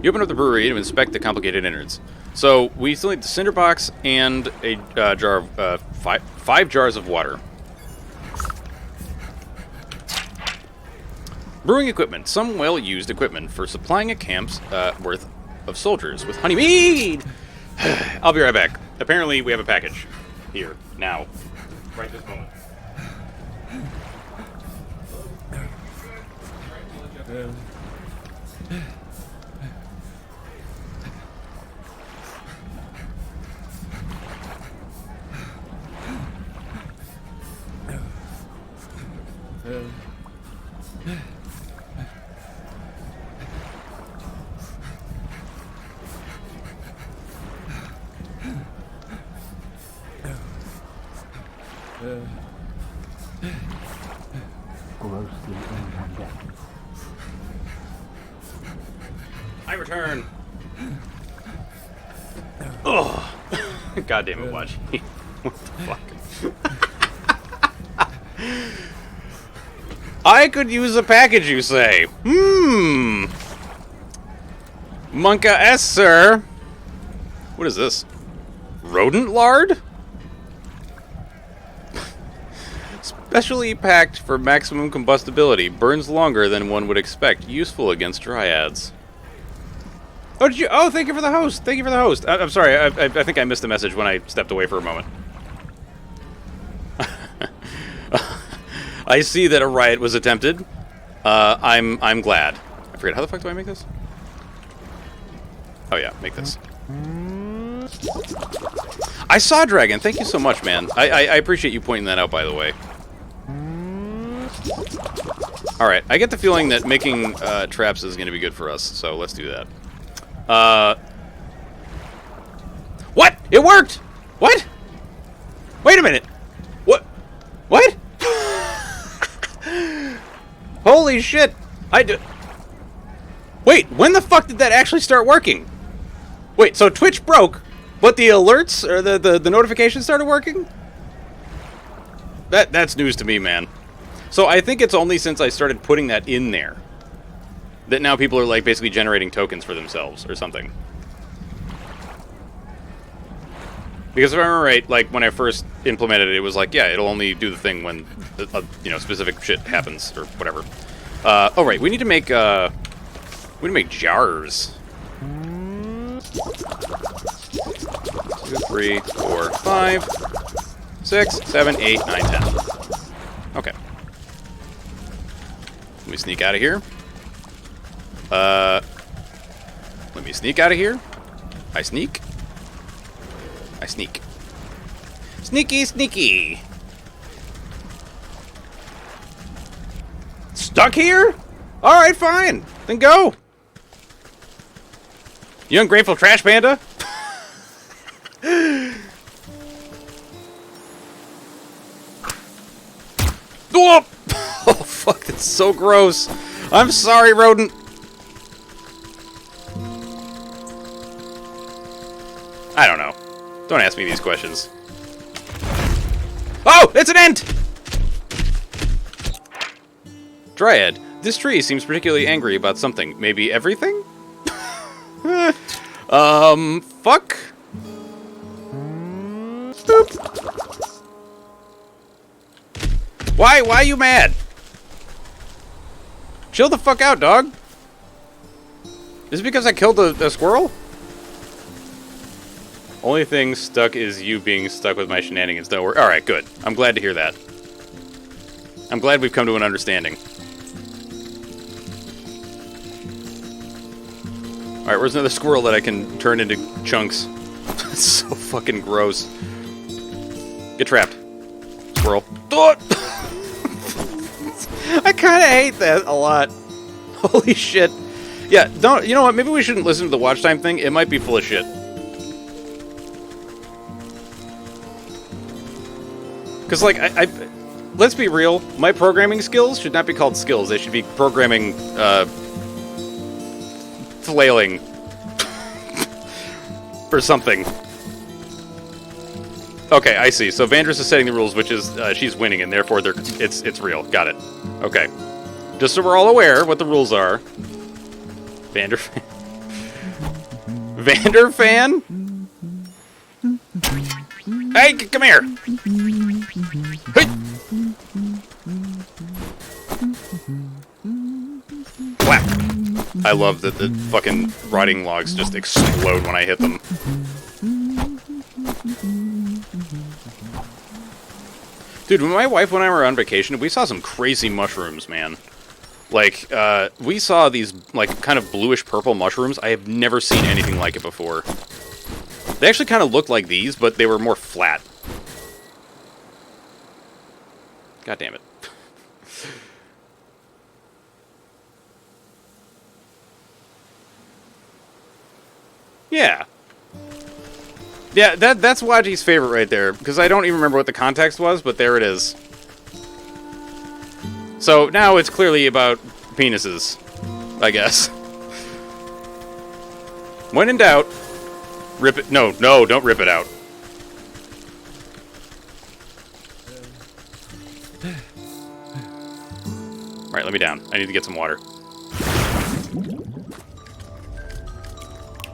You open up the brewery to inspect the complicated innards. So we still need the cinder box and a jar of 5 jars of water. Brewing equipment. Some well-used equipment for supplying a camp's worth of soldiers with honey mead. I'll be right back. Apparently we have a package here now. Right this moment. I return. Oh, God damn it, Watch. What the fuck? I could use a package, you say? Monka S, sir. What is this? Rodent lard? Specially packed for maximum combustibility. Burns longer than one would expect. Useful against dryads. Oh, did you? Oh, thank you for the host. Thank you for the host. I'm sorry. I think I missed the message when I stepped away for a moment. I see that a riot was attempted. I'm glad. I forget, how the fuck do I make this? Oh yeah, make this. I saw Dragon. Thank you so much, man. I appreciate you pointing that out, by the way. Alright, I get the feeling that making traps is going to be good for us, so let's do that. What? It worked! What? Wait a minute. What? What? Holy shit. Wait, when the fuck did that actually start working? Wait, so Twitch broke, but the alerts or the notifications started working? That's news to me, man. So I think it's only since I started putting that in there that now people are like basically generating tokens for themselves or something. Because if I remember right, like when I first implemented it, it was like, yeah, it'll only do the thing when specific shit happens or whatever. Oh right, we need to make jars. 2, 3, 4, 5, 6, 7, 8, 9, 10. Okay. Let me sneak out of here. Let me sneak out of here. I sneak. I sneak. Sneaky, sneaky. Stuck here? Alright, fine. Then go. You ungrateful trash panda. Oh, fuck, that's so gross. I'm sorry, rodent. I don't know. Don't ask me these questions. Oh, it's an ant! Dryad, this tree seems particularly angry about something. Maybe everything? Fuck? Boop. Why are you mad? Chill the fuck out, dog. Is it because I killed a squirrel? Only thing stuck is you being stuck with my shenanigans. Don't worry. Alright, good. I'm glad to hear that. I'm glad we've come to an understanding. Alright, where's another squirrel that I can turn into chunks? It's so fucking gross. Get trapped. Squirrel. I kinda hate that a lot. Holy shit. Yeah, don't... You know what? Maybe we shouldn't listen to the watch time thing. It might be full of shit. Because, like, let's be real. My programming skills should not be called skills. They should be programming, flailing. For something. Okay, I see. So Vandris is setting the rules, which is, she's winning, and therefore it's real. Got it. Okay. Just so we're all aware what the rules are. Vanderfan? Vanderfan? Hey, come here! Hey! Whack! I love that the fucking rotting logs just explode when I hit them. Dude, when my wife and I were on vacation, we saw some crazy mushrooms, man. Like, we saw these, like, kind of bluish-purple mushrooms. I have never seen anything like it before. They actually kind of looked like these, but they were more flat. God damn it. Yeah. Yeah, that's Waji's favorite right there, because I don't even remember what the context was, but there it is. So now it's clearly about penises, I guess. When in doubt, rip it. No, don't rip it out. Alright, let me down. I need to get some water.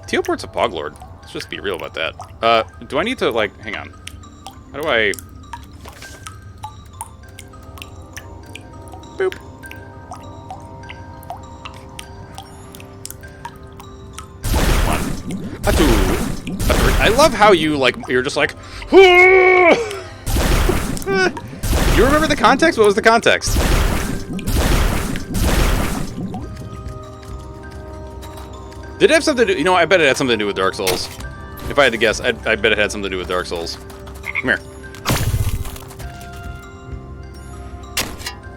Tealport's a poglord. Let's just be real about that. Do I need to, like, hang on. How do I... Boop. One. A two. A three. I love how you, like, you're just like... You remember the context? What was the context? Did it have something to do... You know, I bet it had something to do with Dark Souls. If I had to guess, I bet it had something to do with Dark Souls. Come here.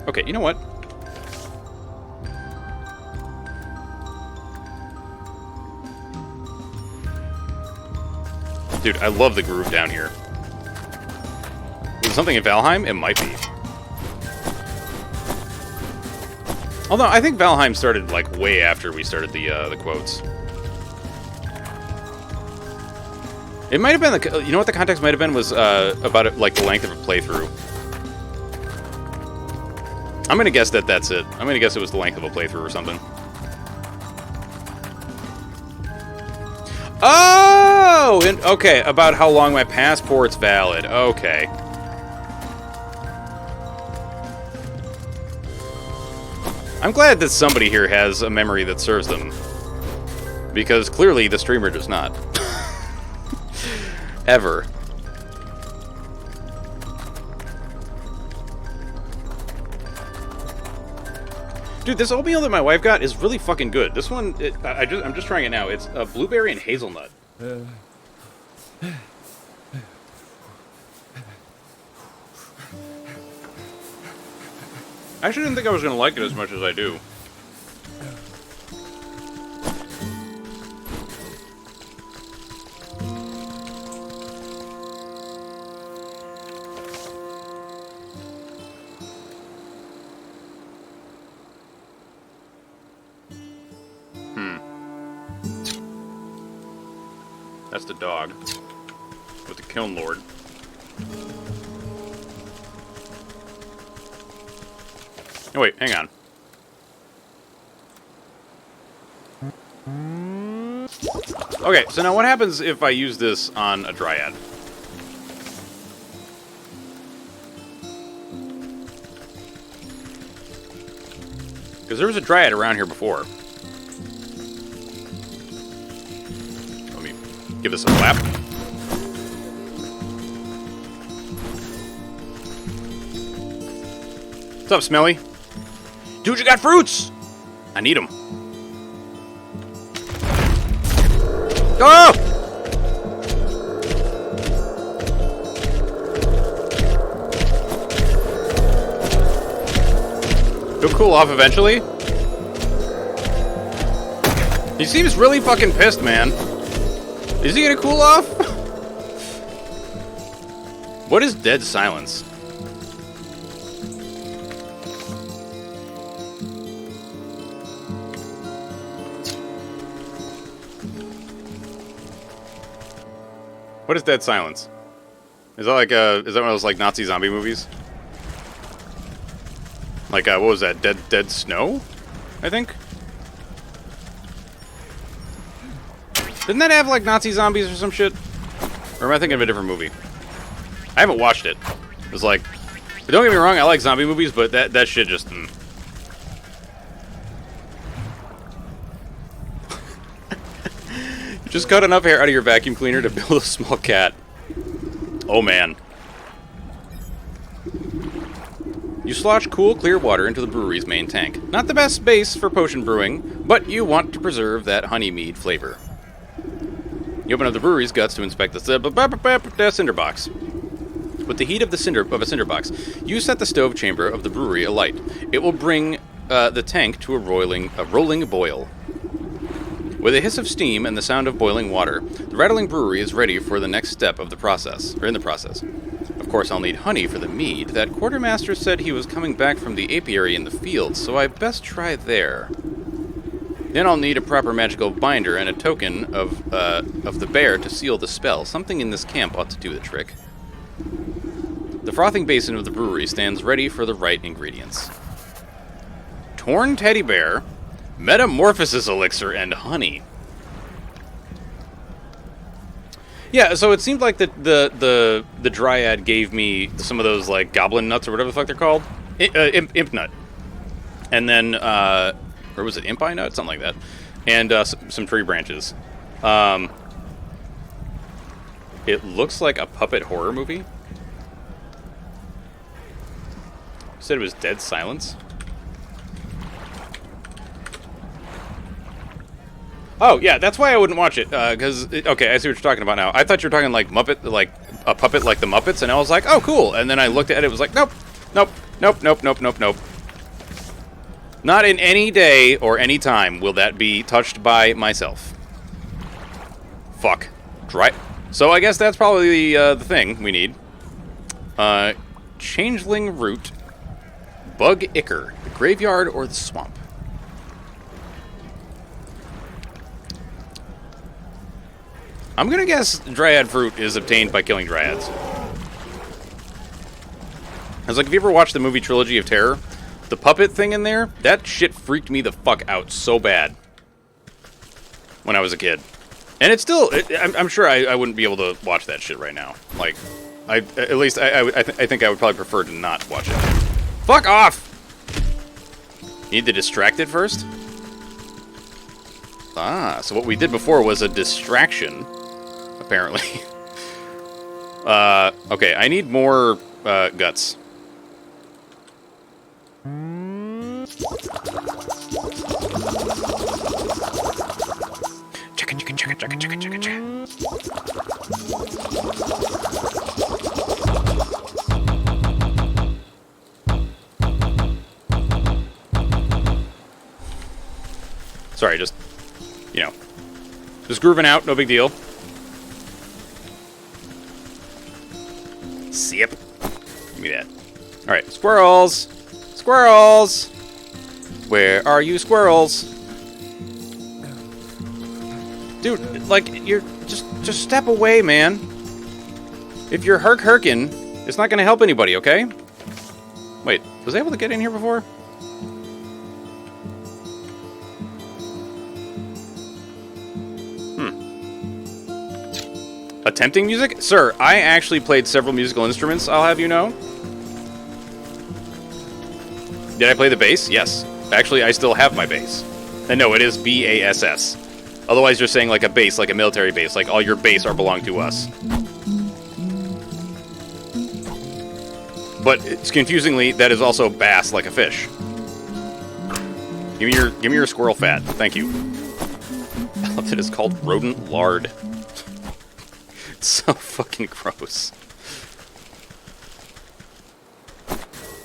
Okay, you know what? Dude, I love the groove down here. Is it something in Valheim? It might be. Although, I think Valheim started, like, way after we started the quotes. It might have been the... You know what the context might have been? Was, about, it, like, the length of a playthrough. I'm gonna guess that that's it. I'm gonna guess it was the length of a playthrough or something. Oh! Okay, about how long my passport's valid. Okay. I'm glad that somebody here has a memory that serves them. Because clearly the streamer does not. Ever. Dude, this oatmeal that my wife got is really fucking good. This one, I'm just trying it now. It's blueberry and hazelnut. I actually didn't think I was going to like it as much as I do. That's the dog with the kiln lord. Oh wait, hang on. Okay, so now what happens if I use this on a dryad? Because there was a dryad around here before. Let me give this a slap. What's up, Smelly? Dude, you got fruits! I need them. Oh! He'll cool off eventually. He seems really fucking pissed, man. Is he gonna cool off? What is dead silence? What is dead silence? Is that like is that one of those like Nazi zombie movies? Like what was that? Dead Snow? I think. Didn't that have like Nazi zombies or some shit? Or am I thinking of a different movie? I haven't watched it. It was like, don't get me wrong, I like zombie movies, but that shit just. Just cut enough hair out of your vacuum cleaner to build a small cat. Oh man. You slosh cool, clear water into the brewery's main tank. Not the best space for potion brewing, but you want to preserve that honey mead flavor. You open up the brewery's guts to inspect the cinder box. With the heat of a cinder box, you set the stove chamber of the brewery alight. It will bring the tank to a rolling boil. With a hiss of steam and the sound of boiling water, the rattling brewery is ready for the next step of the process, or in the process. Of course, I'll need honey for the mead. That quartermaster said he was coming back from the apiary in the fields, so I best try there. Then I'll need a proper magical binder and a token of the bear to seal the spell. Something in this camp ought to do the trick. The frothing basin of the brewery stands ready for the right ingredients. Torn teddy bear, metamorphosis elixir, and honey. Yeah, so it seemed like the dryad gave me some of those like goblin nuts or whatever the fuck they're called, imp nut, and then or was it imp eye nut, something like that, and some tree branches. It looks like a puppet horror movie. You said it was Dead Silence. Oh, yeah, that's why I wouldn't watch it, because, okay, I see what you're talking about now. I thought you were talking, like, Muppet, like, a puppet like the Muppets, and I was like, oh, cool, and then I looked at it, it was like, nope, nope, nope, nope, nope, nope, nope. Not in any day or any time will that be touched by myself. Fuck. So I guess that's probably the thing we need. Changeling root, bug ichor, the graveyard or the swamp. I'm gonna guess dryad fruit is obtained by killing dryads. I was like, if you ever watched the movie Trilogy of Terror, the puppet thing in there, that shit freaked me the fuck out so bad when I was a kid. And it's still, I'm sure I wouldn't be able to watch that shit right now. Like, I think I would probably prefer to not watch it. Fuck off! Need to distract it first? Ah, so what we did before was a distraction, apparently. Okay, I need more guts. Chicka. Sorry, just, you know, just grooving out, no big deal. Sip. Give me that. Alright, squirrels! Squirrels! Where are you, squirrels? Dude, like, you're just step away, man. If you're herking, it's not gonna help anybody, okay? Wait, was I able to get in here before? Attempting music? Sir, I actually played several musical instruments, I'll have you know. Did I play the bass? Yes. Actually, I still have my bass. And no, it is B-A-S-S. Otherwise, you're saying like a base, like a military base, like all your base are belong to us. But it's confusingly, that is also bass, like a fish. Give me your squirrel fat, thank you. I love that it's called rodent lard. It's so fucking gross.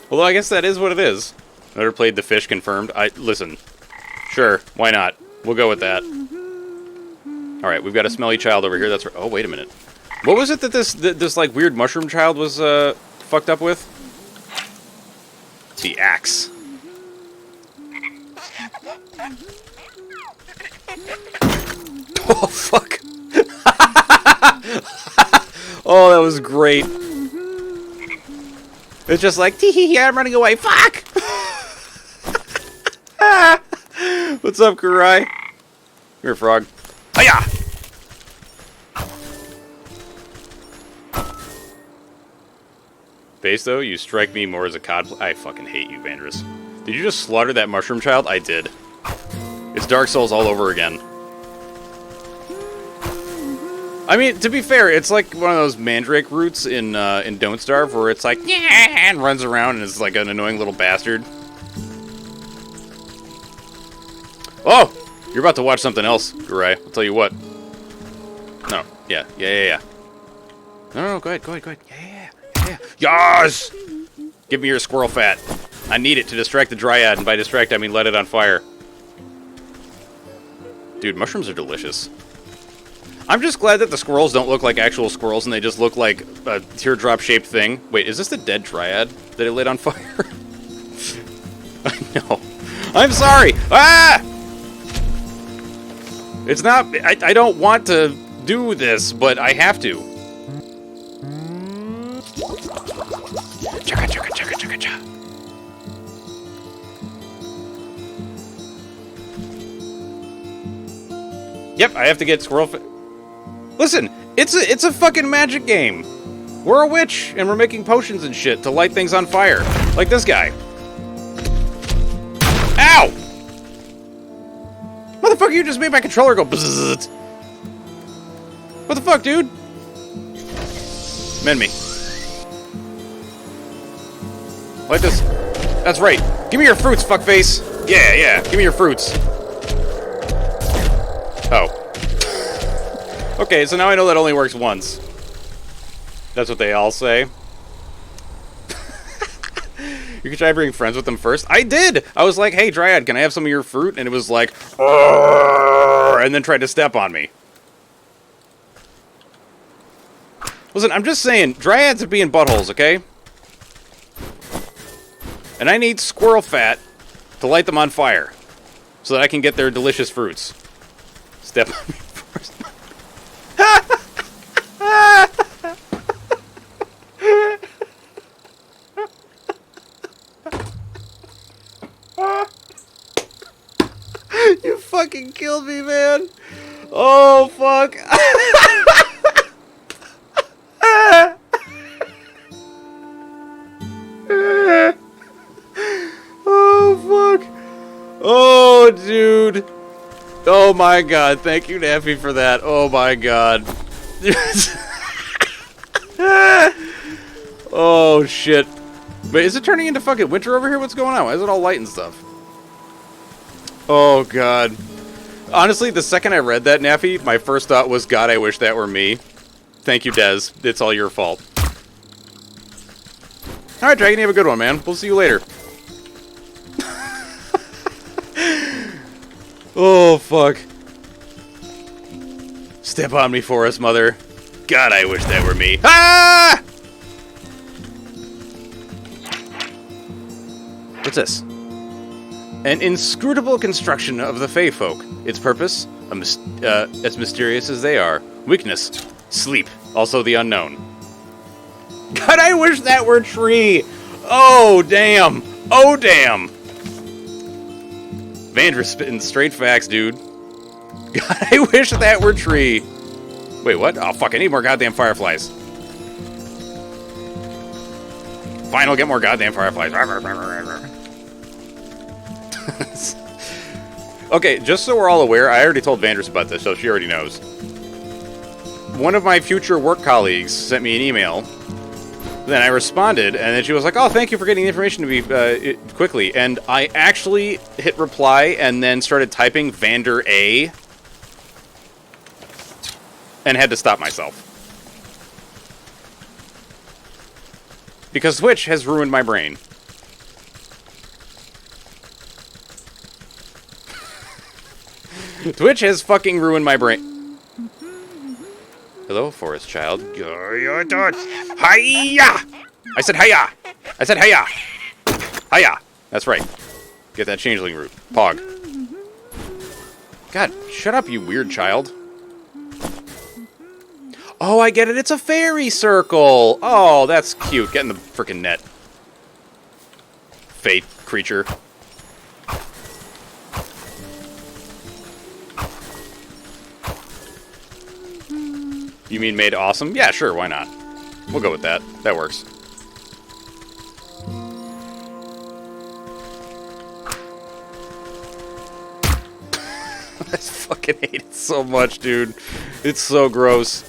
Although I guess that is what it is. Never played the fish confirmed. Listen. Sure, why not? We'll go with that. Alright, we've got a smelly child over here. That's right. Oh, wait a minute. What was it that this like weird mushroom child was fucked up with? The axe. Oh, fuck. Oh, that was great. It's just like, tee-hee-hee, I'm running away. Fuck! What's up, Kurai? Here, frog. Hiya! Face, though, you strike me more as a cod. I fucking hate you, Vandrus. Did you just slaughter that mushroom child? I did. It's Dark Souls all over again. I mean, to be fair, it's like one of those mandrake roots in Don't Starve, where it's like, yeah, and runs around and is like an annoying little bastard. Oh! You're about to watch something else, Gurai. I'll tell you what. No. Yeah. No, go ahead. Yeah. Yas! Give me your squirrel fat. I need it to distract the dryad, and by distract, I mean let it on fire. Dude, mushrooms are delicious. I'm just glad that the squirrels don't look like actual squirrels, and they just look like a teardrop-shaped thing. Wait, is this the dead dryad that it lit on fire? I know. I'm sorry! Ah! It's not... I don't want to do this, but I have to. Chugga. Yep, I have to get squirrel... Listen, it's a fucking magic game. We're a witch, and we're making potions and shit to light things on fire. Like this guy. Ow! Motherfucker, you just made my controller go bzzzt. What the fuck, dude? Mend me. Like this. That's right. Give me your fruits, fuckface. Yeah. Give me your fruits. Oh. Okay, so now I know that only works once. That's what they all say. You could try bringing friends with them first. I did! I was like, hey, Dryad, can I have some of your fruit? And it was like, and then tried to step on me. Listen, I'm just saying, dryads are being buttholes, okay? And I need squirrel fat to light them on fire so that I can get their delicious fruits. Step on me first. You fucking killed me, man. Oh, fuck. Oh, fuck. Oh, dude. Oh, my God. Thank you, Naffy, for that. Oh, my God. Oh, shit. Wait, is it turning into fucking winter over here? What's going on? Why is it all light and stuff? Oh, God. Honestly, the second I read that, Naffy, my first thought was, God, I wish that were me. Thank you, Dez. It's all your fault. Alright, Dragon, you have a good one, man. We'll see you later. Oh, fuck. Step on me for us, mother. God, I wish that were me. Ah! What's this? An inscrutable construction of the Fey folk. Its purpose, as mysterious as they are. Weakness, sleep. Also the unknown. God, I wish that were tree. Oh, damn. Oh, damn. Vandra's spitting straight facts, dude. God, I wish that were tree. Wait, what? Oh, fuck, I need more goddamn fireflies. Fine, I'll get more goddamn fireflies. Okay, just so we're all aware, I already told Vandris about this, so she already knows. One of my future work colleagues sent me an email. Then I responded, and then she was like, oh, thank you for getting the information to me quickly. And I actually hit reply and then started typing Vander A. And had to stop myself. Because Twitch has ruined my brain. Twitch has fucking ruined my brain. Hello, forest child. Hiya! I said hiya! I said hiya! Hiya! That's right. Get that changeling root. Pog. God, shut up, you weird child. Oh, I get it. It's a fairy circle. Oh, that's cute. Get in the frickin' net. Fate creature. You mean made awesome? Yeah, sure, why not? We'll go with that. That works. I fucking hate it so much, dude. It's so gross.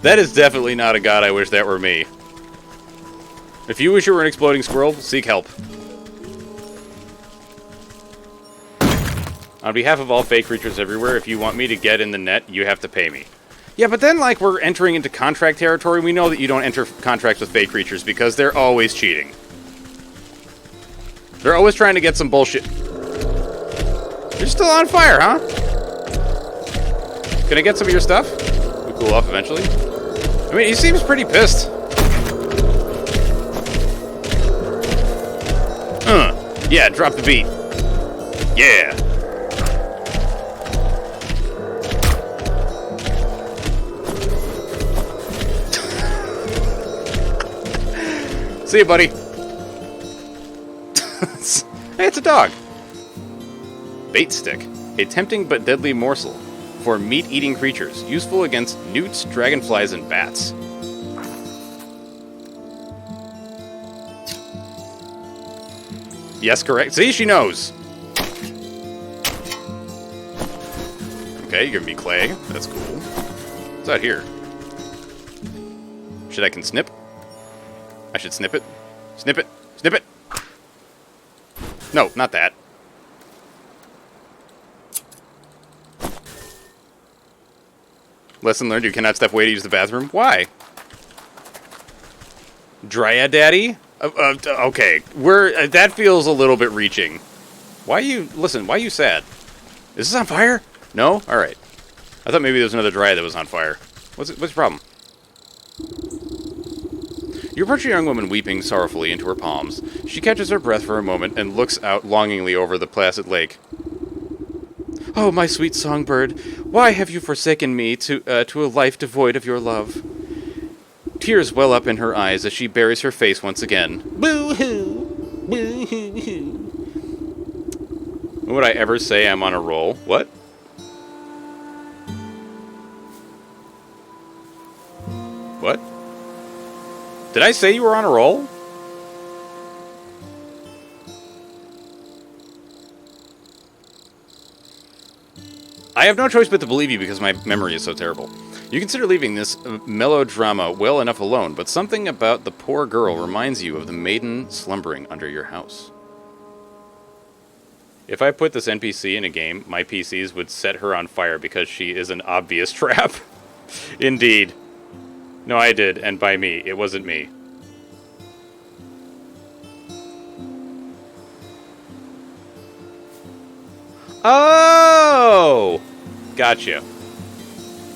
That is definitely not a god I wish that were me. If you wish you were an exploding squirrel, seek help. On behalf of all fake creatures everywhere, if you want me to get in the net, you have to pay me. Yeah, but then, like, we're entering into contract territory. We know that you don't enter contracts with fake creatures because they're always cheating. They're always trying to get some bullshit. You're still on fire, huh? Can I get some of your stuff? We cool off eventually. I mean, he seems pretty pissed. Yeah, drop the beat. Yeah. See you, buddy. Hey, it's a dog. Bait stick. A tempting but deadly morsel for meat-eating creatures. Useful against newts, dragonflies, and bats. Yes, correct. See, she knows. Okay, you're giving me clay. That's cool. What's out here? Shit I can snip? I should snip it. Snip it. Snip it. No, not that. Lesson learned, you cannot step away to use the bathroom. Why? Dryad Daddy? Okay, that feels a little bit reaching. Why are you sad? Is this on fire? No? Alright. I thought maybe there was another Dryad that was on fire. What's your problem? You approach a young woman weeping sorrowfully into her palms. She catches her breath for a moment and looks out longingly over the placid lake. Oh, my sweet songbird, why have you forsaken me to a life devoid of your love? Tears well up in her eyes as she buries her face once again. Boo-hoo! Boo-hoo-hoo! Would I ever say I'm on a roll? What? What? Did I say you were on a roll? I have no choice but to believe you because my memory is so terrible. You consider leaving this melodrama well enough alone, but something about the poor girl reminds you of the maiden slumbering under your house. If I put this NPC in a game, my PCs would set her on fire because she is an obvious trap. Indeed. No, I did, and by me. It wasn't me. Oh! Gotcha.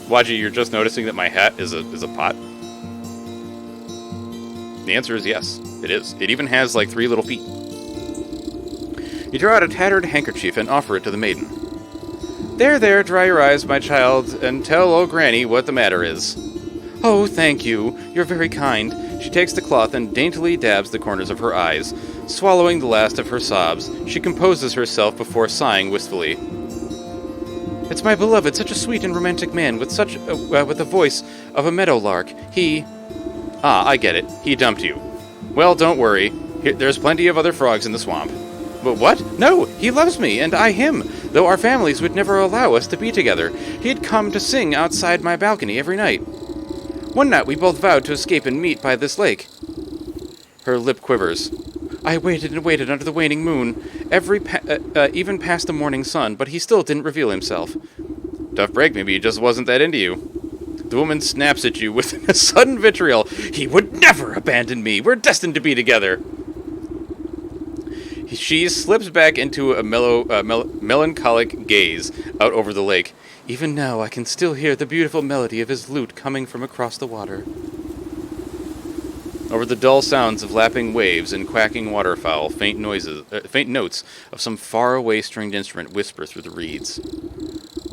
Waji, you're just noticing that my hat is a pot? The answer is yes, it is. It even has like 3 little feet. You draw out a tattered handkerchief and offer it to the maiden. There, there, dry your eyes, my child, and tell old Granny what the matter is. Oh, thank you. You're very kind. She takes the cloth and daintily dabs the corners of her eyes. Swallowing the last of her sobs, she composes herself before sighing wistfully. It's my beloved, such a sweet and romantic man, with the voice of a meadowlark. He... Ah, I get it. He dumped you. Well, don't worry. There's plenty of other frogs in the swamp. But what? No, he loves me, and I him, though our families would never allow us to be together. He'd come to sing outside my balcony every night. One night we both vowed to escape and meet by this lake. Her lip quivers. I waited and waited under the waning moon, even past the morning sun, but he still didn't reveal himself. Tough break, maybe he just wasn't that into you. The woman snaps at you with a sudden vitriol. He would never abandon me. We're destined to be together. She slips back into a melancholic gaze out over the lake. Even now I can still hear the beautiful melody of his lute coming from across the water. Over the dull sounds of lapping waves and quacking waterfowl, faint notes of some faraway stringed instrument whisper through the reeds.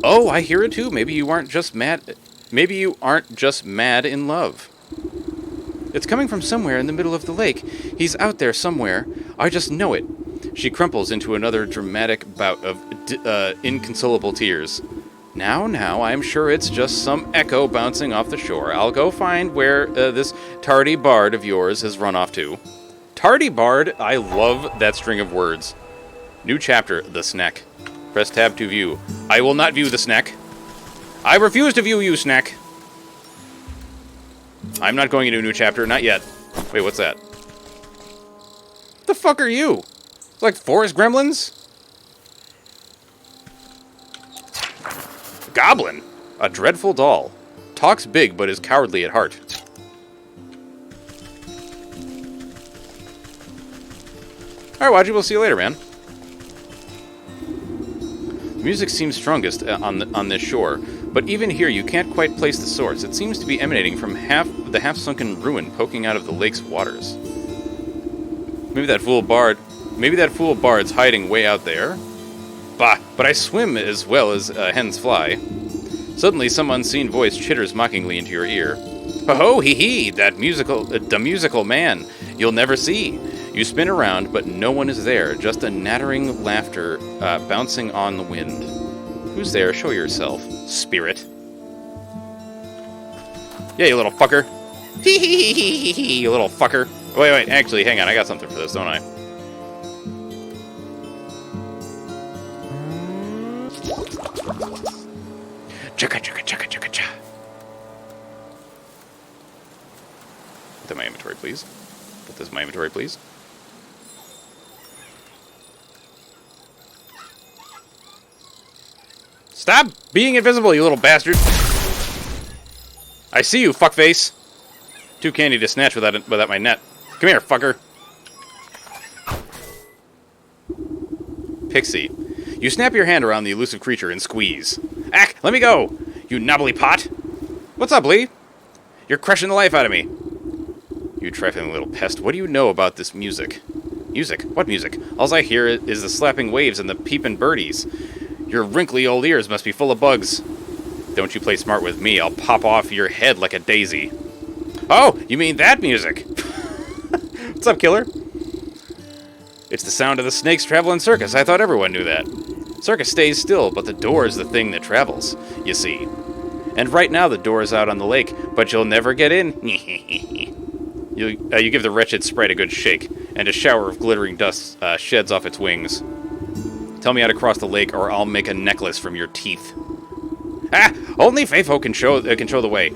Oh, I hear it too. Maybe you aren't just mad. Maybe you aren't just mad in love. It's coming from somewhere in the middle of the lake. He's out there somewhere. I just know it. She crumples into another dramatic bout of inconsolable tears. Now, I'm sure it's just some echo bouncing off the shore. I'll go find where this tardy bard of yours has run off to. Tardy bard? I love that string of words. New chapter, the snack. Press tab to view. I will not view the snack. I refuse to view you, snack. I'm not going into a new chapter, not yet. Wait, what's that? The fuck are you? Like forest gremlins? Goblin, a dreadful doll. Talks big but is cowardly at heart. Alright, Waji, we'll see you later, man. The music seems strongest on this shore, but even here you can't quite place the source. It seems to be emanating from the half-sunken ruin poking out of the lake's waters. Maybe that fool bard's hiding way out there. Bah, but I swim as well as hens fly. Suddenly, some unseen voice chitters mockingly into your ear. Ho-ho, hee-hee, the musical man you'll never see. You spin around, but no one is there, just a nattering laughter bouncing on the wind. Who's there? Show yourself, spirit. Yeah, you little fucker. Hee-hee-hee-hee-hee, you little fucker. Wait, actually, hang on, I got something for this, don't I? Chaka chaka chaka chaka cha. Put that in my inventory, please. Put this in my inventory, please. Stop being invisible, you little bastard! I see you, fuckface! Too candy to snatch without my net. Come here, fucker. Pixie. You snap your hand around the elusive creature and squeeze. Ack, let me go! You knobbly pot! What's up, Lee? You're crushing the life out of me. You trifling little pest, what do you know about this music? Music? What music? All I hear is the slapping waves and the peeping birdies. Your wrinkly old ears must be full of bugs. Don't you play smart with me, I'll pop off your head like a daisy. Oh, you mean that music? What's up, killer? It's the sound of the snakes traveling circus. I thought everyone knew that. Circus stays still, but the door is the thing that travels, you see. And right now the door is out on the lake, but you'll never get in. You give the wretched sprite a good shake, and a shower of glittering dust sheds off its wings. Tell me how to cross the lake, or I'll make a necklace from your teeth. Ah! Only faithful can show the way.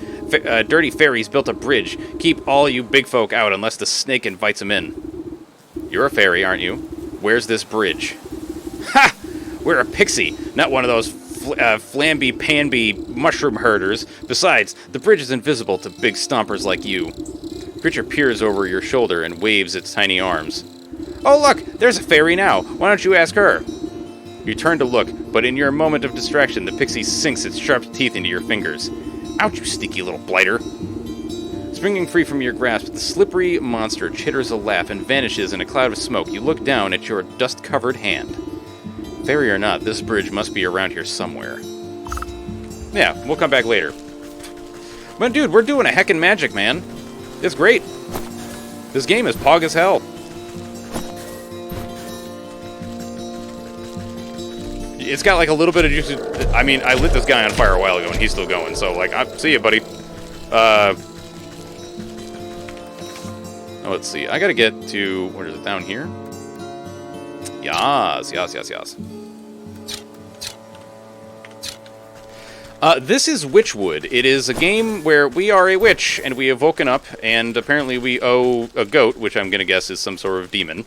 Dirty fairies built a bridge. Keep all you big folk out unless the snake invites them in. You're a fairy, aren't you? Where's this bridge? Ha! We're a pixie, not one of those flamby-panby mushroom herders. Besides, the bridge is invisible to big stompers like you. Creature peers over your shoulder and waves its tiny arms. Oh, look! There's a fairy now. Why don't you ask her? You turn to look, but in your moment of distraction, the pixie sinks its sharp teeth into your fingers. Ouch, you sneaky little blighter! Springing free from your grasp, the slippery monster chitters a laugh and vanishes in a cloud of smoke. You look down at your dust-covered hand. Fairy or not, this bridge must be around here somewhere. Yeah, we'll come back later. But dude, we're doing a heckin' magic, man. It's great. This game is pog as hell. It's got like a little bit of juice. I mean, I lit this guy on fire a while ago and he's still going, so like, see ya, buddy. Let's see. I gotta get to, where is it, down here? Yas. This is Wytchwood. It is a game where we are a witch, and we have woken up, and apparently we owe a goat, which I'm gonna guess is some sort of demon,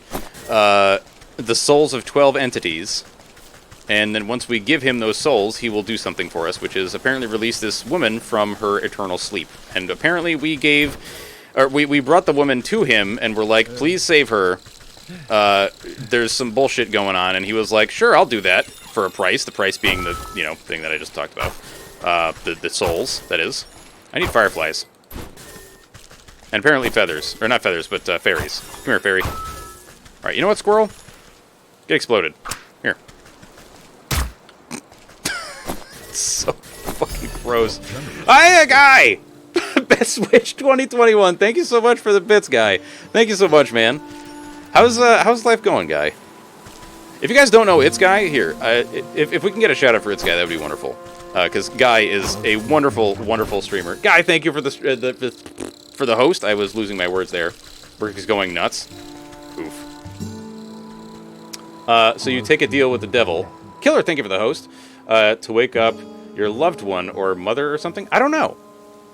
the souls of 12 entities. And then once we give him those souls, he will do something for us, which is apparently release this woman from her eternal sleep. And apparently we brought the woman to him, and we're like, please save her. There's some bullshit going on, and he was like, sure, I'll do that for a price. The price being the, thing that I just talked about. The souls, that is. I need fireflies. And apparently feathers. Or not feathers, but fairies. Come here, fairy. Alright, you know what, squirrel? Get exploded. Here. So fucking gross. Hiya, guy! Best Witch 2021. Thank you so much for the bits, guy. Thank you so much, man. How's life going, guy? If you guys don't know It's Guy, here, if we can get a shout out for It's Guy, that would be wonderful. Because Guy is a wonderful, wonderful streamer. Guy, thank you for the host. I was losing my words there. Brick is going nuts. Oof. So you take a deal with the devil. Killer, thank you for the host. To wake up your loved one or mother or something. I don't know.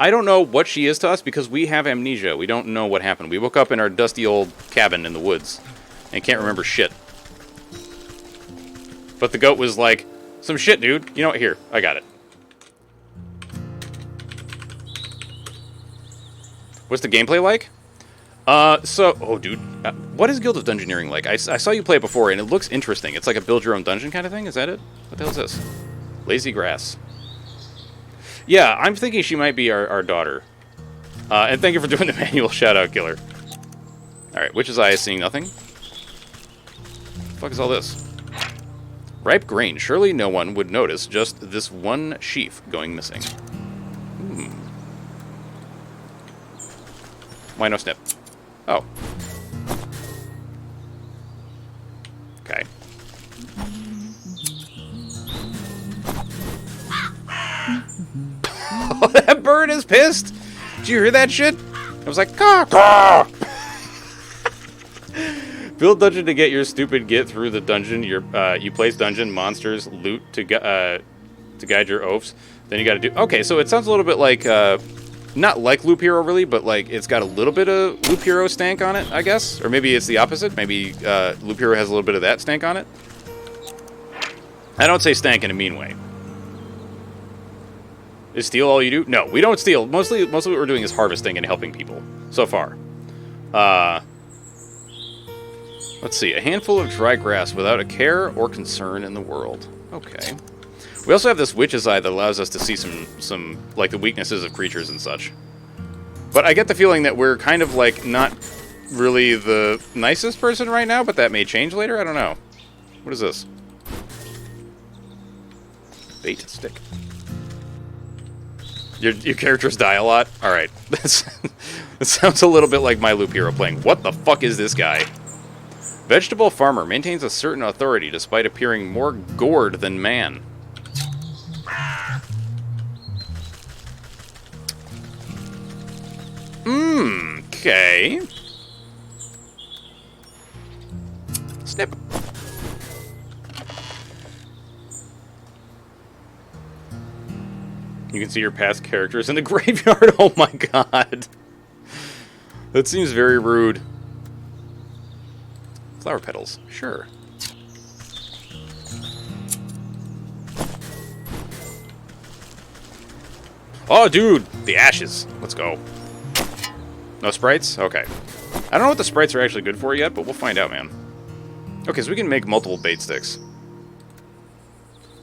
I don't know what she is to us because we have amnesia. We don't know what happened. We woke up in our dusty old cabin in the woods and can't remember shit. But the goat was like, some shit, dude. You know what? Here, I got it. What's the gameplay like? Oh, dude. What is Guild of Dungeoneering like? I saw you play it before, and it looks interesting. It's like a build-your-own-dungeon kind of thing? Is that it? What the hell is this? Lazy grass. Yeah, I'm thinking she might be our daughter. And thank you for doing the manual shout-out, Killer. Alright, Witch's Eye is seeing nothing. What the fuck is all this? Ripe grain. Surely no one would notice just this one sheaf going missing. Why no snip? Oh. Okay. Oh, that bird is pissed! Did you hear that shit? I was like, caw, caw! Build dungeon to get your stupid get through the dungeon. You place dungeon, monsters, loot to guide your oafs. Then you gotta do... Okay, so it sounds a little bit like... not like Loop Hero, really, but like it's got a little bit of Loop Hero stank on it, I guess. Or maybe it's the opposite. Maybe Loop Hero has a little bit of that stank on it. I don't say stank in a mean way. Is steal all you do? No, we don't steal. Mostly what we're doing is harvesting and helping people, so far. Let's see. A handful of dry grass without a care or concern in the world. Okay. We also have this witch's eye that allows us to see some like the weaknesses of creatures and such. But I get the feeling that we're kind of like not really the nicest person right now, but that may change later. I don't know. What is this? Bait stick. Your characters die a lot? Alright. That sounds a little bit like my Loop Hero playing. What the fuck is this guy? Vegetable farmer maintains a certain authority despite appearing more gored than man. Okay. Snip. You can see your past characters in the graveyard. Oh my god. That seems very rude. Flower petals. Sure. Oh, dude. The ashes. Let's go. No sprites? Okay. I don't know what the sprites are actually good for yet, but we'll find out, man. Okay, so we can make multiple bait sticks.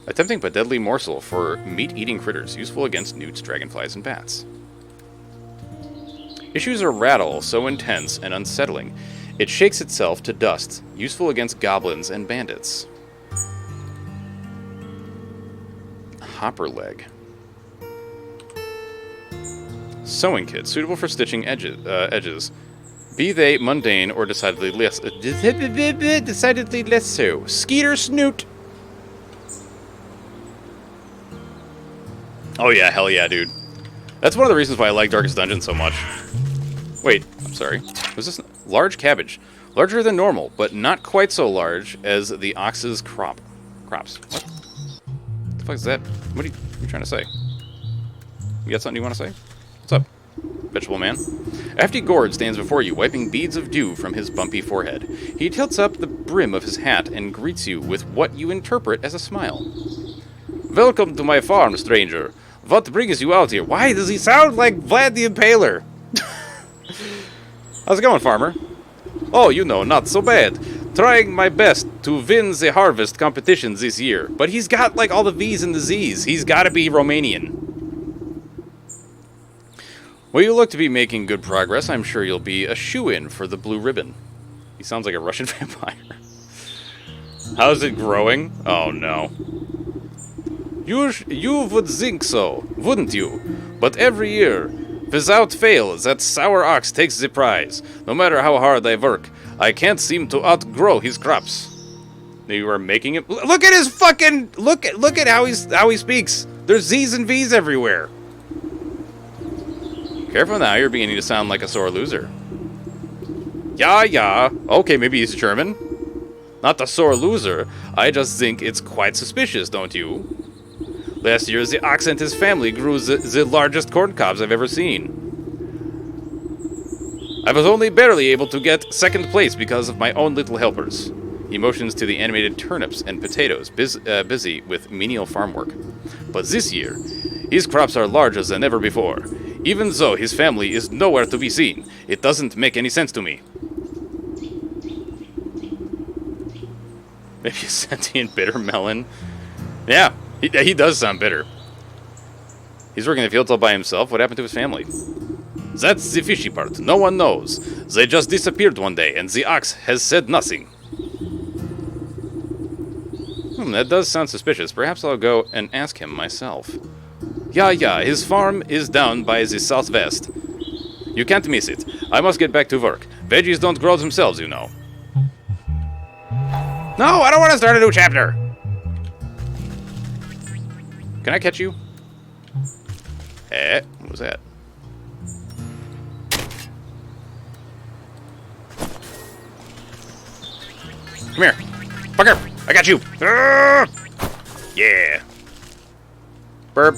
A tempting but deadly morsel for meat-eating critters, useful against newts, dragonflies, and bats. Issues a rattle so intense and unsettling, it shakes itself to dust, useful against goblins and bandits. Hopper leg. Sewing kit, suitable for stitching edges. Be they mundane or decidedly less so. Skeeter snoot. Oh yeah, hell yeah, dude. That's one of the reasons why I like Darkest Dungeon so much. Wait, I'm sorry. Was this large cabbage? Larger than normal, but not quite so large as the ox's crops. What? What the fuck is that? What are you trying to say? You got something you want to say? What's up, vegetable man? A hefty gourd stands before you, wiping beads of dew from his bumpy forehead. He tilts up the brim of his hat and greets you with what you interpret as a smile. Welcome to my farm, stranger. What brings you out here? Why does he sound like Vlad the Impaler? How's it going, farmer? Oh, you know, not so bad. Trying my best to win the harvest competition this year. But he's got, like, all the V's and the Z's. He's got to be Romanian. Well, you look to be making good progress. I'm sure you'll be a shoo-in for the blue ribbon. He sounds like a Russian vampire. How's it growing? Oh, no. You would think so, wouldn't you? But every year, without fail, that sour ox takes the prize. No matter how hard I work, I can't seem to outgrow his crops. You are making it. Look at his fucking. Look at how he speaks. There's Z's and V's everywhere. Careful now, you're beginning to sound like a sore loser. Yeah. Okay, maybe he's German. Not a sore loser. I just think it's quite suspicious, don't you? Last year, the ox and his family grew the largest corn cobs I've ever seen. I was only barely able to get second place because of my own little helpers. He motions to the animated turnips and potatoes, busy with menial farm work. But this year, his crops are larger than ever before. Even though his family is nowhere to be seen, it doesn't make any sense to me. Maybe a sentient bitter melon? Yeah. He does sound bitter. He's working the fields all by himself. What happened to his family? That's the fishy part. No one knows. They just disappeared one day, and the ox has said nothing. That does sound suspicious. Perhaps I'll go and ask him myself. Yeah, his farm is down by the southwest. You can't miss it. I must get back to work. Veggies don't grow themselves, you know. No, I don't want to start a new chapter! Can I catch you? What was that? Come here. Fucker! I got you! Yeah. Burp.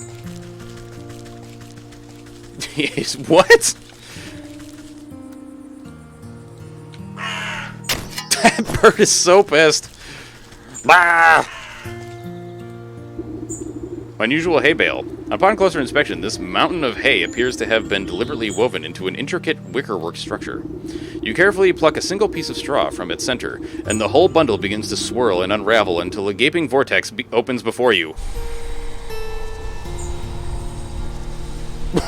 Yes, what? That bird is so pissed. Bah! Unusual hay bale. Upon closer inspection, this mountain of hay appears to have been deliberately woven into an intricate wickerwork structure. You carefully pluck a single piece of straw from its center, and the whole bundle begins to swirl and unravel until a gaping vortex opens before you.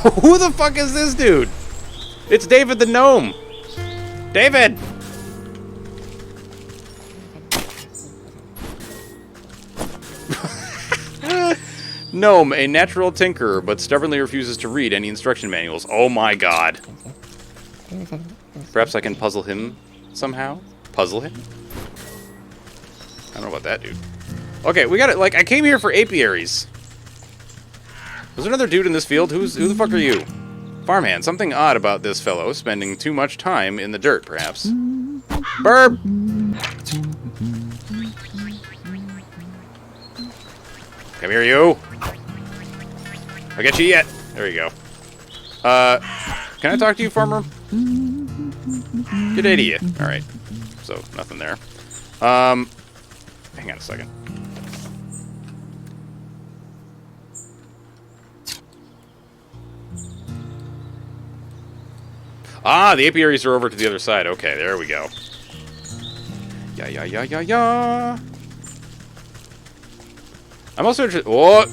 Who the fuck is this dude? It's David the Gnome. David! Gnome, a natural tinkerer, but stubbornly refuses to read any instruction manuals. Oh my god. Perhaps I can puzzle him somehow? Puzzle him? I don't know about that, dude. Okay, we got it. Like, I came here for apiaries. Was there another dude in this field? Who the fuck are you? Farmhand. Something odd about this fellow, spending too much time in the dirt, perhaps. Burp! Come here, you! I'll get you yet. There you go. Can I talk to you, farmer? Good day to you. Alright. So, nothing there. Hang on a second. Ah, the apiaries are over to the other side. Okay, there we go. Yeah. I'm also interested... What?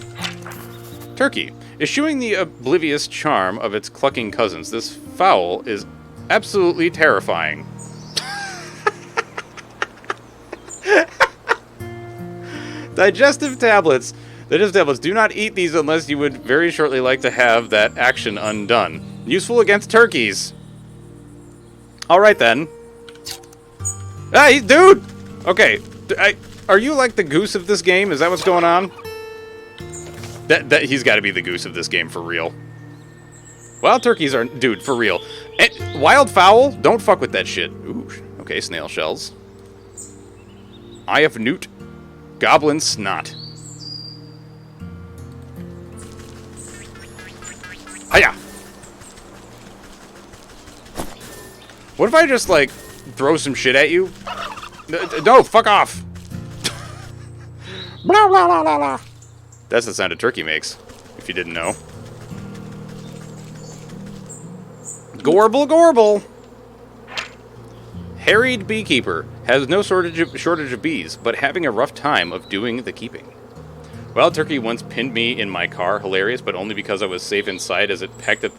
Turkey. Eschewing the oblivious charm of its clucking cousins, this fowl is absolutely terrifying. Digestive tablets. Digestive tablets. Do not eat these unless you would very shortly like to have that action undone. Useful against turkeys. Alright then. Hey, dude! Okay. Are you like the goose of this game? Is that what's going on? That he's got to be the goose of this game for real. Wild turkeys are... Dude, for real. Wild fowl? Don't fuck with that shit. Ooh, okay, snail shells. Eye of newt. Goblin snot. Hiya! What if I just, like, throw some shit at you? No, fuck off! Blah, blah, blah, blah, blah. That's the sound a turkey makes, if you didn't know. Gorble, gorble! Harried beekeeper. Has no shortage of bees, but having a rough time of doing the keeping. Wild turkey once pinned me in my car. Hilarious, but only because I was safe inside as it pecked at...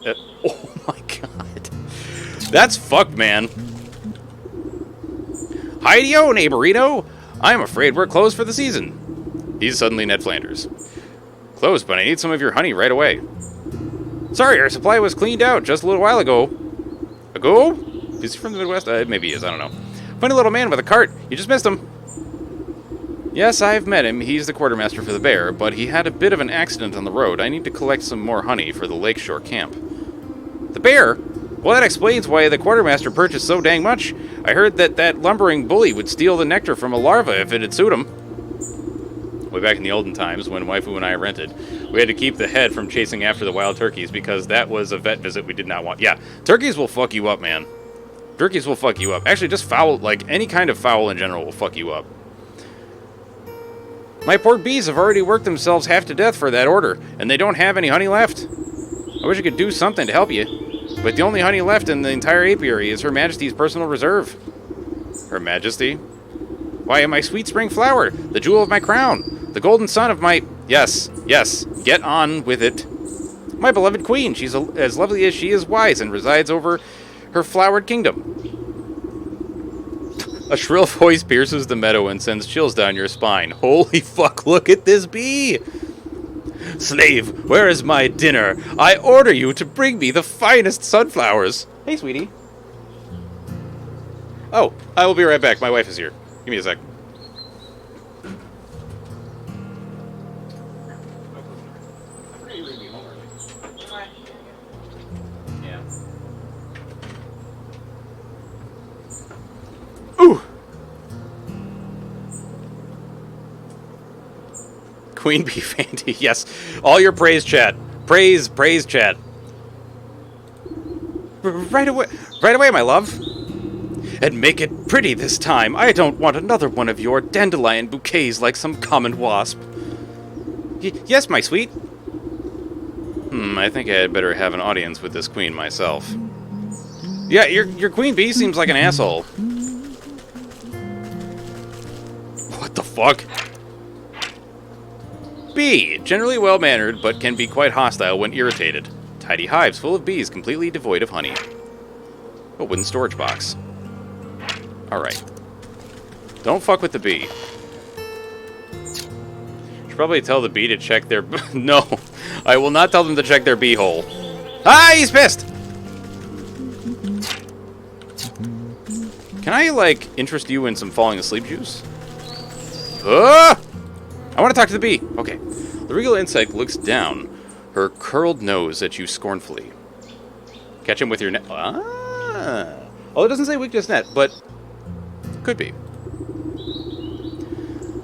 Oh my god. That's fucked, man. Hi-de-o, neighborito! I'm afraid we're closed for the season. He's suddenly Ned Flanders. Closed, but I need some of your honey right away. Sorry, our supply was cleaned out just a little while ago. Ago? Is he from the Midwest? Maybe he is, I don't know. Funny little man with a cart. You just missed him. Yes, I've met him. He's the quartermaster for the Bear, but he had a bit of an accident on the road. I need to collect some more honey for the lakeshore camp. The Bear? Well, that explains why the quartermaster purchased so dang much. I heard that lumbering bully would steal the nectar from a larva if it'd suit him. Way back in the olden times, when Waifu and I rented, we had to keep the head from chasing after the wild turkeys because that was a vet visit we did not want. Yeah, turkeys will fuck you up, man. Turkeys will fuck you up. Actually, just fowl, like any kind of fowl in general will fuck you up. My poor bees have already worked themselves half to death for that order, and they don't have any honey left. I wish I could do something to help you, but the only honey left in the entire apiary is Her Majesty's personal reserve. Her Majesty? Why, my sweet spring flower, the jewel of my crown, the golden son of my... Yes, get on with it. My beloved queen, she's as lovely as she is wise and resides over her flowered kingdom. A shrill voice pierces the meadow and sends chills down your spine. Holy fuck, look at this bee! Slave, where is my dinner? I order you to bring me the finest sunflowers. Hey, sweetie. Oh, I will be right back. My wife is here. Give me a sec. Ooh! Queen Bee Fanty, yes. All your praise, chat. Praise, chat. Right away, my love. And make it pretty this time. I don't want another one of your dandelion bouquets like some common wasp. Yes, my sweet. I think I had better have an audience with this queen myself. Yeah, your queen bee seems like an asshole. What the fuck? Bee, generally well-mannered, but can be quite hostile when irritated. Tidy hives full of bees, completely devoid of honey. A wooden storage box. Alright. Don't fuck with the bee. Should probably tell the bee to check their... No, I will not tell them to check their bee hole. Ah, he's pissed! Can I, like, interest you in some falling asleep juice? I want to talk to the bee. Okay. The regal insect looks down, her curled nose at you scornfully. Catch him with your net. Ah. Oh, it doesn't say weakness net, but could be.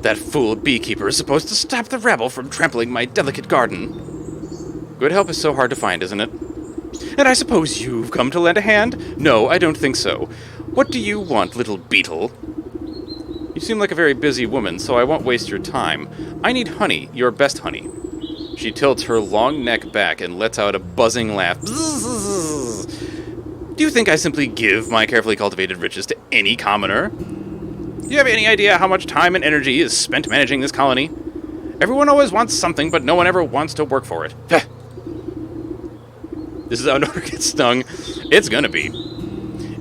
That fool beekeeper is supposed to stop the rabble from trampling my delicate garden. Good help is so hard to find, isn't it? And I suppose you've come to lend a hand? No, I don't think so. What do you want, little beetle? You seem like a very busy woman, so I won't waste your time. I need honey, your best honey. She tilts her long neck back and lets out a buzzing laugh. Do you think I simply give my carefully cultivated riches to any commoner? Do you have any idea how much time and energy is spent managing this colony? Everyone always wants something, but no one ever wants to work for it. This is how Nora gets stung. It's gonna be.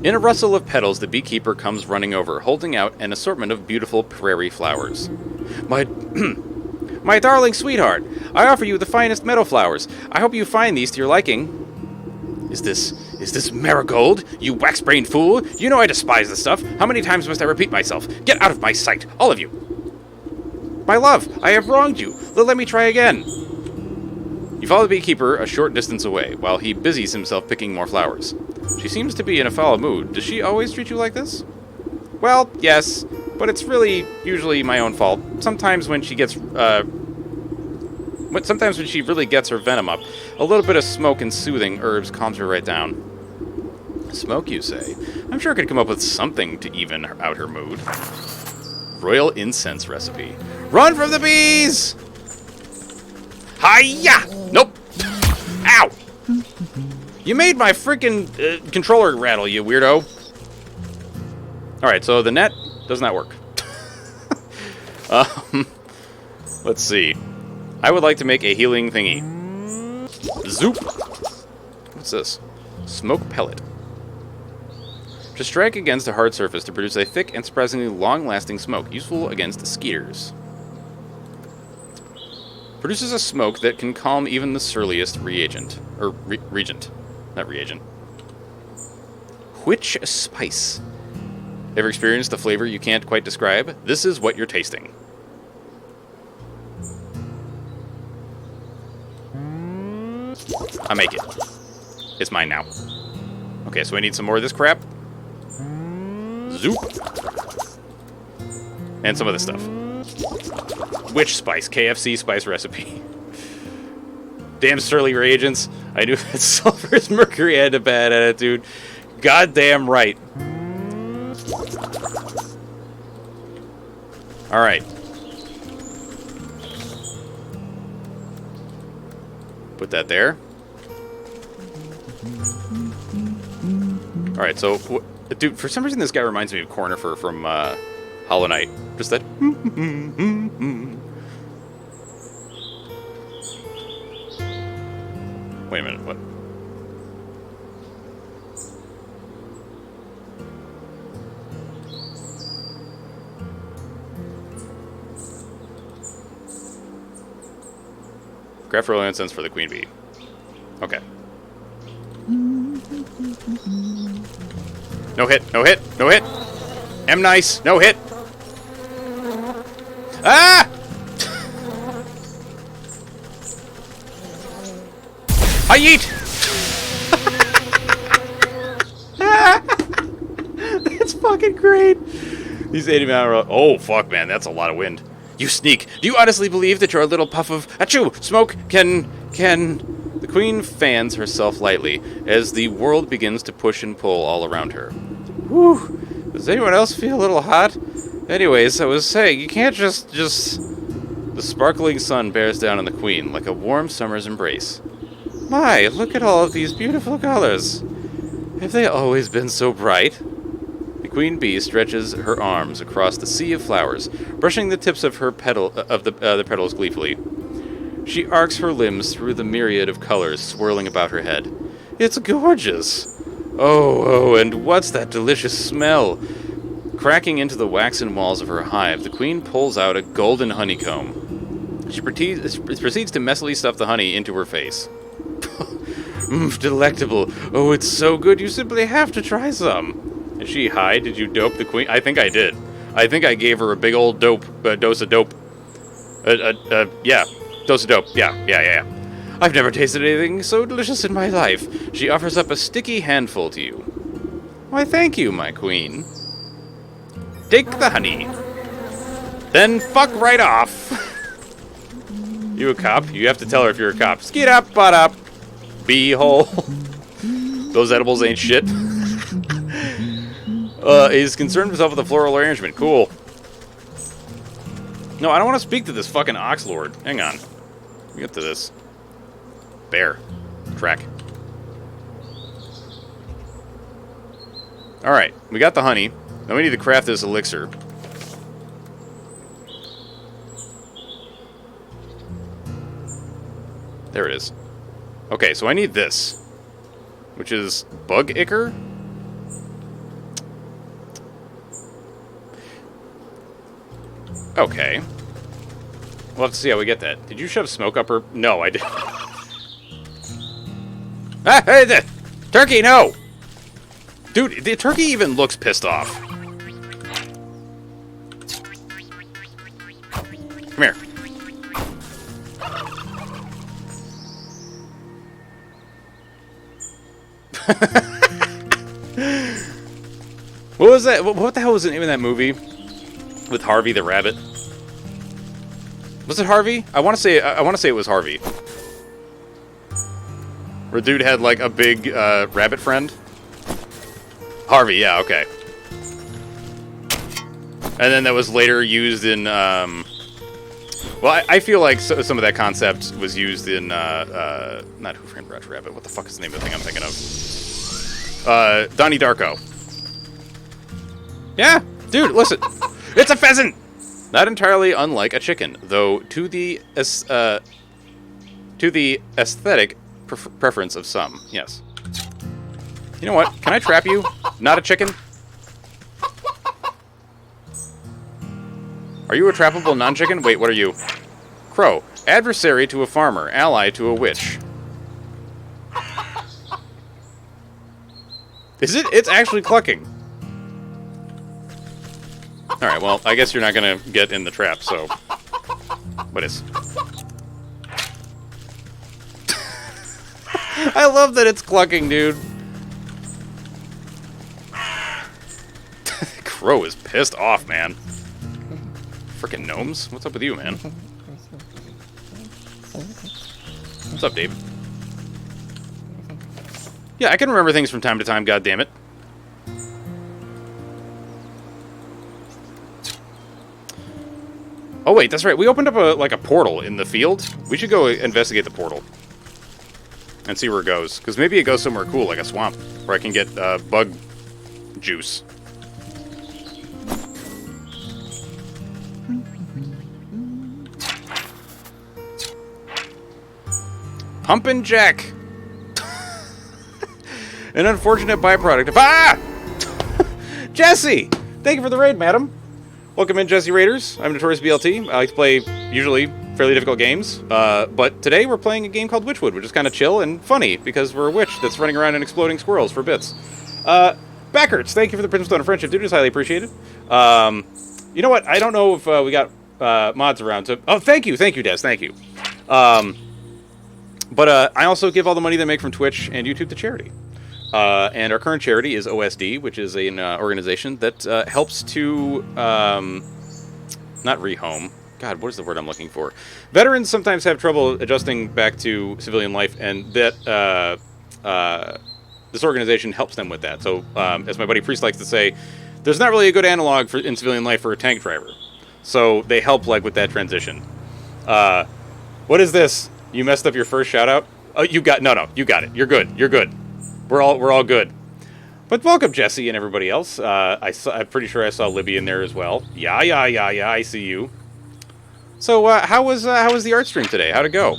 In a rustle of petals, the beekeeper comes running over, holding out an assortment of beautiful prairie flowers. My darling sweetheart, I offer you the finest meadow flowers. I hope you find these to your liking. Is this marigold, you wax-brained fool? You know I despise this stuff. How many times must I repeat myself? Get out of my sight, all of you. My love, I have wronged you. Let me try again. You follow the beekeeper a short distance away, while he busies himself picking more flowers. She seems to be in a foul mood. Does she always treat you like this? Well, yes, but it's really usually my own fault. Sometimes when she gets, sometimes when she really gets her venom up, a little bit of smoke and soothing herbs calms her right down. Smoke, you say? I'm sure I could come up with something to even out her mood. Royal incense recipe. Run from the bees! Hi-ya! Nope! Ow! You made my freaking controller rattle, you weirdo. Alright, so the net does not work. Let's see. I would like to make a healing thingy. Zoop! What's this? Smoke pellet. To strike against a hard surface to produce a thick and surprisingly long-lasting smoke, useful against skeeters. Produces a smoke that can calm even the surliest regent. Not reagent. Wytch-Face. Ever experienced the flavor you can't quite describe? This is what you're tasting. I make it. It's mine now. Okay, so I need some more of this crap. Zoop. And some of this stuff. Wytch-Face, KFC spice recipe. Damn surly reagents. I knew that Sulfur's Mercury had a bad attitude. Goddamn right. Alright. Put that there. Alright, so... Dude, for some reason this guy reminds me of Cornifer from Hollow Knight. Just that... Wait a minute, what? Craft royal incense for the queen bee. Okay. No hit, no hit, no hit! M-nice, no hit! Ah! I eat! That's fucking great! These 80 mile. Oh, fuck, man, that's a lot of wind. You sneak! Do you honestly believe that your little puff of achoo smoke can... The queen fans herself lightly as the world begins to push and pull all around her. Whew! Does anyone else feel a little hot? Anyways, I was saying, you can't just... The sparkling sun bears down on the queen like a warm summer's embrace. My, look at all of these beautiful colors. Have they always been so bright? The queen bee stretches her arms across the sea of flowers, brushing the tips of her the petals gleefully. She arcs her limbs through the myriad of colors swirling about her head. It's gorgeous! Oh, and what's that delicious smell? Cracking into the waxen walls of her hive, the queen pulls out a golden honeycomb. She proceeds to messily stuff the honey into her face. Delectable. Oh, it's so good, you simply have to try some. Is she high? Did you dope the queen? I think I did. I think I gave her a big old dose of dope. Yeah. Dose of dope. Yeah. I've never tasted anything so delicious in my life. She offers up a sticky handful to you. Why, thank you, my queen. Take the honey. Then fuck right off. You a cop? You have to tell her if you're a cop. Skeet up, butt up. Beehole. Those edibles ain't shit. Is concerned himself with the floral arrangement. Cool. No, I don't want to speak to this fucking ox lord. Hang on. Let me get to this. Bear. Track. Alright, we got the honey. Now we need to craft this elixir. There it is. Okay, so I need this. Which is bug ichor? Okay. We'll have to see how we get that. Did you shove smoke up her? No, I didn't. Ah, hey, the turkey, no! Dude, the turkey even looks pissed off. Come here. What was that? What the hell was the name of that movie with Harvey the rabbit? Was it Harvey? I want to say it was Harvey. Where dude had like a big rabbit friend. Harvey, yeah, okay. And then that was later used in. Well, I feel like some of that concept was used in not Who Framed Roger Rabbit. What the fuck is the name of the thing I'm thinking of? Donnie Darko. Yeah, dude, listen. It's a pheasant! Not entirely unlike a chicken, though to the aesthetic preference of some, yes. You know what? Can I trap you? Not a chicken? Are you a trappable non-chicken? Wait, what are you? Crow. Adversary to a farmer. Ally to a witch. Is it? It's actually clucking. Alright, well, I guess you're not gonna get in the trap, so... What is? I love that it's clucking, dude. Crow is pissed off, man. Frickin' gnomes? What's up with you, man? What's up, David? Yeah, I can remember things from time to time, goddammit. Oh wait, that's right. We opened up a portal in the field. We should go investigate the portal. And see where it goes. Because maybe it goes somewhere cool, like a swamp. Where I can get bug juice. Humpin' Jack! An unfortunate byproduct of... Ah! Jesse! Thank you for the raid, madam. Welcome in, Jesse Raiders. I'm Notorious BLT. I like to play, usually, fairly difficult games. But today we're playing a game called Wytchwood, which is kind of chill and funny, because we're a witch that's running around and exploding squirrels for bits. Backarts, thank you for the Brimstone of Friendship, dude. It's highly appreciated. You know what? I don't know if we got mods around to... Oh, thank you, Des. Thank you. But I also give all the money they make from Twitch and YouTube to charity. And our current charity is OSD, which is an organization that helps to, not rehome. God, what is the word I'm looking for? Veterans sometimes have trouble adjusting back to civilian life, and that this organization helps them with that. So, as my buddy Priest likes to say, there's not really a good analog in civilian life for a tank driver. So they help like with that transition. What is this? You messed up your first shout out? Oh, you got you got it. You're good. You're good. We're all good. But welcome, Jesse and everybody else. I'm pretty sure I saw Libby in there as well. Yeah, I see you. So, how was the art stream today? How'd it go?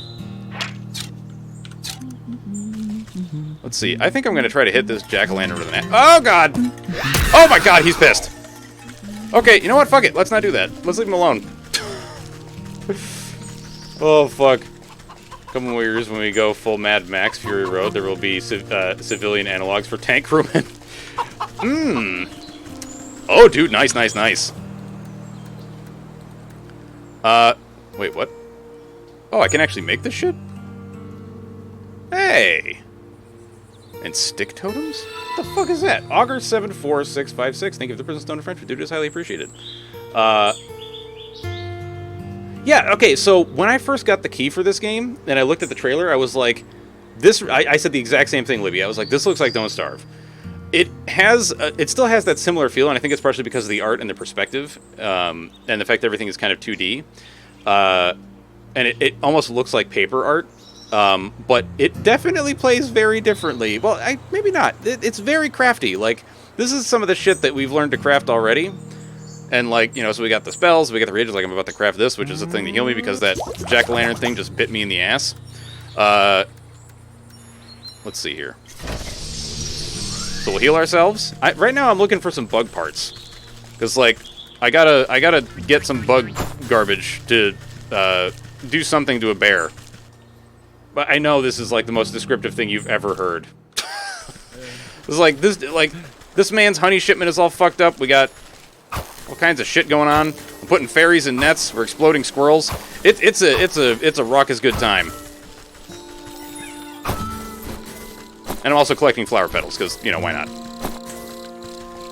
Let's see. I think I'm gonna try to hit this jack-o'-lantern with an axe. Oh god! Oh my god, he's pissed. Okay, you know what? Fuck it. Let's not do that. Let's leave him alone. Oh fuck. Couple more years when we go full Mad Max Fury Road, there will be civilian analogs for tank crewmen. Oh, dude, nice, nice, nice. Wait, what? Oh, I can actually make this shit? Hey! And stick totems? What the fuck is that? Augur 74656. Thank you for the prison stone of friendship. Dude, is highly appreciated. Yeah, okay, so when I first got the key for this game, and I looked at the trailer, I was like, this, I said the exact same thing, Libby. I was like, this looks like Don't Starve. It has, it still has that similar feel, and I think it's partially because of the art and the perspective, and the fact that everything is kind of 2D. And it almost looks like paper art, but it definitely plays very differently. Well, maybe not. It's very crafty. Like, this is some of the shit that we've learned to craft already. And, like, you know, so we got the spells, we got the rages, like I'm about to craft this, which is the thing to heal me because that jack-o'-lantern thing just bit me in the ass. Let's see here. So we'll heal ourselves. Right now I'm looking for some bug parts. Because, like, I gotta get some bug garbage to do something to a bear. But I know this is, like, the most descriptive thing you've ever heard. It's like, this man's honey shipment is all fucked up. We got all kinds of shit going on. We're putting fairies in nets. We're exploding squirrels. It's a raucous good time. And I'm also collecting flower petals because, you know, why not?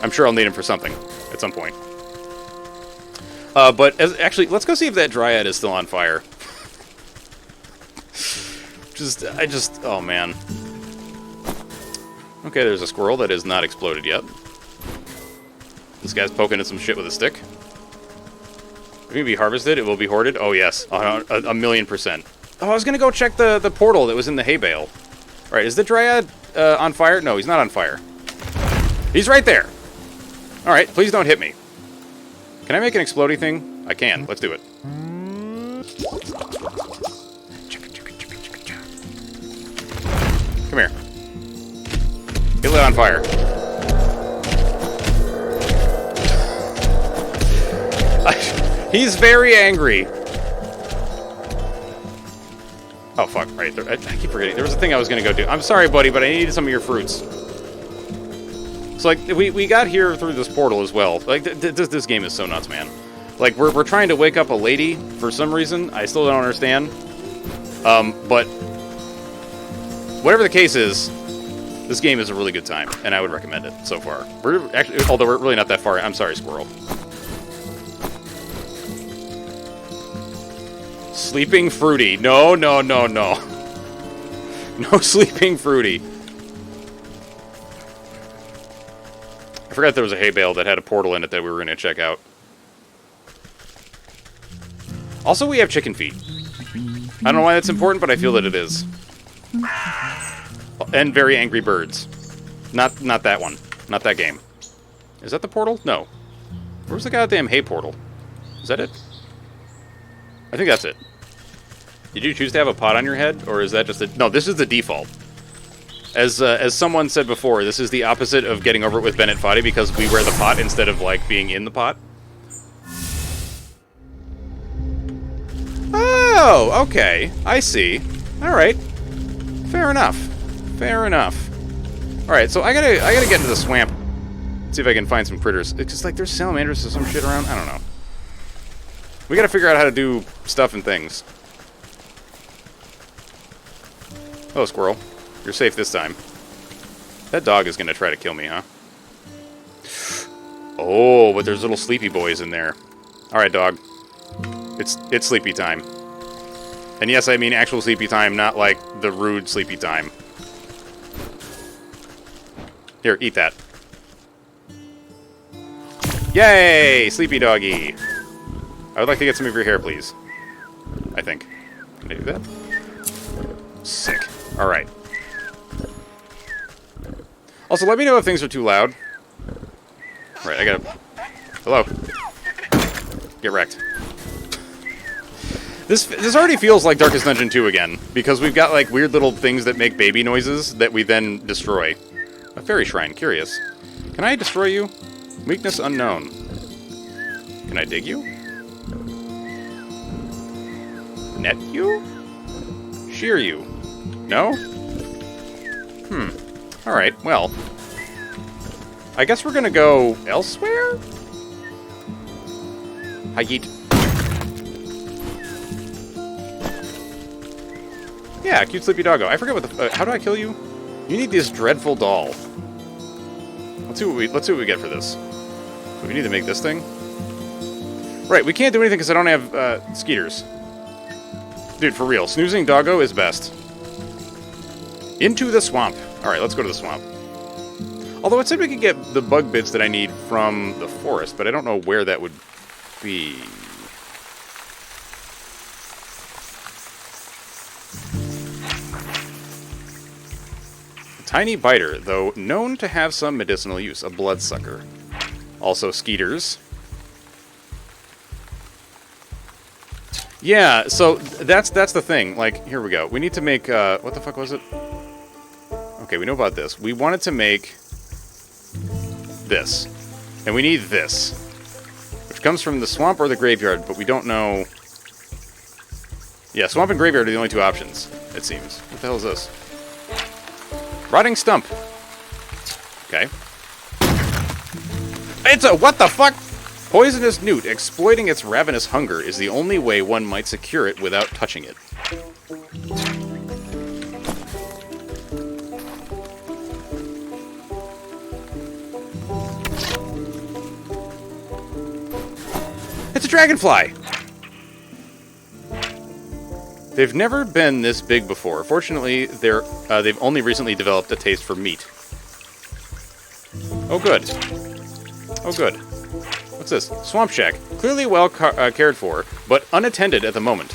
I'm sure I'll need them for something at some point. But actually, let's go see if that dryad is still on fire. Oh man. Okay, there's a squirrel that is not exploded yet. This guy's poking at some shit with a stick. It can be harvested. It will be hoarded. Oh, yes. 1,000,000%. Oh, I was going to go check the portal that was in the hay bale. All right, is the dryad on fire? No, he's not on fire. He's right there. All right, please don't hit me. Can I make an explodey thing? I can. Let's do it. Come here. Get lit on fire. He's very angry. Oh, fuck. Right there. I keep forgetting. There was a thing I was going to go do. I'm sorry, buddy, but I needed some of your fruits. So, like, we got here through this portal as well. Like, this game is so nuts, man. Like, we're trying to wake up a lady for some reason. I still don't understand. But whatever the case is, this game is a really good time, and I would recommend it so far. We're actually, although we're really not that far. I'm sorry, squirrel. Sleeping Fruity. No, no, no, no. No Sleeping Fruity. I forgot there was a hay bale that had a portal in it that we were going to check out. Also, we have chicken feet. I don't know why that's important, but I feel that it is. And very angry birds. Not that one. Not that game. Is that the portal? No. Where's the goddamn hay portal? Is that it? I think that's it. Did you choose to have a pot on your head, or is that just a... No, this is the default. As someone said before, this is the opposite of getting over it with Bennett Foddy because we wear the pot instead of, like, being in the pot. Oh, okay. I see. Alright. Fair enough. Fair enough. Alright, so I gotta get into the swamp. See if I can find some critters. It's just like there's salamanders or some shit around. I don't know. We gotta figure out how to do stuff and things. Oh, squirrel. You're safe this time. That dog is gonna try to kill me, huh? Oh, but there's little sleepy boys in there. Alright, dog. It's sleepy time. And yes, I mean actual sleepy time, not like the rude sleepy time. Here, eat that. Yay! Sleepy doggy! I would like to get some of your hair, please. I think. Can I do that? Sick. Alright. Also, let me know if things are too loud. Alright, I gotta... Hello. Get wrecked. This already feels like Darkest Dungeon 2 again, because we've got, like, weird little things that make baby noises that we then destroy. A fairy shrine, curious. Can I destroy you? Weakness unknown. Can I dig you? Net you? Shear you? No? Alright, well. I guess we're gonna go elsewhere? Hi, yeet. Yeah, cute sleepy doggo. I forget what the... how do I kill you? You need this dreadful doll. Let's see what we get for this. So we need to make this thing. Right, we can't do anything because I don't have skeeters. Dude, for real. Snoozing doggo is best. Into the swamp. Alright, let's go to the swamp. Although it said we could get the bug bits that I need from the forest, but I don't know where that would be. Tiny biter, though known to have some medicinal use. A bloodsucker. Also skeeters. Yeah, so that's the thing. Like, here we go. We need to make, what the fuck was it? Okay, we know about this. We wanted to make this. And we need this. Which comes from the swamp or the graveyard, but we don't know... Yeah, swamp and graveyard are the only two options, it seems. What the hell is this? Rotting stump. Okay. It's a... What the fuck? Poisonous newt. Exploiting its ravenous hunger is the only way one might secure it without touching it. It's a dragonfly! They've never been this big before. Fortunately, they've only recently developed a taste for meat. Oh, good. Oh, good. What's this? Swamp shack. Clearly well cared for, but unattended at the moment.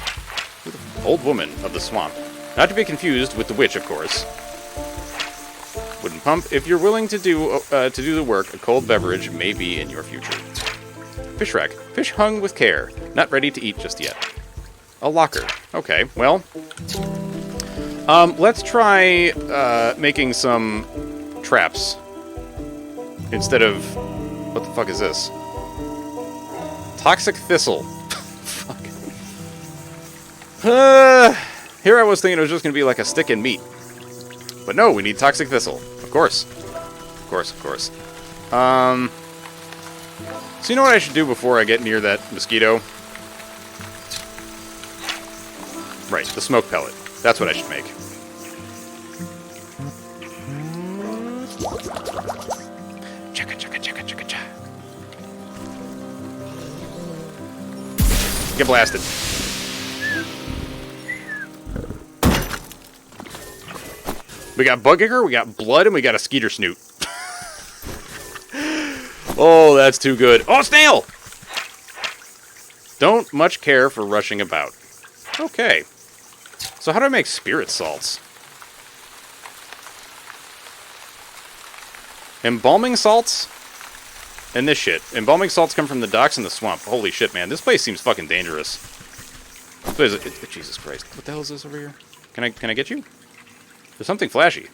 Old woman of the swamp. Not to be confused with the witch, of course. Wooden pump. If you're willing to do the work, a cold beverage may be in your future. Fish rack. Fish hung with care. Not ready to eat just yet. A locker. Okay, well. Let's try making some traps. Instead of... What the fuck is this? Toxic thistle. Fuck. Here I was thinking it was just going to be like a stick and meat. But no, we need toxic thistle. Of course. Of course, of course. So you know what I should do before I get near that mosquito? Right, the smoke pellet. That's what I should make. Chaka chaka chaka chaka cha. Get blasted. We got bug ichor, we got blood, and we got a skeeter snoot. Oh, that's too good. Oh, snail! Don't much care for rushing about. Okay. So how do I make spirit salts? Embalming salts? And this shit. Embalming salts come from the docks in the swamp. Holy shit, man. This place seems fucking dangerous. This place is, Jesus Christ. What the hell is this over here? Can I get you? There's something flashy.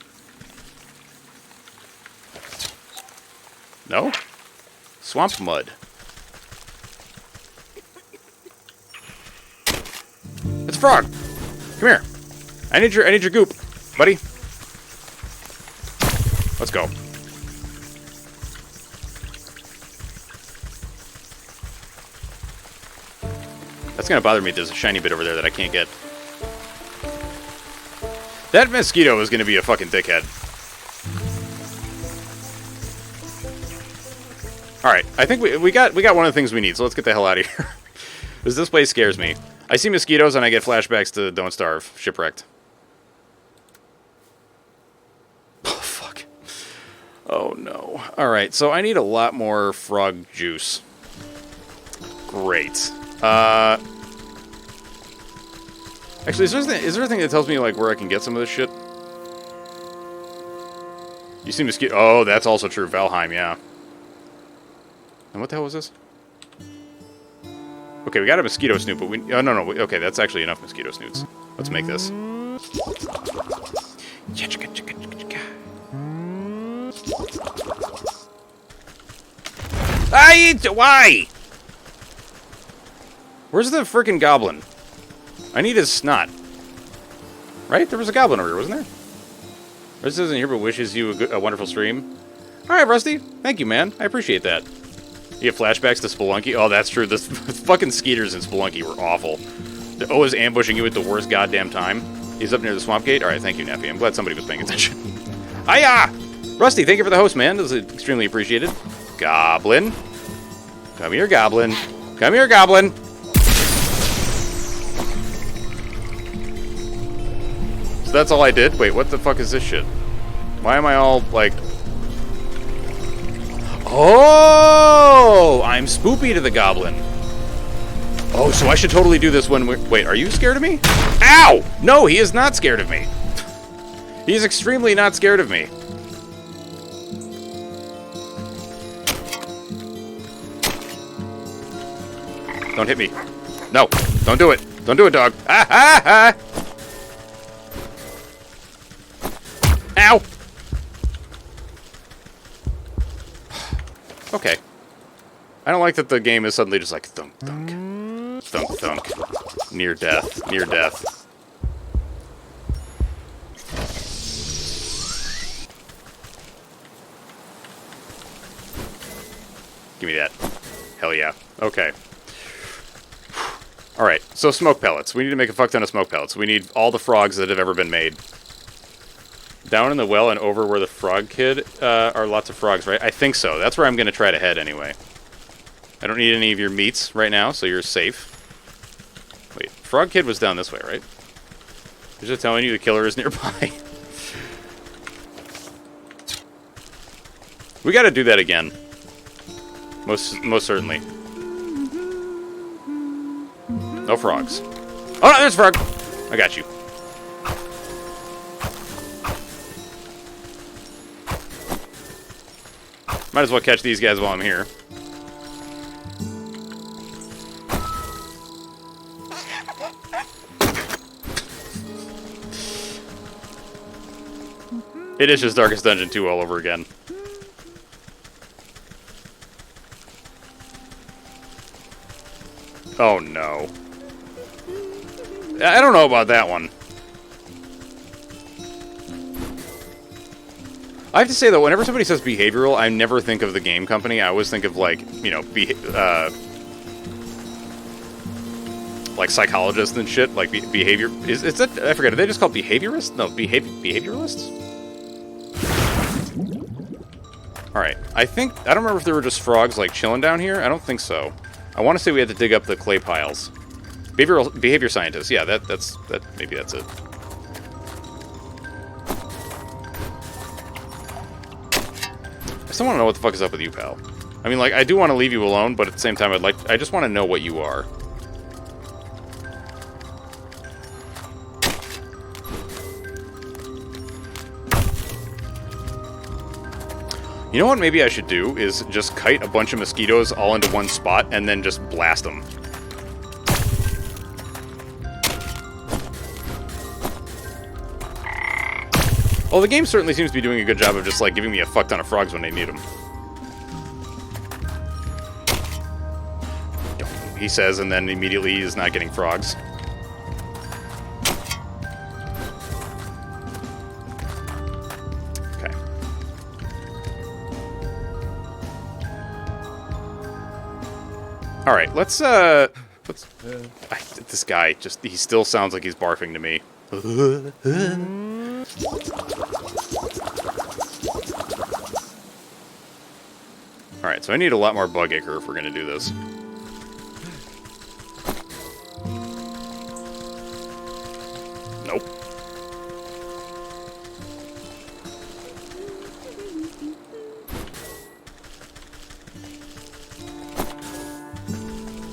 No? Swamp mud. It's a frog. Come here. I need your goop, buddy. Let's go. That's gonna bother me. There's a shiny bit over there that I can't get. That mosquito is gonna be a fucking dickhead. Alright, I think we got one of the things we need, so let's get the hell out of here. Because this place scares me. I see mosquitoes and I get flashbacks to Don't Starve, Shipwrecked. Oh, fuck. Oh, no. Alright, so I need a lot more frog juice. Great. Actually, is there a thing that tells me, like, where I can get some of this shit? You see mosquito... Oh, that's also true. Valheim, yeah. And what the hell was this? Okay, we got a mosquito snoot, but we... Oh, no, no. Okay, that's actually enough mosquito snoots. Let's make this. Why? Where's the freaking goblin? I need his snot. Right? There was a goblin over here, wasn't there? Rusty isn't here, but wishes you a wonderful stream. Alright, Rusty. Thank you, man. I appreciate that. You get flashbacks to Spelunky? Oh, that's true. The fucking skeeters in Spelunky were awful. They're always ambushing you at the worst goddamn time. He's up near the swamp gate? Alright, thank you, Neffy. I'm glad somebody was paying attention. Hiya! Rusty, thank you for the host, man. This is extremely appreciated. Goblin. Come here, Goblin. Come here, Goblin. So that's all I did? Wait, what the fuck is this shit? Why am I all, like... Oh! I'm spoopy to the goblin. Oh, so I should totally do this when we're... Wait, are you scared of me? Ow! No, he is not scared of me. He is extremely not scared of me. Don't hit me. No, don't do it. Don't do it, dog. Ah, ah, ah! Ow! Okay. I don't like that the game is suddenly just like thunk, thunk. Thunk, thunk. Near death. Near death. Give me that. Hell yeah. Okay. Alright, so smoke pellets. We need to make a fuck ton of smoke pellets. We need all the frogs that have ever been made. Down in the well and over where the frog kid are lots of frogs, right? I think so. That's where I'm going to try to head anyway. I don't need any of your meats right now, so you're safe. Wait, frog kid was down this way, right? He's just telling you the killer is nearby. We got to do that again. Most certainly. No frogs. Oh no, there's a frog! I got you. Might as well catch these guys while I'm here. It is just Darkest Dungeon 2 all over again. Oh no. I don't know about that one. I have to say, though, whenever somebody says behavioral, I never think of the game company. I always think of, like, you know, like psychologists and shit. Like, behavior... Is that... I forget, are they just called behaviorists? No, behavioralists? Alright, I think... I don't remember if there were just frogs, like, chilling down here. I don't think so. I want to say we had to dig up the clay piles. Behavior scientists. Yeah, maybe that's it. I still want to know what the fuck is up with you, pal. I mean, like, I do want to leave you alone, but at the same time, I just want to know what you are. You know what maybe I should do is just kite a bunch of mosquitoes all into one spot and then just blast them. Well, the game certainly seems to be doing a good job of just, like, giving me a fuck ton of frogs when I need them. He says, and then immediately he's not getting frogs. Okay. Alright, let's, this guy, he still sounds like he's barfing to me. Alright, so I need a lot more bug acre if we're gonna do this. Nope.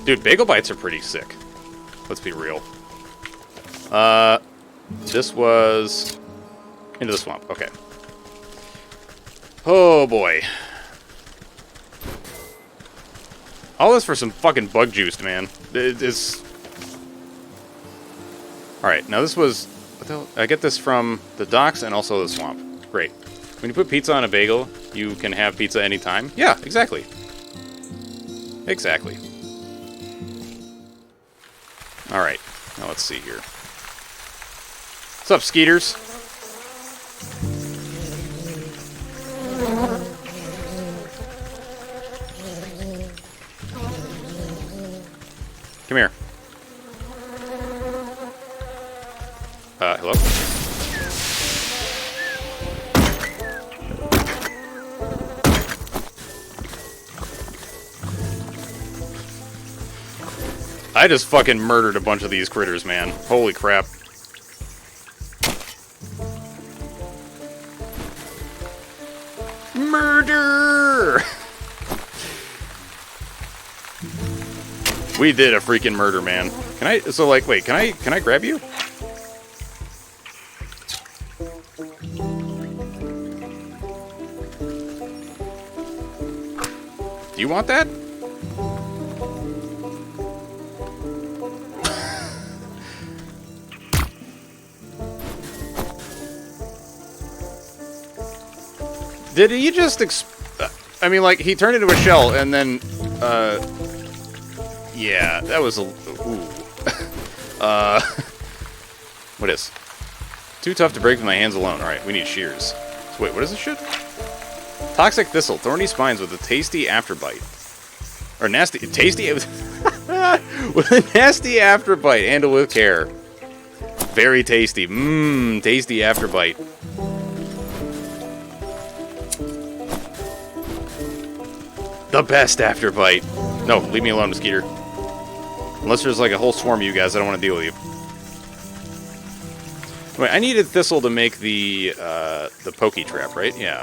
Dude, bagel bites are pretty sick. Let's be real. This was... into the swamp. Okay. Oh, boy. All this for some fucking bug juice, man. It's... Alright, now this was... What the hell? I get this from the docks and also the swamp. Great. When you put pizza on a bagel, you can have pizza anytime? Yeah, exactly. Exactly. Alright, now let's see here. What's up, Skeeters? Come here. Hello? I just fucking murdered a bunch of these critters, man. Holy crap. Murder! We did a freaking murder, man. Can I, so like, wait, can I grab you? Do you want that? Did he just I mean, like, he turned into a shell, and then, yeah, that was a... Ooh. What is? Too tough to break with my hands alone. Alright, we need shears. So wait, what is this shit? Toxic thistle. Thorny spines with a tasty afterbite. Or nasty... Tasty... with a nasty afterbite. Handle with care. Very tasty. Mmm, tasty afterbite. The best afterbite. No, leave me alone, Mosquito. Unless there's like a whole swarm of you guys, I don't want to deal with you. Wait, I needed thistle to make the pokey trap, right? Yeah.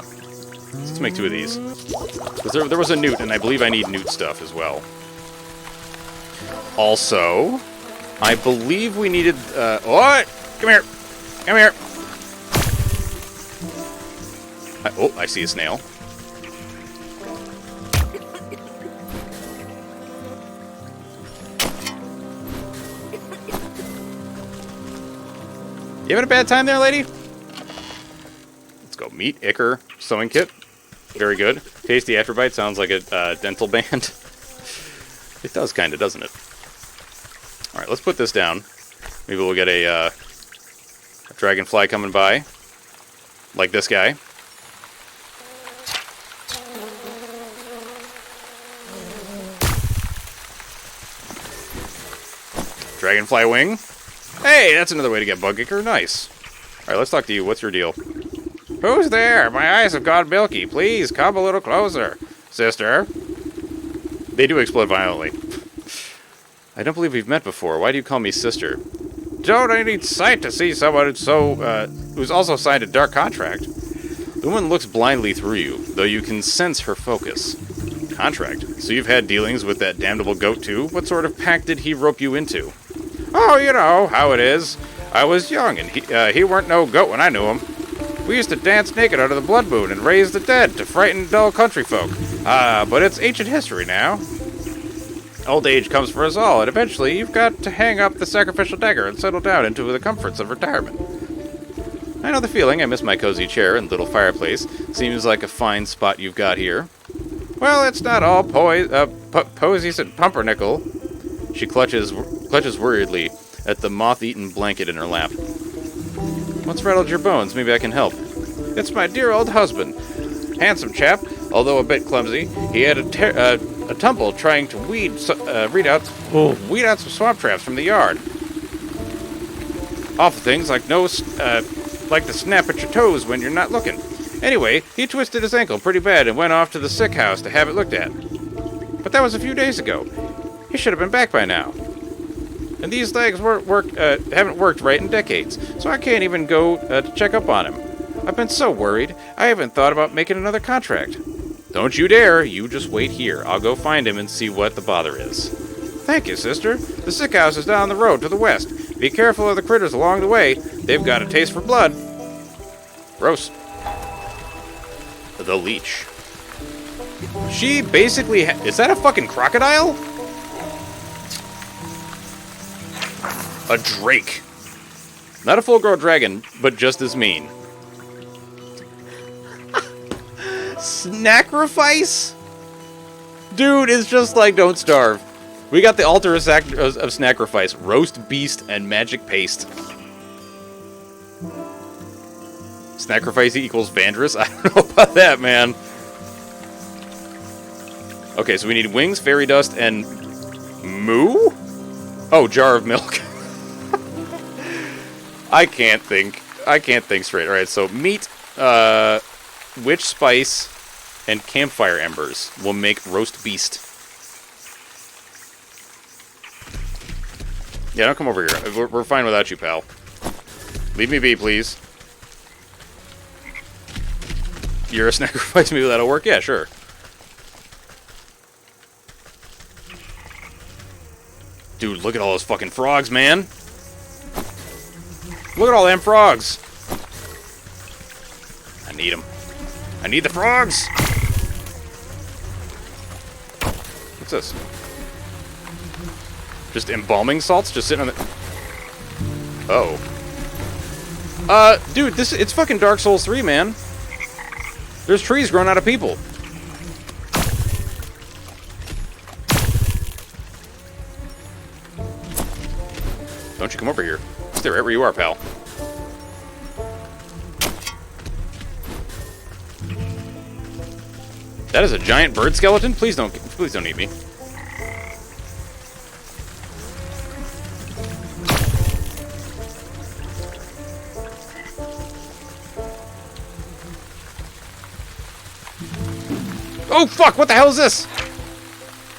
Let's make 2 of these. Because there was a newt, and I believe I need newt stuff as well. Also, I believe we needed... what? Come here! Come here! Oh, I see a snail. You having a bad time there, lady? Let's go. Meat, ichor, sewing kit. Very good. Tasty afterbite sounds like a dental band. It does kind of, doesn't it? Alright, let's put this down. Maybe we'll get a dragonfly coming by. Like this guy. Dragonfly wing. Hey, that's another way to get bug ichor. Nice. Alright, let's talk to you. What's your deal? Who's there? My eyes have gone milky. Please, come a little closer. Sister. They do explode violently. I don't believe we've met before. Why do you call me sister? Don't I need sight to see someone who's also signed a dark contract? The woman looks blindly through you, though you can sense her focus. Contract? So you've had dealings with that damnable goat too? What sort of pact did he rope you into? Oh, you know how it is. I was young, and he weren't no goat when I knew him. We used to dance naked under the blood moon and raise the dead to frighten dull country folk. But it's ancient history now. Old age comes for us all, and eventually you've got to hang up the sacrificial dagger and settle down into the comforts of retirement. I know the feeling. I miss my cozy chair and little fireplace. Seems like a fine spot you've got here. Well, it's not all posies and pumpernickel. She clutches worriedly at the moth-eaten blanket in her lap. What's rattled your bones? Maybe I can help. It's my dear old husband. Handsome chap, although a bit clumsy. He had a tumble trying to weed out some swamp traps from the yard. Awful things like like the snap at your toes when you're not looking. Anyway, he twisted his ankle pretty bad and went off to the sick house to have it looked at. But that was a few days ago. He should have been back by now. And these legs haven't worked right in decades, so I can't even go to check up on him. I've been so worried, I haven't thought about making another contract. Don't you dare, you just wait here. I'll go find him and see what the bother is. Thank you, sister. The sick house is down the road to the west. Be careful of the critters along the way. They've got a taste for blood. Gross. The leech. She basically... Is that a fucking crocodile? A drake. Not a full-grown dragon, but just as mean. Snacrifice? Dude, it's just like Don't Starve. We got the altar of Snacrifice. Roast beast and magic paste. Snacrifice equals Vandrous? I don't know about that, man. Okay, so we need wings, fairy dust, and... moo? Oh, jar of milk. I can't think straight. Alright, so meat, witch spice, and campfire embers will make roast beast. Yeah, don't come over here. We're fine without you, pal. Leave me be, please. You're a sacrifice, maybe that'll work? Yeah, sure. Dude, look at all those fucking frogs, man. Look at all them frogs. I need them. I need the frogs. What's this? Just embalming salts? Just sitting on the... Oh. Dude, it's fucking Dark Souls 3, man. There's trees growing out of people. Don't you come over here. Stay right where you are, pal. That is a giant bird skeleton? Please don't eat me. Oh, fuck! What the hell is this?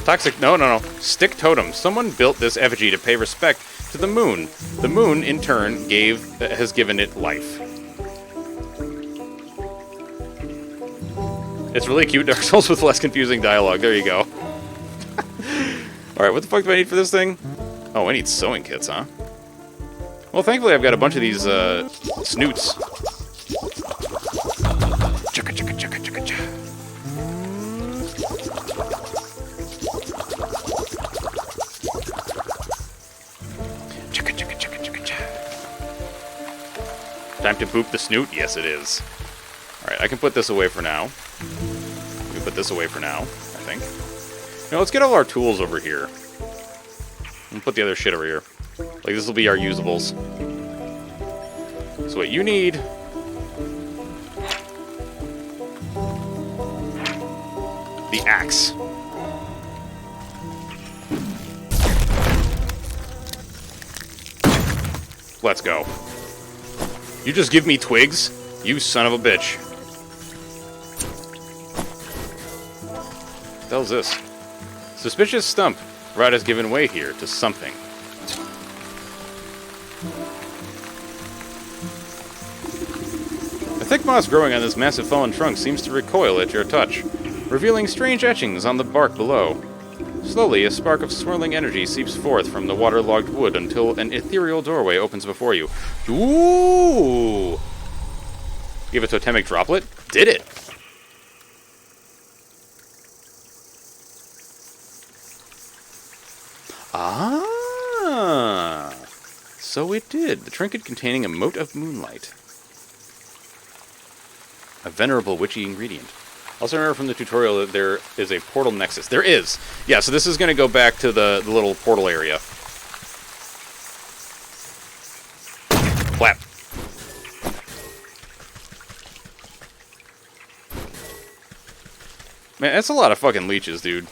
Toxic... No. Stick totem. Someone built this effigy to pay respect to the moon. The moon, in turn, has given it life. It's really cute Dark Souls with less confusing dialogue. There you go. Alright, what the fuck do I need for this thing? Oh, I need sewing kits, huh? Well, thankfully I've got a bunch of these, snoots. Chugga, chugga, chugga, chugga, chugga. Time to boop the snoot? Yes, it is. Alright, I can put this away for now. We put this away for now, I think. Now, let's get all our tools over here. And put the other shit over here. Like, this will be our usables. So what you need... the axe. Let's go. You just give me twigs? You son of a bitch. What the hell is this? Suspicious stump. Rod has given way here to something. A thick moss growing on this massive fallen trunk seems to recoil at your touch, revealing strange etchings on the bark below. Slowly, a spark of swirling energy seeps forth from the waterlogged wood until an ethereal doorway opens before you. Ooh! You have a totemic droplet? Did it! Ah! So it did. The trinket containing a mote of moonlight. A venerable witchy ingredient. Also remember from the tutorial that there is a portal nexus. There is! Yeah, so this is going to go back to the little portal area. Clap. Man, that's a lot of fucking leeches, dude.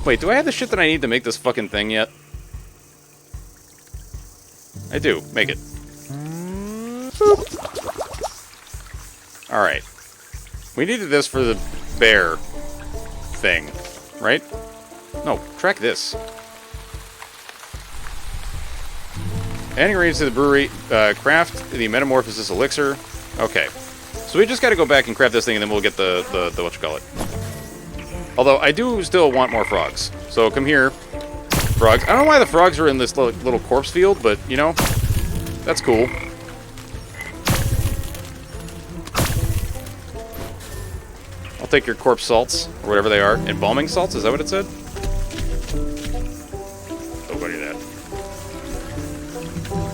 Wait, do I have the shit that I need to make this fucking thing yet? I do. Make it. Alright. We needed this for the bear thing, right? No, track this. Adding ingredients to the brewery, craft the metamorphosis elixir. Okay. So we just gotta go back and craft this thing and then we'll get the whatchamacallit. Although, I do still want more frogs. So come here, frogs. I don't know why the frogs are in this little corpse field, but, you know, that's cool. I'll take your corpse salts, or whatever they are. Embalming salts, is that what it said? Oh, what is that?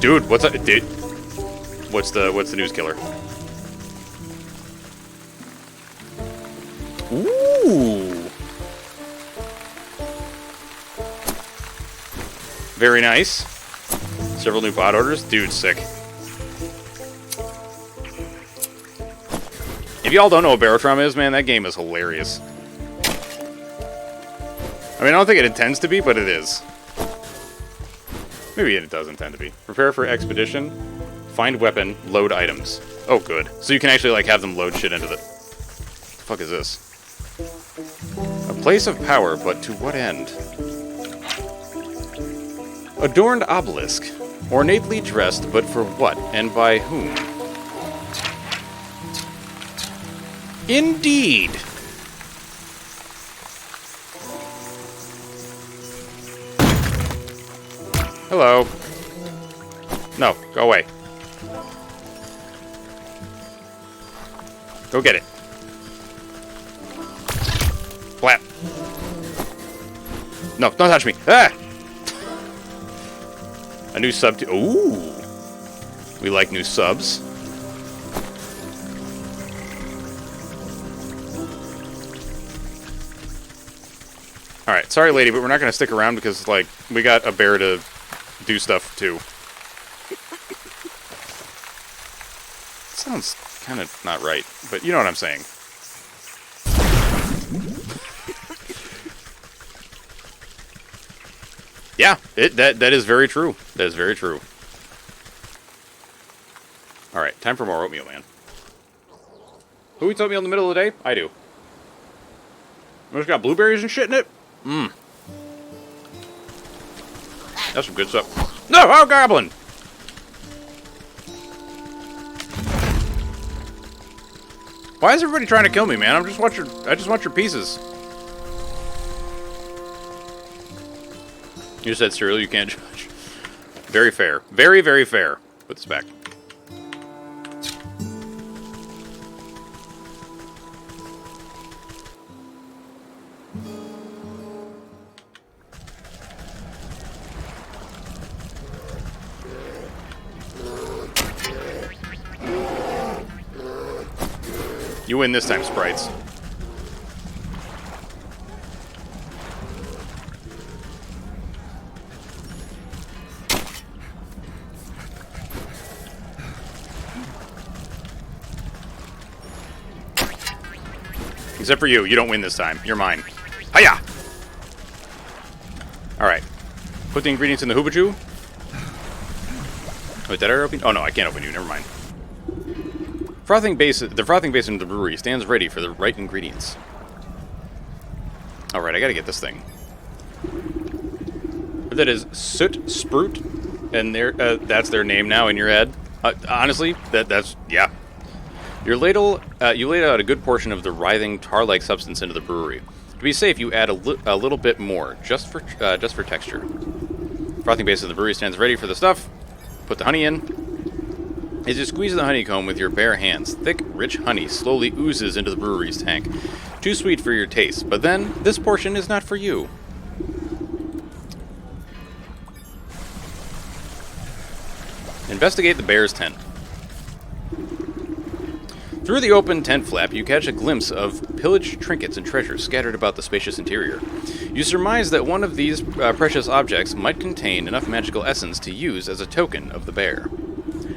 Dude, what's up? Dude, what's the news killer? Ooh. Very nice. Several new bot orders. Dude, sick. If y'all don't know what Barotrauma is, man, that game is hilarious. I mean, I don't think it intends to be, but it is. Maybe it does intend to be. Prepare for expedition. Find weapon. Load items. Oh, good. So you can actually, like, have them load shit into the... What the fuck is this? A place of power, but to what end? Adorned obelisk. Ornately dressed, but for what and by whom? Indeed! Hello. No, go away. Go get it. Flap. No, don't touch me. Ah! A new sub. Ooh. We like new subs. Alright, sorry lady, but we're not going to stick around because, like, we got a bear to do stuff too. Sounds kind of not right, but you know what I'm saying. Yeah, that is very true. That is very true. Alright, time for more oatmeal, man. Who eats oatmeal in the middle of the day? I do. It's got blueberries and shit in it? Mmm. That's some good stuff. No! Oh, goblin! Why is everybody trying to kill me, man? I just want your pieces. You said cereal, you can't judge. Very fair. Very, very fair. Put this back. You win this time, sprites. Except for you. You don't win this time. You're mine. Hiya! Alright. Put the ingredients in the Hoobachu. Wait, did I open? Oh no, I can't open you. Never mind. The frothing basin of the brewery stands ready for the right ingredients. Alright, I gotta get this thing. That is Soot Sprout, and that's their name now in your head. Honestly, that's yeah. You laid out a good portion of the writhing tar-like substance into the brewery. To be safe, you add a little bit more, just for texture. Frothing base of the brewery stands ready for the stuff. Put the honey in. As you squeeze the honeycomb with your bare hands, thick, rich honey slowly oozes into the brewery's tank. Too sweet for your taste, but then, this portion is not for you. Investigate the bear's tent. Through the open tent flap, you catch a glimpse of pillaged trinkets and treasures scattered about the spacious interior. You surmise that one of these precious objects might contain enough magical essence to use as a token of the bear.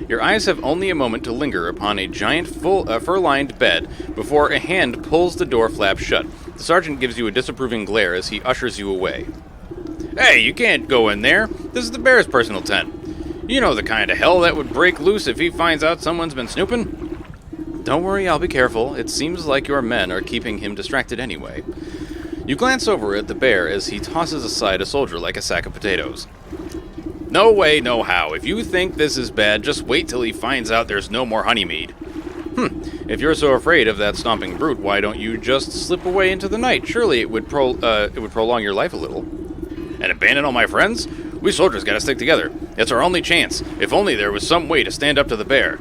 Your eyes have only a moment to linger upon a giant fur-lined bed before a hand pulls the door flap shut. The sergeant gives you a disapproving glare as he ushers you away. Hey, you can't go in there. This is the bear's personal tent. You know the kind of hell that would break loose if he finds out someone's been snooping? Don't worry, I'll be careful. It seems like your men are keeping him distracted anyway. You glance over at the bear as he tosses aside a soldier like a sack of potatoes. No way, no how. If you think this is bad, just wait till he finds out there's no more honeymead. If you're so afraid of that stomping brute, why don't you just slip away into the night? Surely it would prolong your life a little. And abandon all my friends? We soldiers gotta stick together. It's our only chance. If only there was some way to stand up to the bear.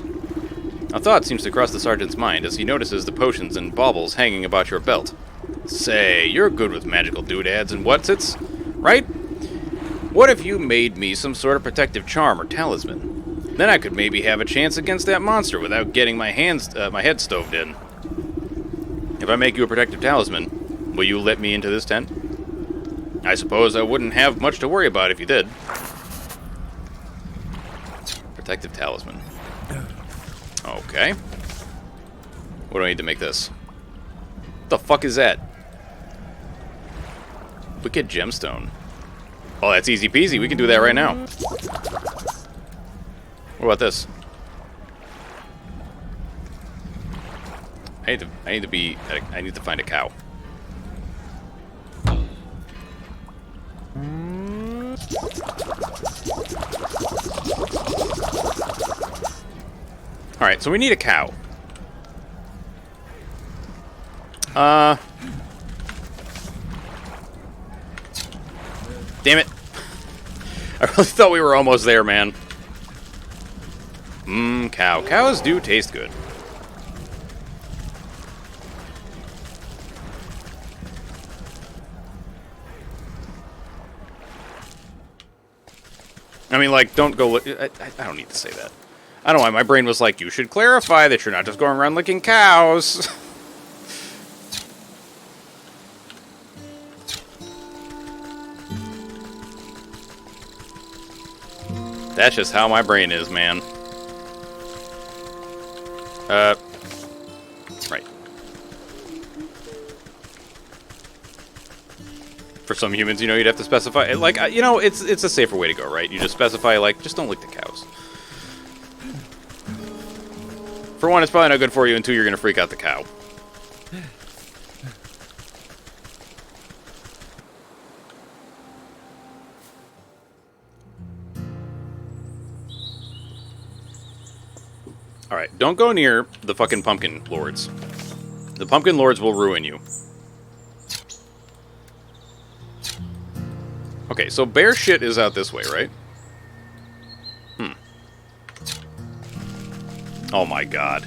A thought seems to cross the sergeant's mind as he notices the potions and baubles hanging about your belt. Say, you're good with magical doodads and whatsits, right? What if you made me some sort of protective charm or talisman? Then I could maybe have a chance against that monster without getting my head stoved in. If I make you a protective talisman, will you let me into this tent? I suppose I wouldn't have much to worry about if you did. Protective talisman. Okay. What do I need to make this? What the fuck is that? Wicked gemstone. Oh, that's easy peasy. We can do that right now. What about this? I need to find a cow. Alright, so we need a cow. Damn it. I really thought we were almost there, man. Cow. Cows do taste good. I mean, like, don't go look... I don't need to say that. I don't know why my brain was like, you should clarify that you're not just going around licking cows. That's just how my brain is, man. Right. For some humans, you know, you'd have to specify, like, you know, it's a safer way to go, right? You just specify, like, just don't lick the cows. For one, it's probably not good for you, and two, you're gonna freak out the cow. Alright, don't go near the fucking pumpkin lords. The pumpkin lords will ruin you. Okay, so bear shit is out this way, right? Oh my god.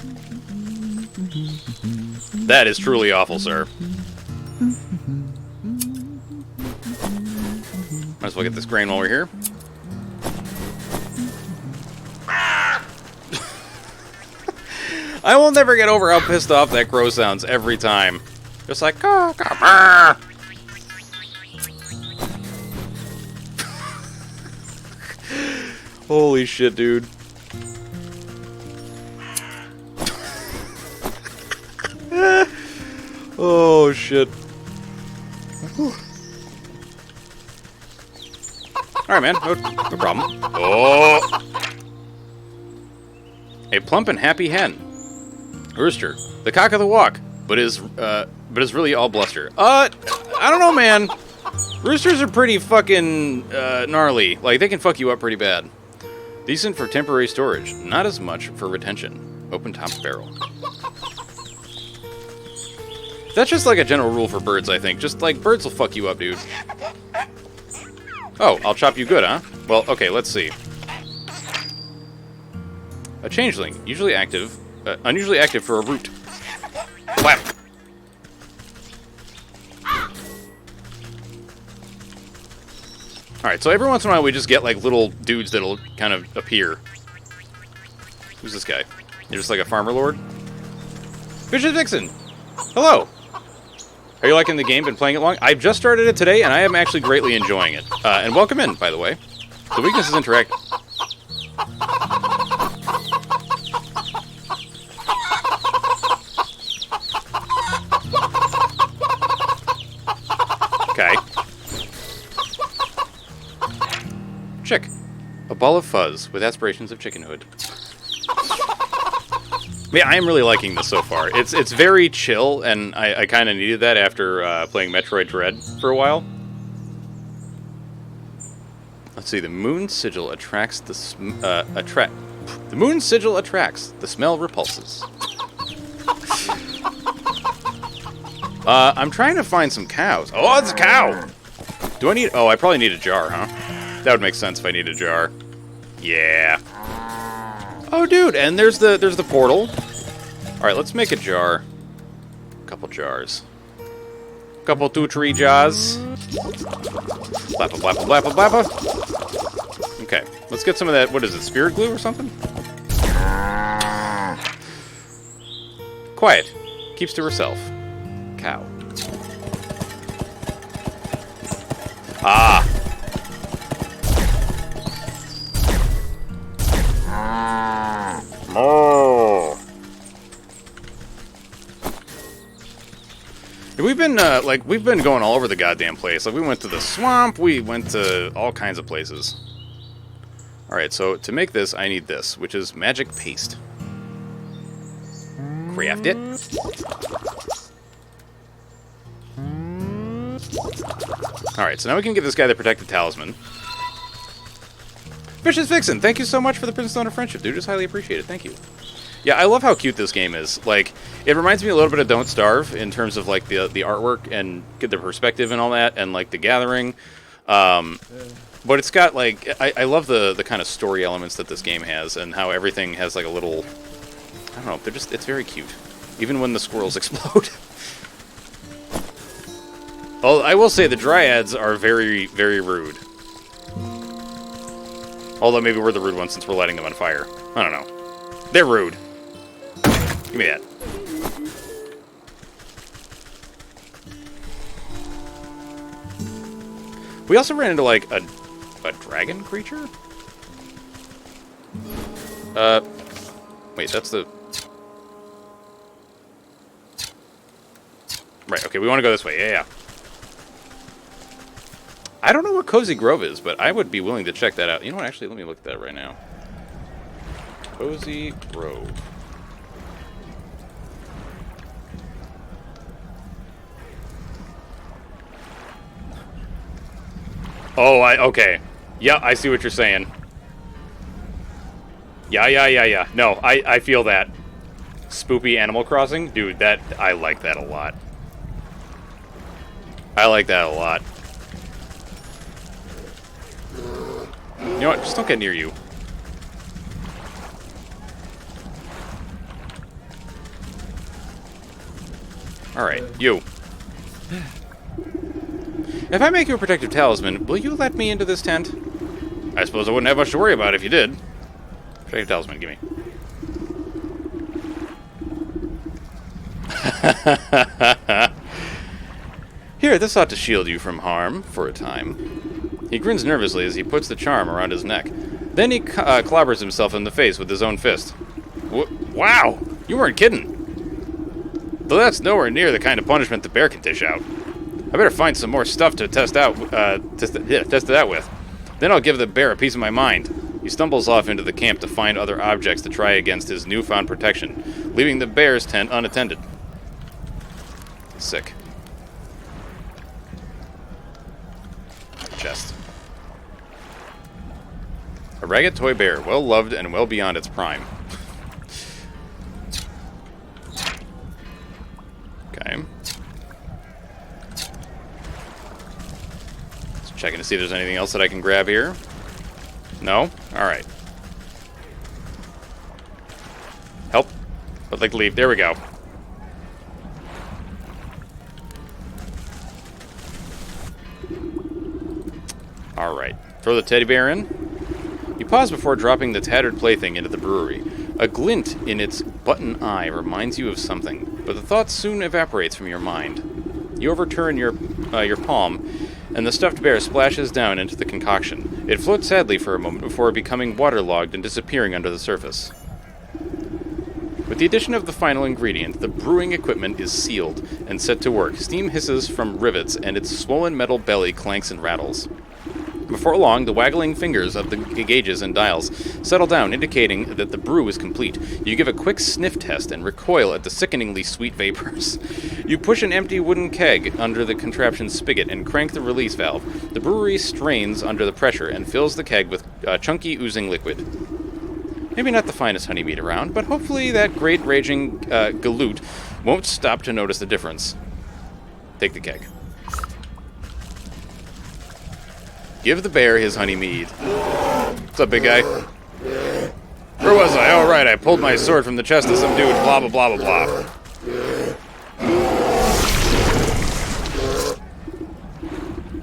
That is truly awful, sir. Might as well get this grain while we're here. I will never get over how pissed off that crow sounds every time. Just like, caw, caw, holy shit, dude. Oh, shit. Alright, man. No problem. Oh! A plump and happy hen. Rooster. The cock of the walk. But is really all bluster. I don't know, man. Roosters are pretty fucking, gnarly. Like, they can fuck you up pretty bad. Decent for temporary storage. Not as much for retention. Open top barrel. That's just like a general rule for birds, I think. Just, like, birds will fuck you up, dude. Oh, I'll chop you good, huh? Well, okay, let's see. A changeling. Usually active. Unusually active for a root. Whap! Alright, so every once in a while we just get, like, little dudes that'll kind of appear. Who's this guy? You're just like a farmer lord? Vicious Vixen! Hello! Are you liking the game? Been playing it long? I've just started it today, and I am actually greatly enjoying it. And welcome in, by the way. The weakness is interact. Okay. Chick. A ball of fuzz with aspirations of chickenhood. Yeah, I am really liking this so far. It's very chill, and I kind of needed that after playing Metroid Dread for a while. Let's see. The moon sigil attracts the the moon sigil attracts. The smell repulses. I'm trying to find some cows. Oh, it's a cow. Do I need? Oh, I probably need a jar, huh? That would make sense if I need a jar. Yeah. Oh, dude, and there's the portal. All right, let's make a jar. Couple jars. Couple 2-3 jars. Blappa, blappa, blappa, blappa. Okay, let's get some of that. What is it? Spirit glue or something? Quiet. Keeps to herself. Cow. Ah. Moo. We've been going all over the goddamn place. Like, we went to the swamp, we went to all kinds of places. Alright, so to make this, I need this, which is magic paste. Craft it. Alright, so now we can give this guy the protected talisman. Vicious Vixen, thank you so much for the Prince Stone of Friendship, dude. Just highly appreciate it. Thank you. Yeah, I love how cute this game is. Like, it reminds me a little bit of Don't Starve in terms of, like, the artwork and the perspective and all that, and, like, the gathering. But it's got, like, I love the kind of story elements that this game has, and how everything has, like, a little, I don't know, it's very cute. Even when the squirrels explode. Well, I will say the dryads are very, very rude. Although maybe we're the rude ones since we're lighting them on fire. I don't know. They're rude. Give me that. We also ran into, like, a dragon creature? Wait, that's the... Right, okay, we want to go this way. Yeah. I don't know what Cozy Grove is, but I would be willing to check that out. You know what, actually, let me look at that right now. Cozy Grove. Oh, okay. Yeah, I see what you're saying. Yeah. No, I feel that. Spoopy Animal Crossing? Dude, I like that a lot. I like that a lot. You know what? Just don't get near you. Alright, you. If I make you a protective talisman, will you let me into this tent? I suppose I wouldn't have much to worry about if you did. Protective talisman, gimme. Here, this ought to shield you from harm, for a time. He grins nervously as he puts the charm around his neck. Then he clobbers himself in the face with his own fist. Wow! You weren't kidding! Though that's nowhere near the kind of punishment the bear can dish out. I better find some more stuff to test it out with. Then I'll give the bear a piece of my mind. He stumbles off into the camp to find other objects to try against his newfound protection, leaving the bear's tent unattended. Sick. Chest. A ragged toy bear, well loved and well beyond its prime. Okay. Just checking to see if there's anything else that I can grab here. No? Alright. Help. But like leave. There we go. Alright. Throw the teddy bear in. You pause before dropping the tattered plaything into the brewery. A glint in its button eye reminds you of something, but the thought soon evaporates from your mind. You overturn your palm, and the stuffed bear splashes down into the concoction. It floats sadly for a moment before becoming waterlogged and disappearing under the surface. With the addition of the final ingredient, the brewing equipment is sealed and set to work. Steam hisses from rivets, and its swollen metal belly clanks and rattles. Before long, the waggling fingers of the gauges and dials settle down, indicating that the brew is complete. You give a quick sniff test and recoil at the sickeningly sweet vapors. You push an empty wooden keg under the contraption's spigot and crank the release valve. The brewery strains under the pressure and fills the keg with chunky, oozing liquid. Maybe not the finest honey meat around, but hopefully that great raging galoot won't stop to notice the difference. Take the keg. Give the bear his honey mead. What's up, big guy? Where was I? Oh, right, I pulled my sword from the chest of some dude, blah, blah, blah, blah,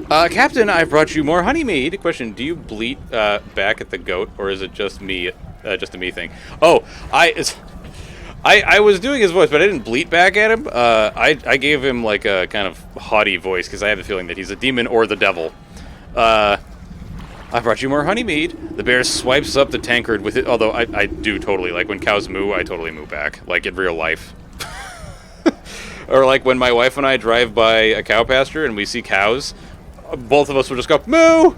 blah. Captain, I've brought you more honeymead. Question, do you bleat back at the goat, or is it just me, just a me thing? Oh, I was doing his voice, but I didn't bleat back at him. I gave him like a kind of haughty voice, because I have a feeling that he's a demon or the devil. I brought you more honeymead. The bear swipes up the tankard with it, although I do totally, like when cows moo, I totally moo back, like in real life. Or like when my wife and I drive by a cow pasture and we see cows, both of us will just go, moo!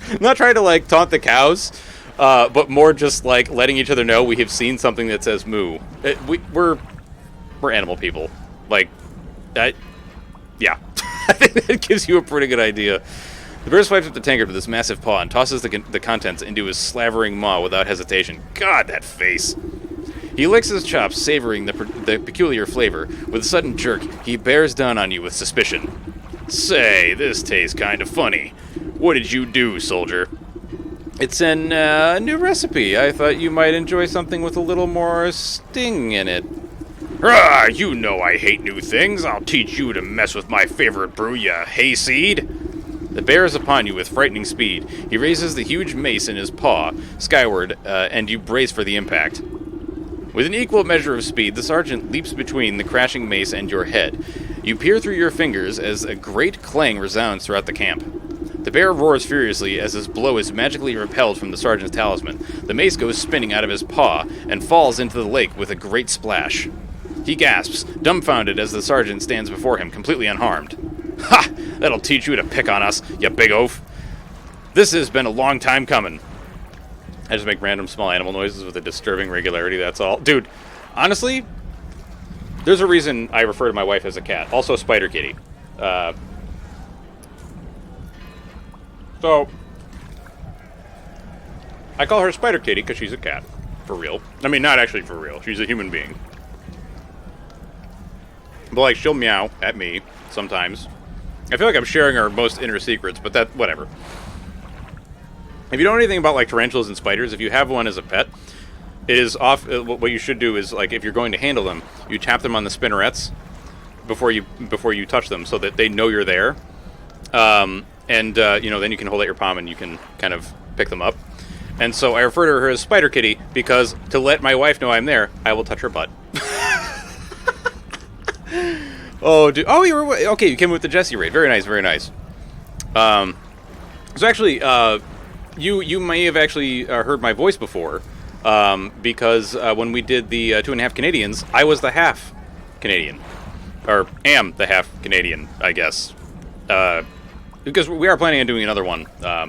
I'm not trying to like taunt the cows, but more just like letting each other know we have seen something that says moo. We're animal people. Like, yeah. I think that gives you a pretty good idea. The bear swipes up the tankard with his massive paw and tosses the contents into his slavering maw without hesitation. God, that face. He licks his chops, savoring the peculiar flavor. With a sudden jerk, he bears down on you with suspicion. Say, this tastes kind of funny. What did you do, soldier? It's a new recipe. I thought you might enjoy something with a little more sting in it. Rah, you know I hate new things. I'll teach you to mess with my favorite brew, you hayseed. The bear is upon you with frightening speed. He raises the huge mace in his paw skyward, and you brace for the impact. With an equal measure of speed, the sergeant leaps between the crashing mace and your head. You peer through your fingers as a great clang resounds throughout the camp. The bear roars furiously as his blow is magically repelled from the sergeant's talisman. The mace goes spinning out of his paw and falls into the lake with a great splash. He gasps, dumbfounded as the sergeant stands before him, completely unharmed. Ha! That'll teach you to pick on us, you big oaf. This has been a long time coming. I just make random small animal noises with a disturbing regularity, that's all. Dude, honestly, there's a reason I refer to my wife as a cat. Also, Spider Kitty. So, I call her Spider Kitty because she's a cat. For real. I mean, not actually for real. She's a human being. But, like, she'll meow at me sometimes. I feel like I'm sharing our most inner secrets, but that, whatever. If you know anything about, like, tarantulas and spiders, if you have one as a pet, it is off. What you should do is, like, if you're going to handle them, you tap them on the spinnerets before you touch them, so that they know you're there. You know, then you can hold out your palm and you can kind of pick them up. And so I refer to her as Spider Kitty because to let my wife know I'm there, I will touch her butt. Oh, dude. Oh, you were okay. You came with the Jesse raid. Very nice. Very nice. So actually, you may have actually heard my voice before, because when we did the 2.5 Canadians, I was the half Canadian, or am the half Canadian, I guess. Because we are planning on doing another one.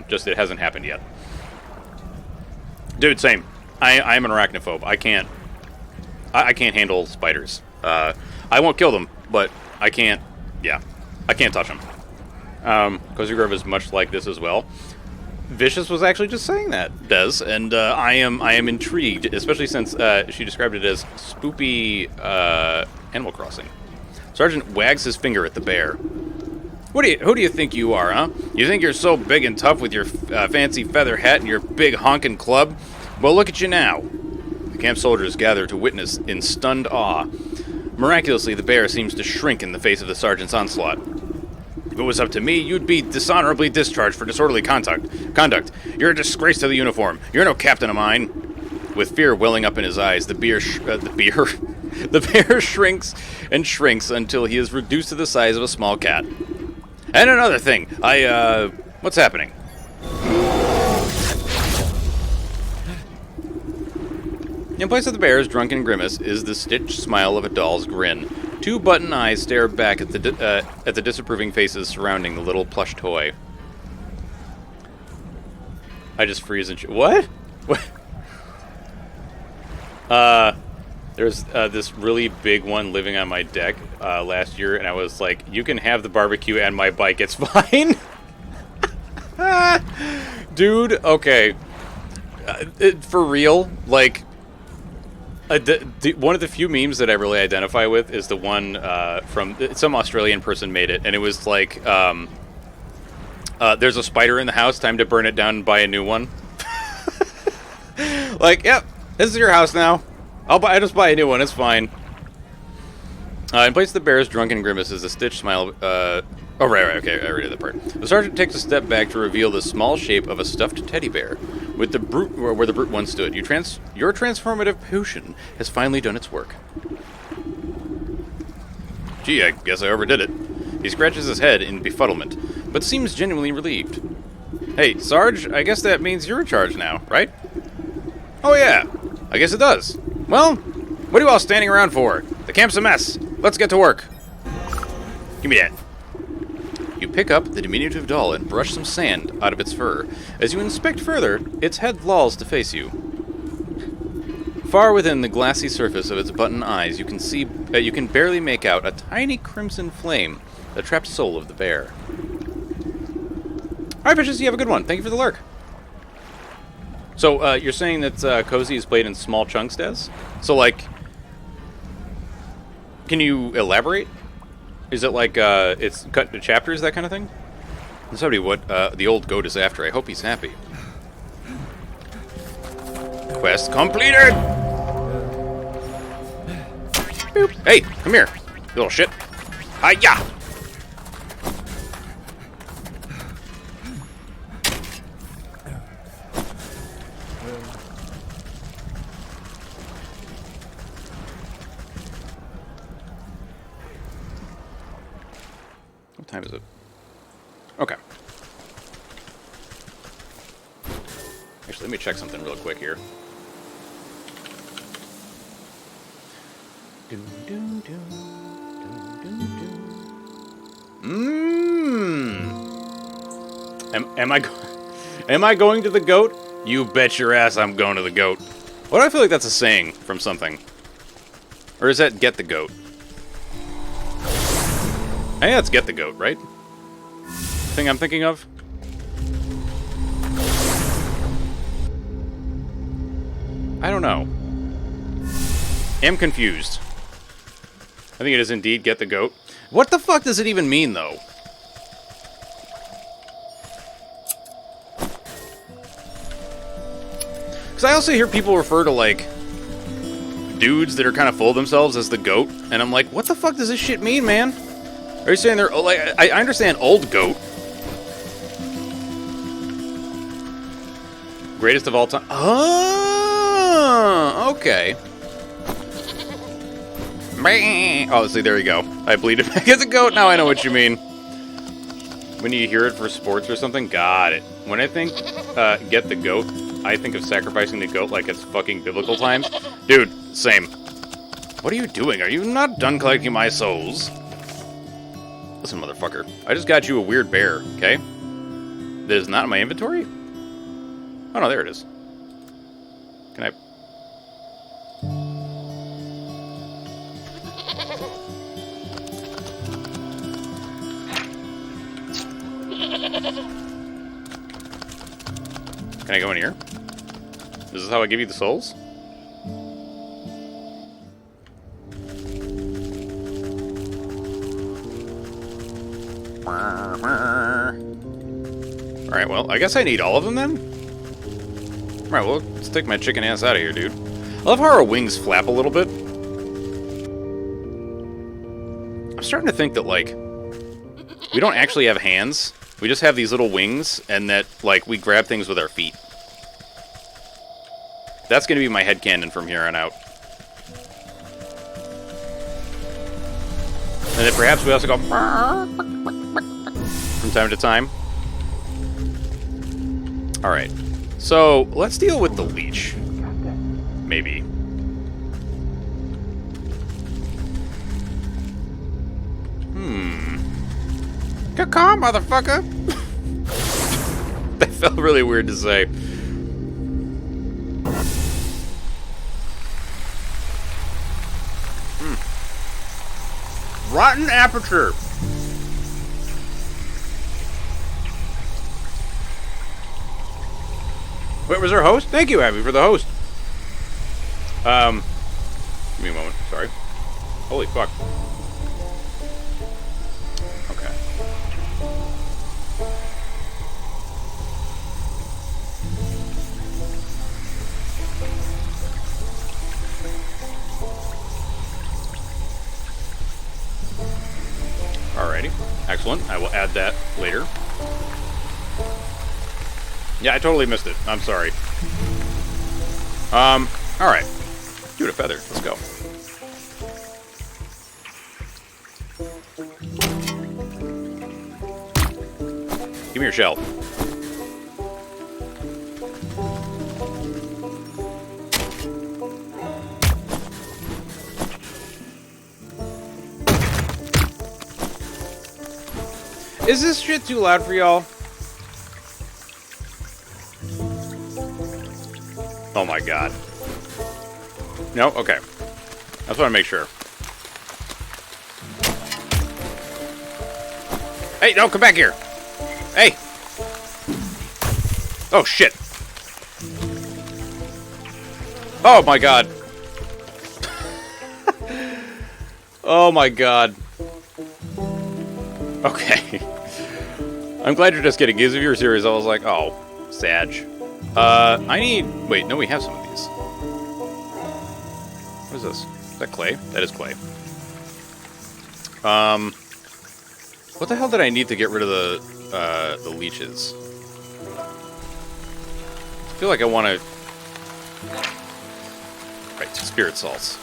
Just it hasn't happened yet. Dude, same. I'm an arachnophobe. I can't handle spiders. I won't kill them, but I can't. Yeah, I can't touch them. Cozy Grove is much like this as well. Vicious was actually just saying that, Des, and I am intrigued, especially since she described it as spoopy Animal Crossing. Sergeant wags his finger at the bear. Who do you think you are, huh? You think you're so big and tough with your fancy feather hat and your big honkin' club? Well, look at you now. The camp soldiers gather to witness in stunned awe. Miraculously, the bear seems to shrink in the face of the sergeant's onslaught. If it was up to me, you'd be dishonorably discharged for disorderly conduct. You're a disgrace to the uniform. You're no captain of mine. With fear welling up in his eyes, the bear shrinks and shrinks until he is reduced to the size of a small cat. And another thing, what's happening? In place of the bear's drunken grimace is the stitched smile of a doll's grin. Two button eyes stare back at the disapproving faces surrounding the little plush toy. I just freeze and what? What? There's this really big one living on my deck last year, and I was like, you can have the barbecue and my bike, it's fine. Dude, okay. For real, like, one of the few memes that I really identify with is the one from some Australian person made it, and it was like, there's a spider in the house, time to burn it down and buy a new one. Like, yep, this is your house now. I just buy a new one. It's fine. In place of the bear's drunken grimaces, a stitched smile. Oh, right, okay, I read that part. The sergeant takes a step back to reveal the small shape of a stuffed teddy bear, with the brute where the brute once stood. Your transformative potion has finally done its work. Gee, I guess I overdid it. He scratches his head in befuddlement, but seems genuinely relieved. Hey, Sarge, I guess that means you're in charge now, right? Oh yeah, I guess it does. Well, what are you all standing around for? The camp's a mess. Let's get to work. Give me that. You pick up the diminutive doll and brush some sand out of its fur. As you inspect further, its head lolls to face you. Far within the glassy surface of its button eyes, you can barely make out a tiny crimson flame, the trapped soul of the bear. All right, bitches, you have a good one. Thank you for the lurk. So, you're saying that Cozy is played in small chunks, Des? So, like, can you elaborate? Is it like, it's cut into chapters, that kind of thing? That's already what the old goat is after. I hope he's happy. Quest completed! Boop. Hey, come here, you little shit. Hi-ya! What time is it? Okay. Actually, let me check something real quick here. Am I going to the goat? You bet your ass I'm going to the goat. Why do I feel like that's a saying from something? Or is that get the goat? I think that's get the goat, right? Thing I'm thinking of? I don't know. Am confused. I think it is indeed get the goat. What the fuck does it even mean, though? Because I also hear people refer to, like, dudes that are kind of full of themselves as the goat, and I'm like, what the fuck does this shit mean, man? Are you saying they're, like, I understand old goat. Greatest of all time. Oh, okay. Oh, see, there you go. I bleeded back as a goat. Now I know what you mean. When you hear it for sports or something, got it. When I think get the goat, I think of sacrificing the goat like it's fucking biblical times. Dude, same. What are you doing? Are you not done collecting my souls? Listen, motherfucker. I just got you a weird bear, okay? That is not in my inventory? Oh, no, there it is. Can I... Can I go in here? Is this how I give you the souls? Alright, well, I guess I need all of them then? Alright, well, let's take my chicken ass out of here, dude. I love how our wings flap a little bit. I'm starting to think that, like, we don't actually have hands. We just have these little wings, and that, like, we grab things with our feet. That's going to be my headcanon from here on out. And then perhaps we also go from time to time. Alright. So, let's deal with the leech. Maybe. Caw, motherfucker! That felt really weird to say. Rotten aperture! Wait, was there a host? Thank you, Abby, for the host. Give me a moment. Sorry. Holy fuck. Okay. Alrighty. Excellent. I will add that later. Yeah, I totally missed it. I'm sorry. Alright. Dude, a feather. Let's go. Give me your shell. Is this shit too loud for y'all? Oh my god. No? Okay. I just want to make sure. Hey, no, come back here. Hey. Oh, shit. Oh my god. Oh my god. Okay. I'm glad you're just kidding. Because if you were serious, I was like, oh, Sag. I need... Wait, no, we have some of these. What is this? Is that clay? That is clay. What the hell did I need to get rid of the leeches? I feel like I want to... Right, spirit salts.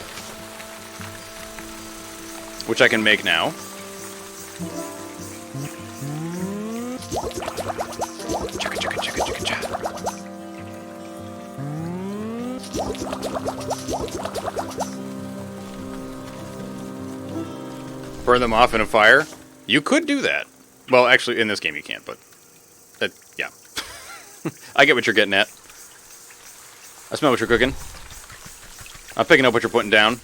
Which I can make now. Chugga, chugga, chugga, chugga, chugga. Burn them off in a fire? You could do that. Well, actually, in this game you can't, but... yeah. I get what you're getting at. I smell what you're cooking. I'm picking up what you're putting down.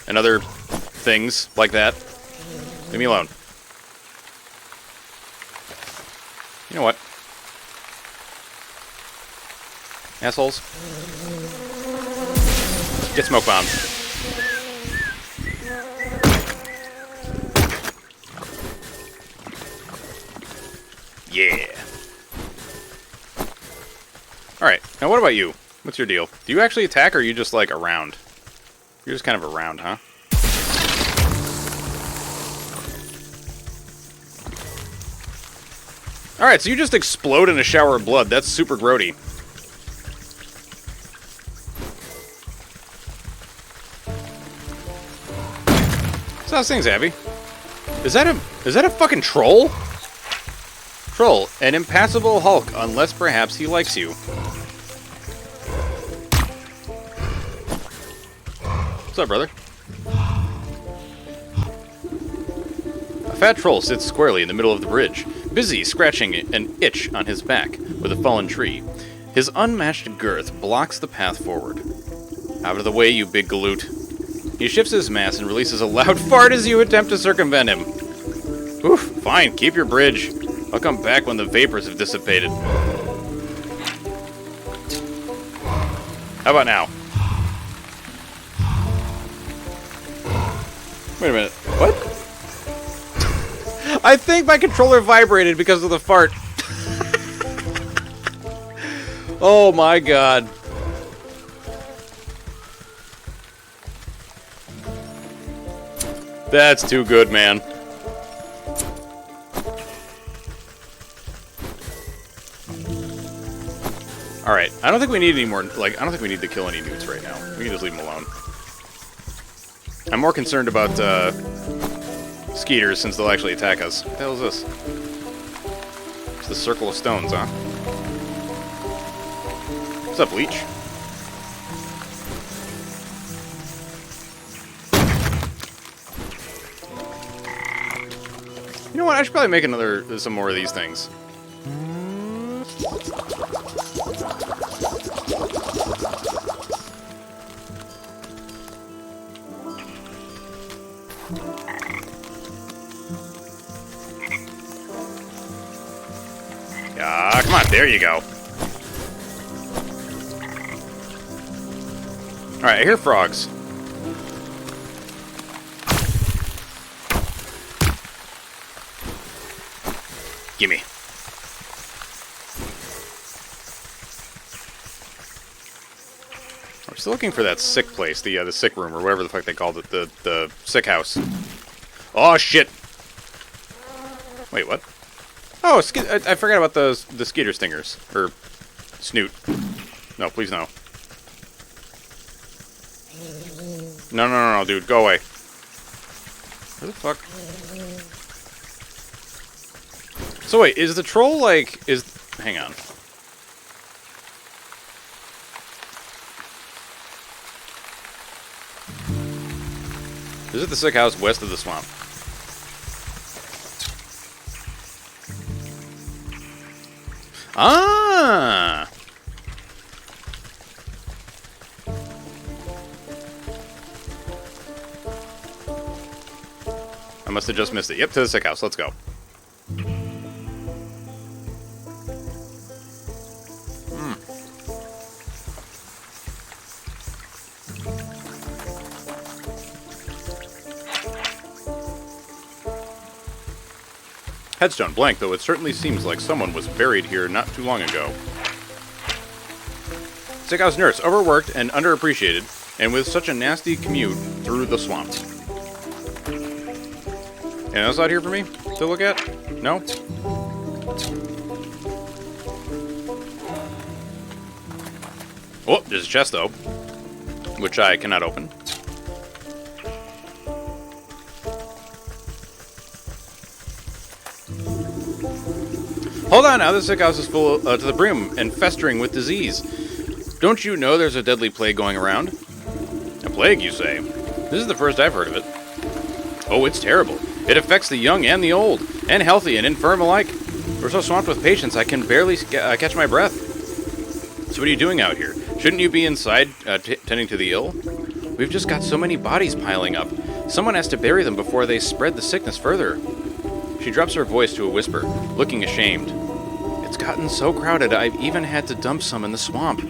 And other things like that. Leave me alone. You know what? Assholes. Get smoke bombed. Yeah. Alright, now what about you? What's your deal? Do you actually attack, or are you just, like, around? You're just kind of around, huh? Alright, so you just explode in a shower of blood. That's super grody. So how's things, Abby? Is that a fucking troll? Troll, an impassable hulk, unless perhaps he likes you. What's up, brother? A fat troll sits squarely in the middle of the bridge, busy scratching an itch on his back with a fallen tree. His unmatched girth blocks the path forward. Out of the way, you big galoot. He shifts his mass and releases a loud fart as you attempt to circumvent him. Oof, fine, keep your bridge. I'll come back when the vapors have dissipated. How about now? Wait a minute. What? I think my controller vibrated because of the fart. Oh my god. That's too good, man. Alright, I don't think we need any more, like, I don't think we need to kill any newts right now. We can just leave them alone. I'm more concerned about, skeeters, since they'll actually attack us. What the hell is this? It's the circle of stones, huh? What's up, leech? You know what, I should probably make some more of these things. Come on, there you go. Alright, I hear frogs. Gimme. We're still looking for that sick place, the sick room, or whatever the fuck they called it, the sick house. Oh, shit! Wait, what? Oh, I forgot about the skeeter stingers. Or snoot. No, please no. No, dude. Go away. Where the fuck? So wait, is the troll like... Hang on. Visit the sick house west of the swamp. Ah! I must have just missed it. Yep, to the sick house. Let's go. Headstone blank, though it certainly seems like someone was buried here not too long ago. Sick house nurse, overworked and underappreciated, and with such a nasty commute through the swamp. Anything else out here for me to look at? No? Oh, there's a chest, though, which I cannot open. Hold on now, this sick house is full to the brim and festering with disease. Don't you know there's a deadly plague going around? A plague, you say? This is the first I've heard of it. Oh, it's terrible. It affects the young and the old, and healthy and infirm alike. We're so swamped with patients, I can barely catch my breath. So what are you doing out here? Shouldn't you be inside tending to the ill? We've just got so many bodies piling up. Someone has to bury them before they spread the sickness further. She drops her voice to a whisper, looking ashamed. It's gotten so crowded, I've even had to dump some in the swamp.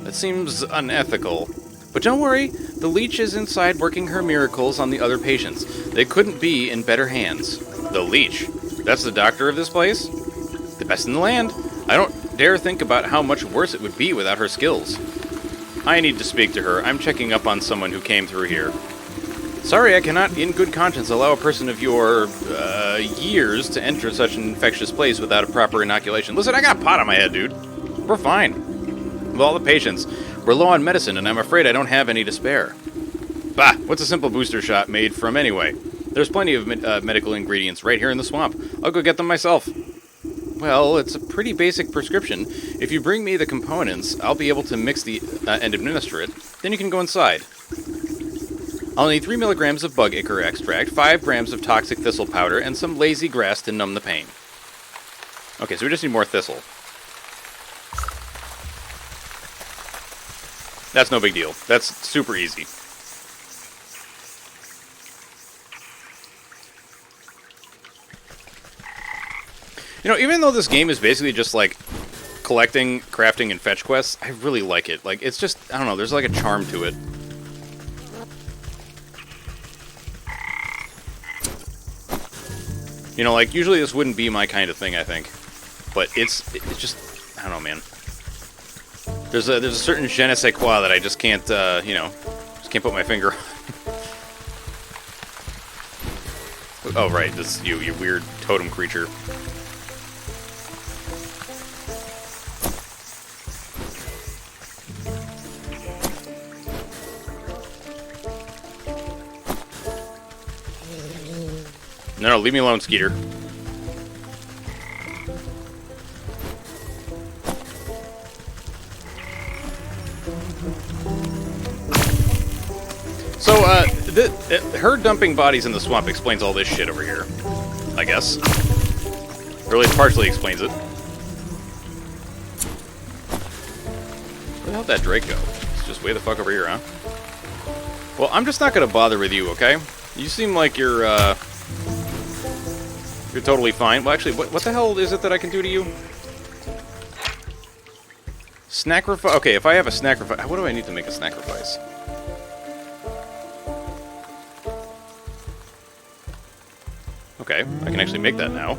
That seems unethical. But don't worry, the leech is inside working her miracles on the other patients. They couldn't be in better hands. The leech? That's the doctor of this place? The best in the land. I don't dare think about how much worse it would be without her skills. I need to speak to her. I'm checking up on someone who came through here. Sorry, I cannot, in good conscience, allow a person of your, years to enter such an infectious place without a proper inoculation. Listen, I got a pot on my head, dude. We're fine. With all the patients, we're low on medicine, and I'm afraid I don't have any to spare. Bah, what's a simple booster shot made from anyway? There's plenty of medical ingredients right here in the swamp. I'll go get them myself. Well, it's a pretty basic prescription. If you bring me the components, I'll be able to mix the and administer it. Then you can go inside. I'll need 3 milligrams of bug ichor extract, 5 grams of toxic thistle powder, and some lazy grass to numb the pain. Okay, so we just need more thistle. That's no big deal. That's super easy. You know, even though this game is basically just like collecting, crafting, and fetch quests, I really like it. Like, it's just, I don't know, there's like a charm to it. You know, like, usually this wouldn't be my kind of thing, I think. But it's just, I don't know, man. There's a certain je ne sais quoi that I just can't, you know, just can't put my finger on. Oh, right, this, you weird totem creature. No, leave me alone, Skeeter. So, her dumping bodies in the swamp explains all this shit over here, I guess. Or at least partially explains it. Where the hell did that Drake go? It's just way the fuck over here, huh? Well, I'm just not gonna bother with you, okay? You seem like you're totally fine. Well, actually, what the hell is it that I can do to you? Snacrifice? Okay, if I have a snacrifice... What do I need to make a snacrifice? Okay, I can actually make that now.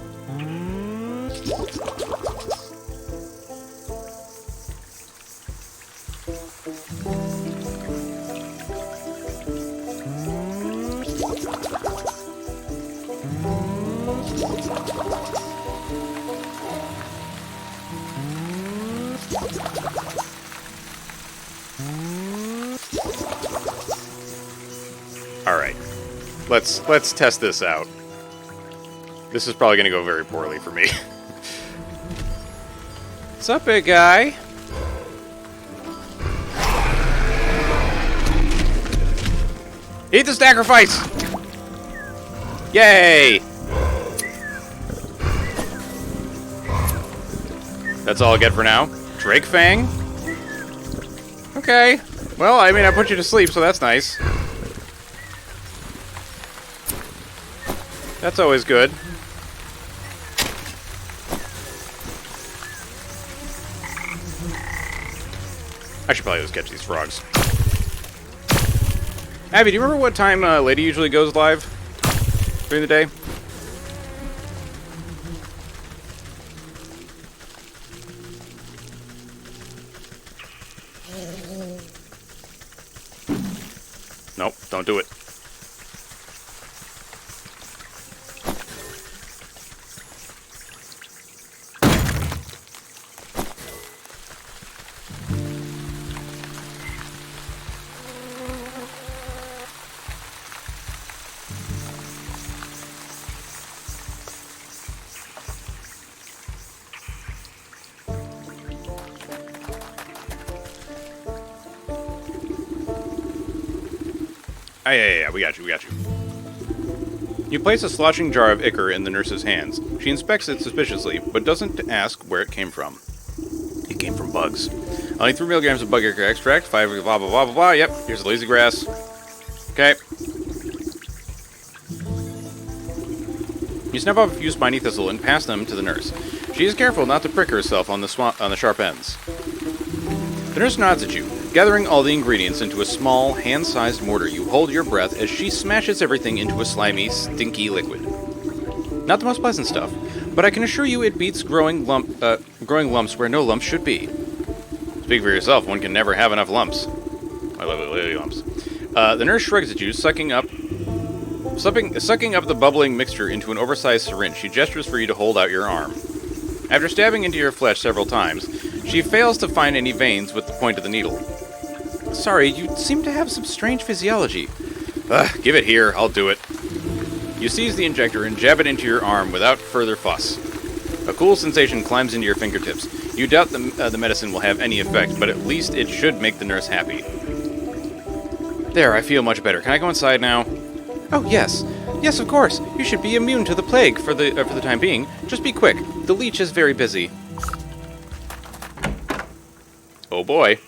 Alright. Let's test this out. This is probably going to go very poorly for me. What's up, big guy? Eat the sacrifice! Yay! That's all I get for now. Drake Fang? Okay. Well, I mean, I put you to sleep, so that's nice. That's always good. I should probably just catch these frogs. Abby, do you remember what time Lady usually goes live during the day? Nope, don't do it. Yeah, we got you. You place a sloshing jar of ichor in the nurse's hands. She inspects it suspiciously, but doesn't ask where it came from. It came from bugs. Only 3 milligrams of bug ichor extract, 5 blah blah blah blah blah. Yep, here's the lazy grass. Okay. You snap off a few spiny thistle and pass them to the nurse. She is careful not to prick herself on the sharp ends. The nurse nods at you. Gathering all the ingredients into a small, hand-sized mortar, you hold your breath as she smashes everything into a slimy, stinky liquid. Not the most pleasant stuff, but I can assure you it beats growing lumps where no lumps should be. Speak for yourself, one can never have enough lumps. I love lumps. The nurse shrugs at you, sucking up the bubbling mixture into an oversized syringe. She gestures for you to hold out your arm. After stabbing into your flesh several times, she fails to find any veins with the point of the needle. Sorry, you seem to have some strange physiology. Give it here, I'll do it. You seize the injector and jab it into your arm without further fuss. A cool sensation climbs into your fingertips. You doubt the medicine will have any effect, but at least it should make the nurse happy. There, I feel much better. Can I go inside now? Oh, yes. Yes, of course. You should be immune to the plague for the time being. Just be quick. The leech is very busy. Oh boy.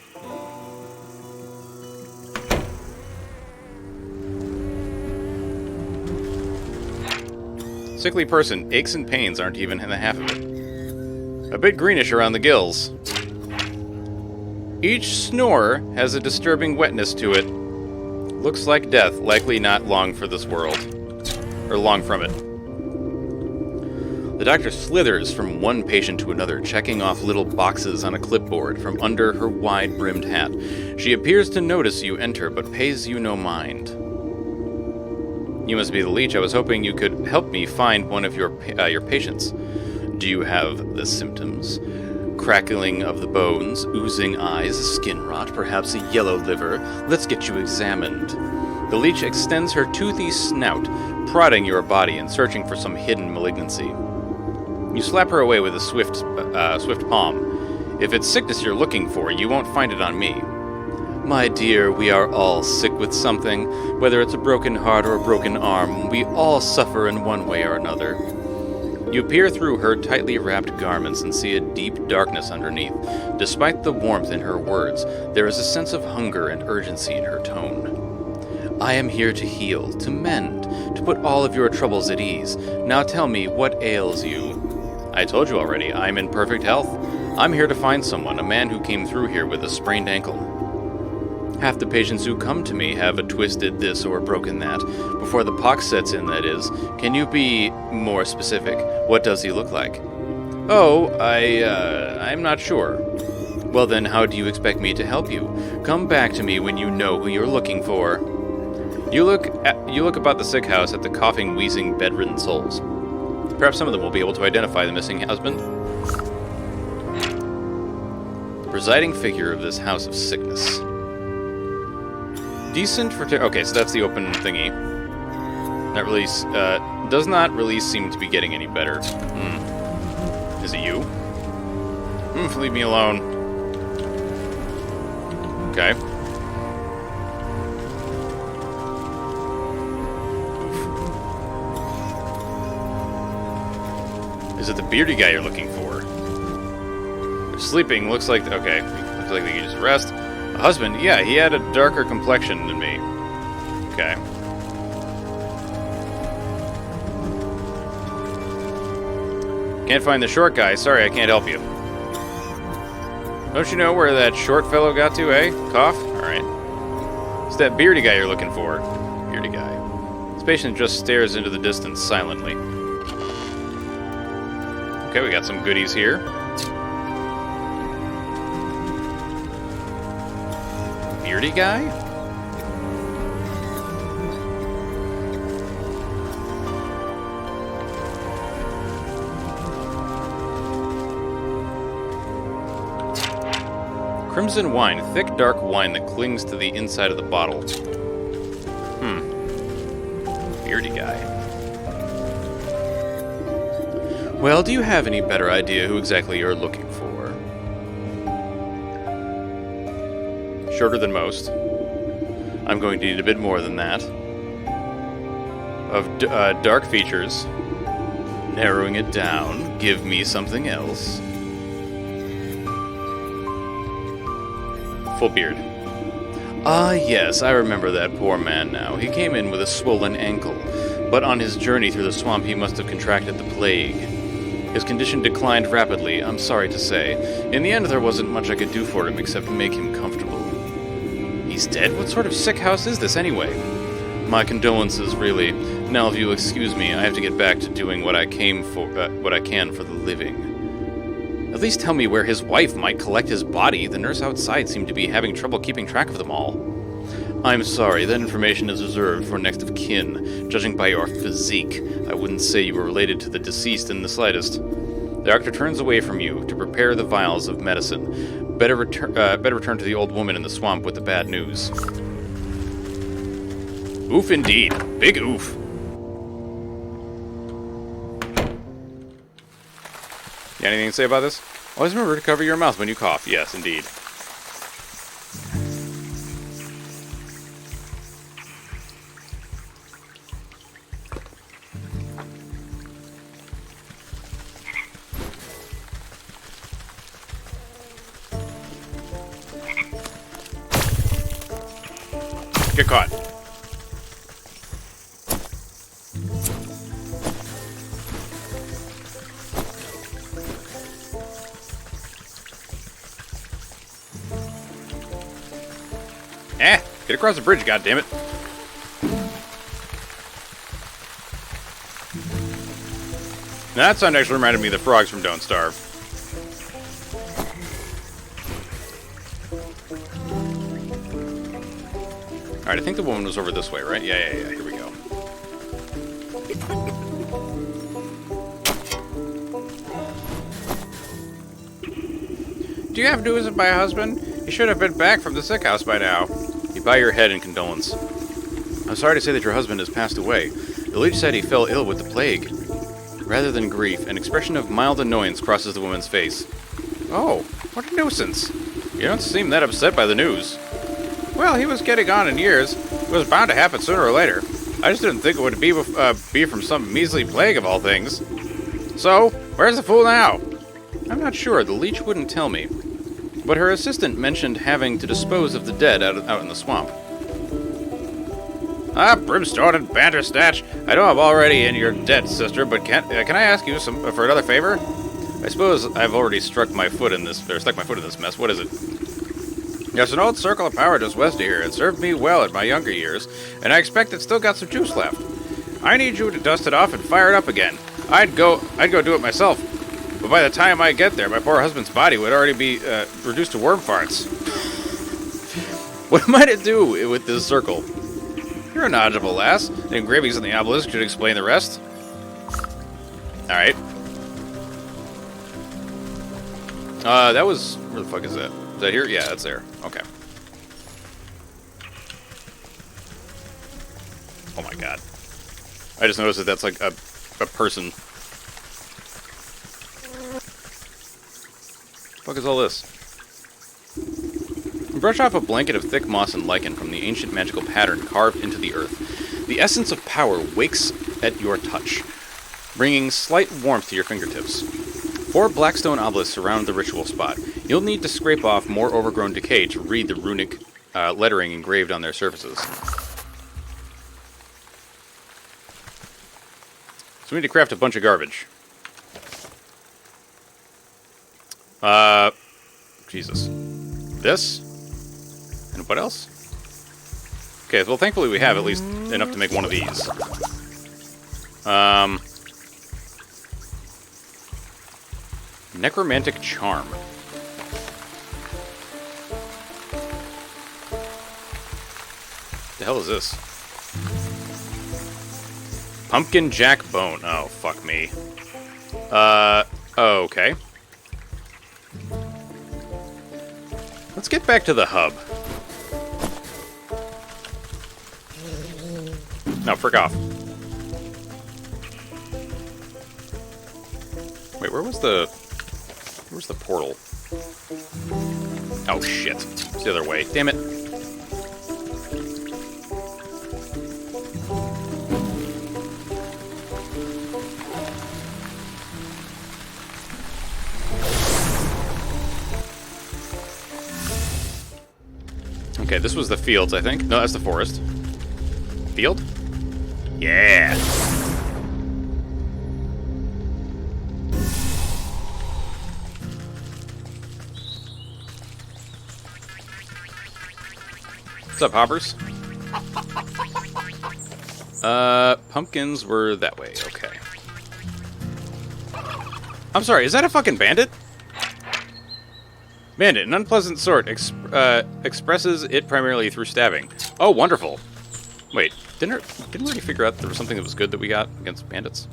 Sickly person, aches and pains aren't even in the half of it. A bit greenish around the gills. Each snore has a disturbing wetness to it. Looks like death, likely not long for this world. Or long from it. The doctor slithers from one patient to another, checking off little boxes on a clipboard from under her wide-brimmed hat. She appears to notice you enter, but pays you no mind. You must be the leech. I was hoping you could help me find one of your patients. Do you have the symptoms? Crackling of the bones, oozing eyes, skin rot, perhaps a yellow liver. Let's get you examined. The leech extends her toothy snout, prodding your body and searching for some hidden malignancy. You slap her away with a swift palm. If it's sickness you're looking for, you won't find it on me. My dear, we are all sick with something. Whether it's a broken heart or a broken arm, we all suffer in one way or another. You peer through her tightly wrapped garments and see a deep darkness underneath. Despite the warmth in her words, there is a sense of hunger and urgency in her tone. I am here to heal, to mend, to put all of your troubles at ease. Now tell me, what ails you? I told you already, I'm in perfect health. I'm here to find someone, a man who came through here with a sprained ankle. Half the patients who come to me have a twisted this or broken that. Before the pox sets in, that is. Can you be more specific? What does he look like? Oh, I'm not sure. Well then, how do you expect me to help you? Come back to me when you know who you're looking for. You look about the sick house at the coughing, wheezing, bedridden souls. Perhaps some of them will be able to identify the missing husband. The presiding figure of this house of sickness. Decent for... Okay, so that's the open thingy. Not really... does not really seem to be getting any better. Is it you? Leave me alone. Okay. Is it the beardy guy you're looking for? They're sleeping. Looks like... Okay. Looks like they can just rest. A husband? Yeah, he had a darker complexion than me. Okay. Can't find the short guy. Sorry, I can't help you. Don't you know where that short fellow got to, eh? Cough? Alright. It's that beardy guy you're looking for. Beardy guy. This patient just stares into the distance silently. Okay, we got some goodies here. Beardy guy? Crimson wine. Thick, dark wine that clings to the inside of the bottle. Beardy guy. Well, do you have any better idea who exactly you're looking for? Shorter than most. I'm going to need a bit more than that. Of dark features. Narrowing it down. Give me something else. Full beard. Ah, yes, I remember that poor man now. He came in with a swollen ankle, but on his journey through the swamp he must have contracted the plague. His condition declined rapidly, I'm sorry to say. In the end, there wasn't much I could do for him except make him comfortable. He's dead? What sort of sick house is this, anyway? My condolences, really. Now, if you'll excuse me, I have to get back to doing what I can for the living. At least tell me where his wife might collect his body. The nurse outside seemed to be having trouble keeping track of them all. I'm sorry, that information is reserved for next of kin. Judging by your physique, I wouldn't say you were related to the deceased in the slightest. The doctor turns away from you to prepare the vials of medicine. Better return to the old woman in the swamp with the bad news. Oof indeed. Big oof. You got anything to say about this? Always remember to cover your mouth when you cough. Yes, indeed. Get caught. Get across the bridge, goddammit. Now, that sound actually reminded me of the frogs from Don't Starve. Alright, I think the woman was over this way, right? Yeah. Here we go. Do you have news of my husband? He should have been back from the sick house by now. You bow your head in condolence. I'm sorry to say that your husband has passed away. The leech said he fell ill with the plague. Rather than grief, an expression of mild annoyance crosses the woman's face. Oh, what a nuisance. You don't seem that upset by the news. Well, he was getting on in years. It was bound to happen sooner or later. I just didn't think it would be from some measly plague of all things. So, where's the fool now? I'm not sure. The leech wouldn't tell me. But her assistant mentioned having to dispose of the dead out in the swamp. Ah, brimstone and bandersnatch. I know I'm already in your debt, sister, but can I ask you for another favor? I suppose I've already stuck my foot in this mess. What is it? There's an old circle of power just west of here. It served me well in my younger years, and I expect it's still got some juice left. I need you to dust it off and fire it up again. I'd go do it myself. But by the time I get there, my poor husband's body would already be reduced to worm farts. What might it do with this circle? You're a knowledgeable lass. The engravings on the obelisk should explain the rest. Alright. That was... Where the fuck is that? Is that here? Yeah, that's there. Okay. Oh my god. I just noticed that that's like a person. What the fuck is all this? Brush off a blanket of thick moss and lichen from the ancient magical pattern carved into the earth. The essence of power wakes at your touch, bringing slight warmth to your fingertips. 4 blackstone obelisks surround the ritual spot. You'll need to scrape off more overgrown decay to read the runic lettering engraved on their surfaces. So we need to craft a bunch of garbage. Jesus. This? And what else? Okay, well thankfully we have at least enough to make one of these. Necromantic Charm. The hell is this? Pumpkin Jack Bone. Oh, fuck me. Okay. Let's get back to the hub. No, frick off. Wait, where's the portal? Oh, shit. It's the other way. Damn it. Okay, this was the fields, I think. No, that's the forest. Field? Yeah! What's up, hoppers? Pumpkins were that way. Okay. I'm sorry, is that a fucking bandit? Bandit, an unpleasant sort, expresses it primarily through stabbing. Oh, wonderful. Wait, didn't we already figure out there was something that was good that we got against bandits?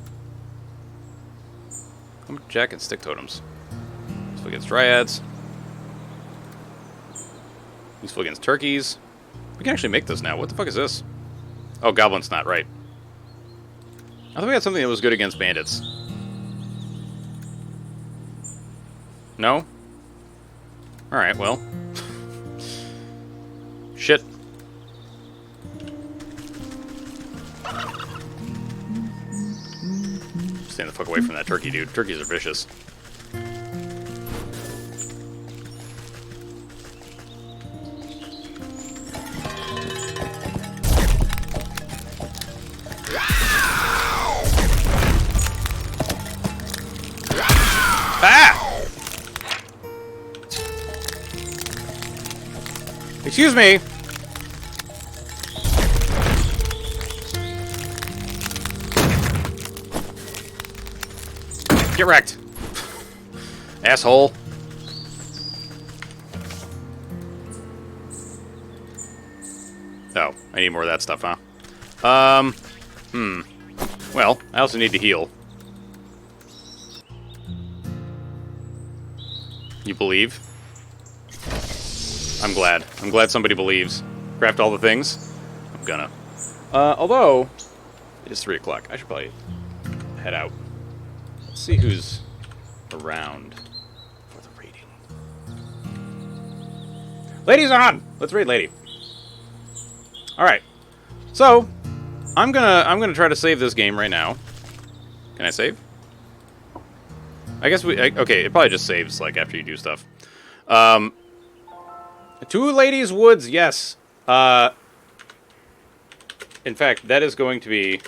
Jack and stick totems. Useful against dryads. Useful against turkeys. We can actually make this now. What the fuck is this? Oh, goblin's not right. I thought we had something that was good against bandits. No? Alright, well. Shit. Stand the fuck away from that turkey, dude. Turkeys are vicious. Ah! Excuse me. Get wrecked. Asshole. Oh, I need more of that stuff, huh? Well, I also need to heal. You believe? I'm glad. I'm glad somebody believes. Craft all the things? I'm gonna. Although, it is 3 o'clock. I should probably head out. Let's see who's around for the raiding. Ladies on! Let's raid lady. Alright. So, I'm gonna try to save this game right now. Can I save? I guess okay, it probably just saves, like, after you do stuff. 2 ladies woods, yes. In fact, that is going to be...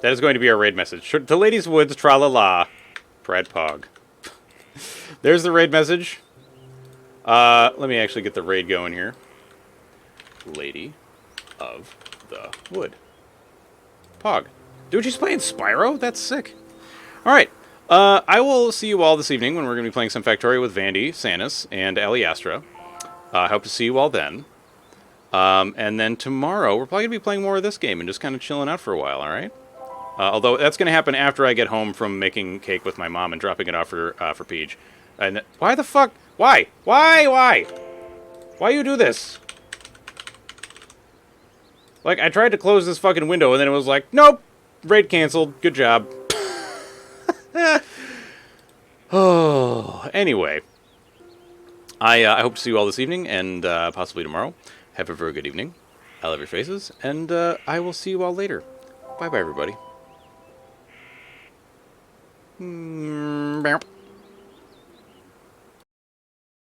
That is going to be our raid message. To ladies woods, tra-la-la. Pride Pog. There's the raid message. Let me actually get the raid going here. Lady of the Wood. Pog. Dude, she's playing Spyro? That's sick. Alright. I will see you all this evening when we're going to be playing some Factorio with Vandy, Sanus, and Aliastra. I hope to see you all then. And then tomorrow, we're probably going to be playing more of this game and just kind of chilling out for a while, alright? Although, that's going to happen after I get home from making cake with my mom and dropping it off for Peach. And why the fuck? Why? Why? Why you do this? Like, I tried to close this fucking window, and then it was like, nope! Raid canceled. Good job. Oh, anyway. I hope to see you all this evening, and possibly tomorrow. Have a very good evening. I love your faces, and I will see you all later. Bye-bye, everybody.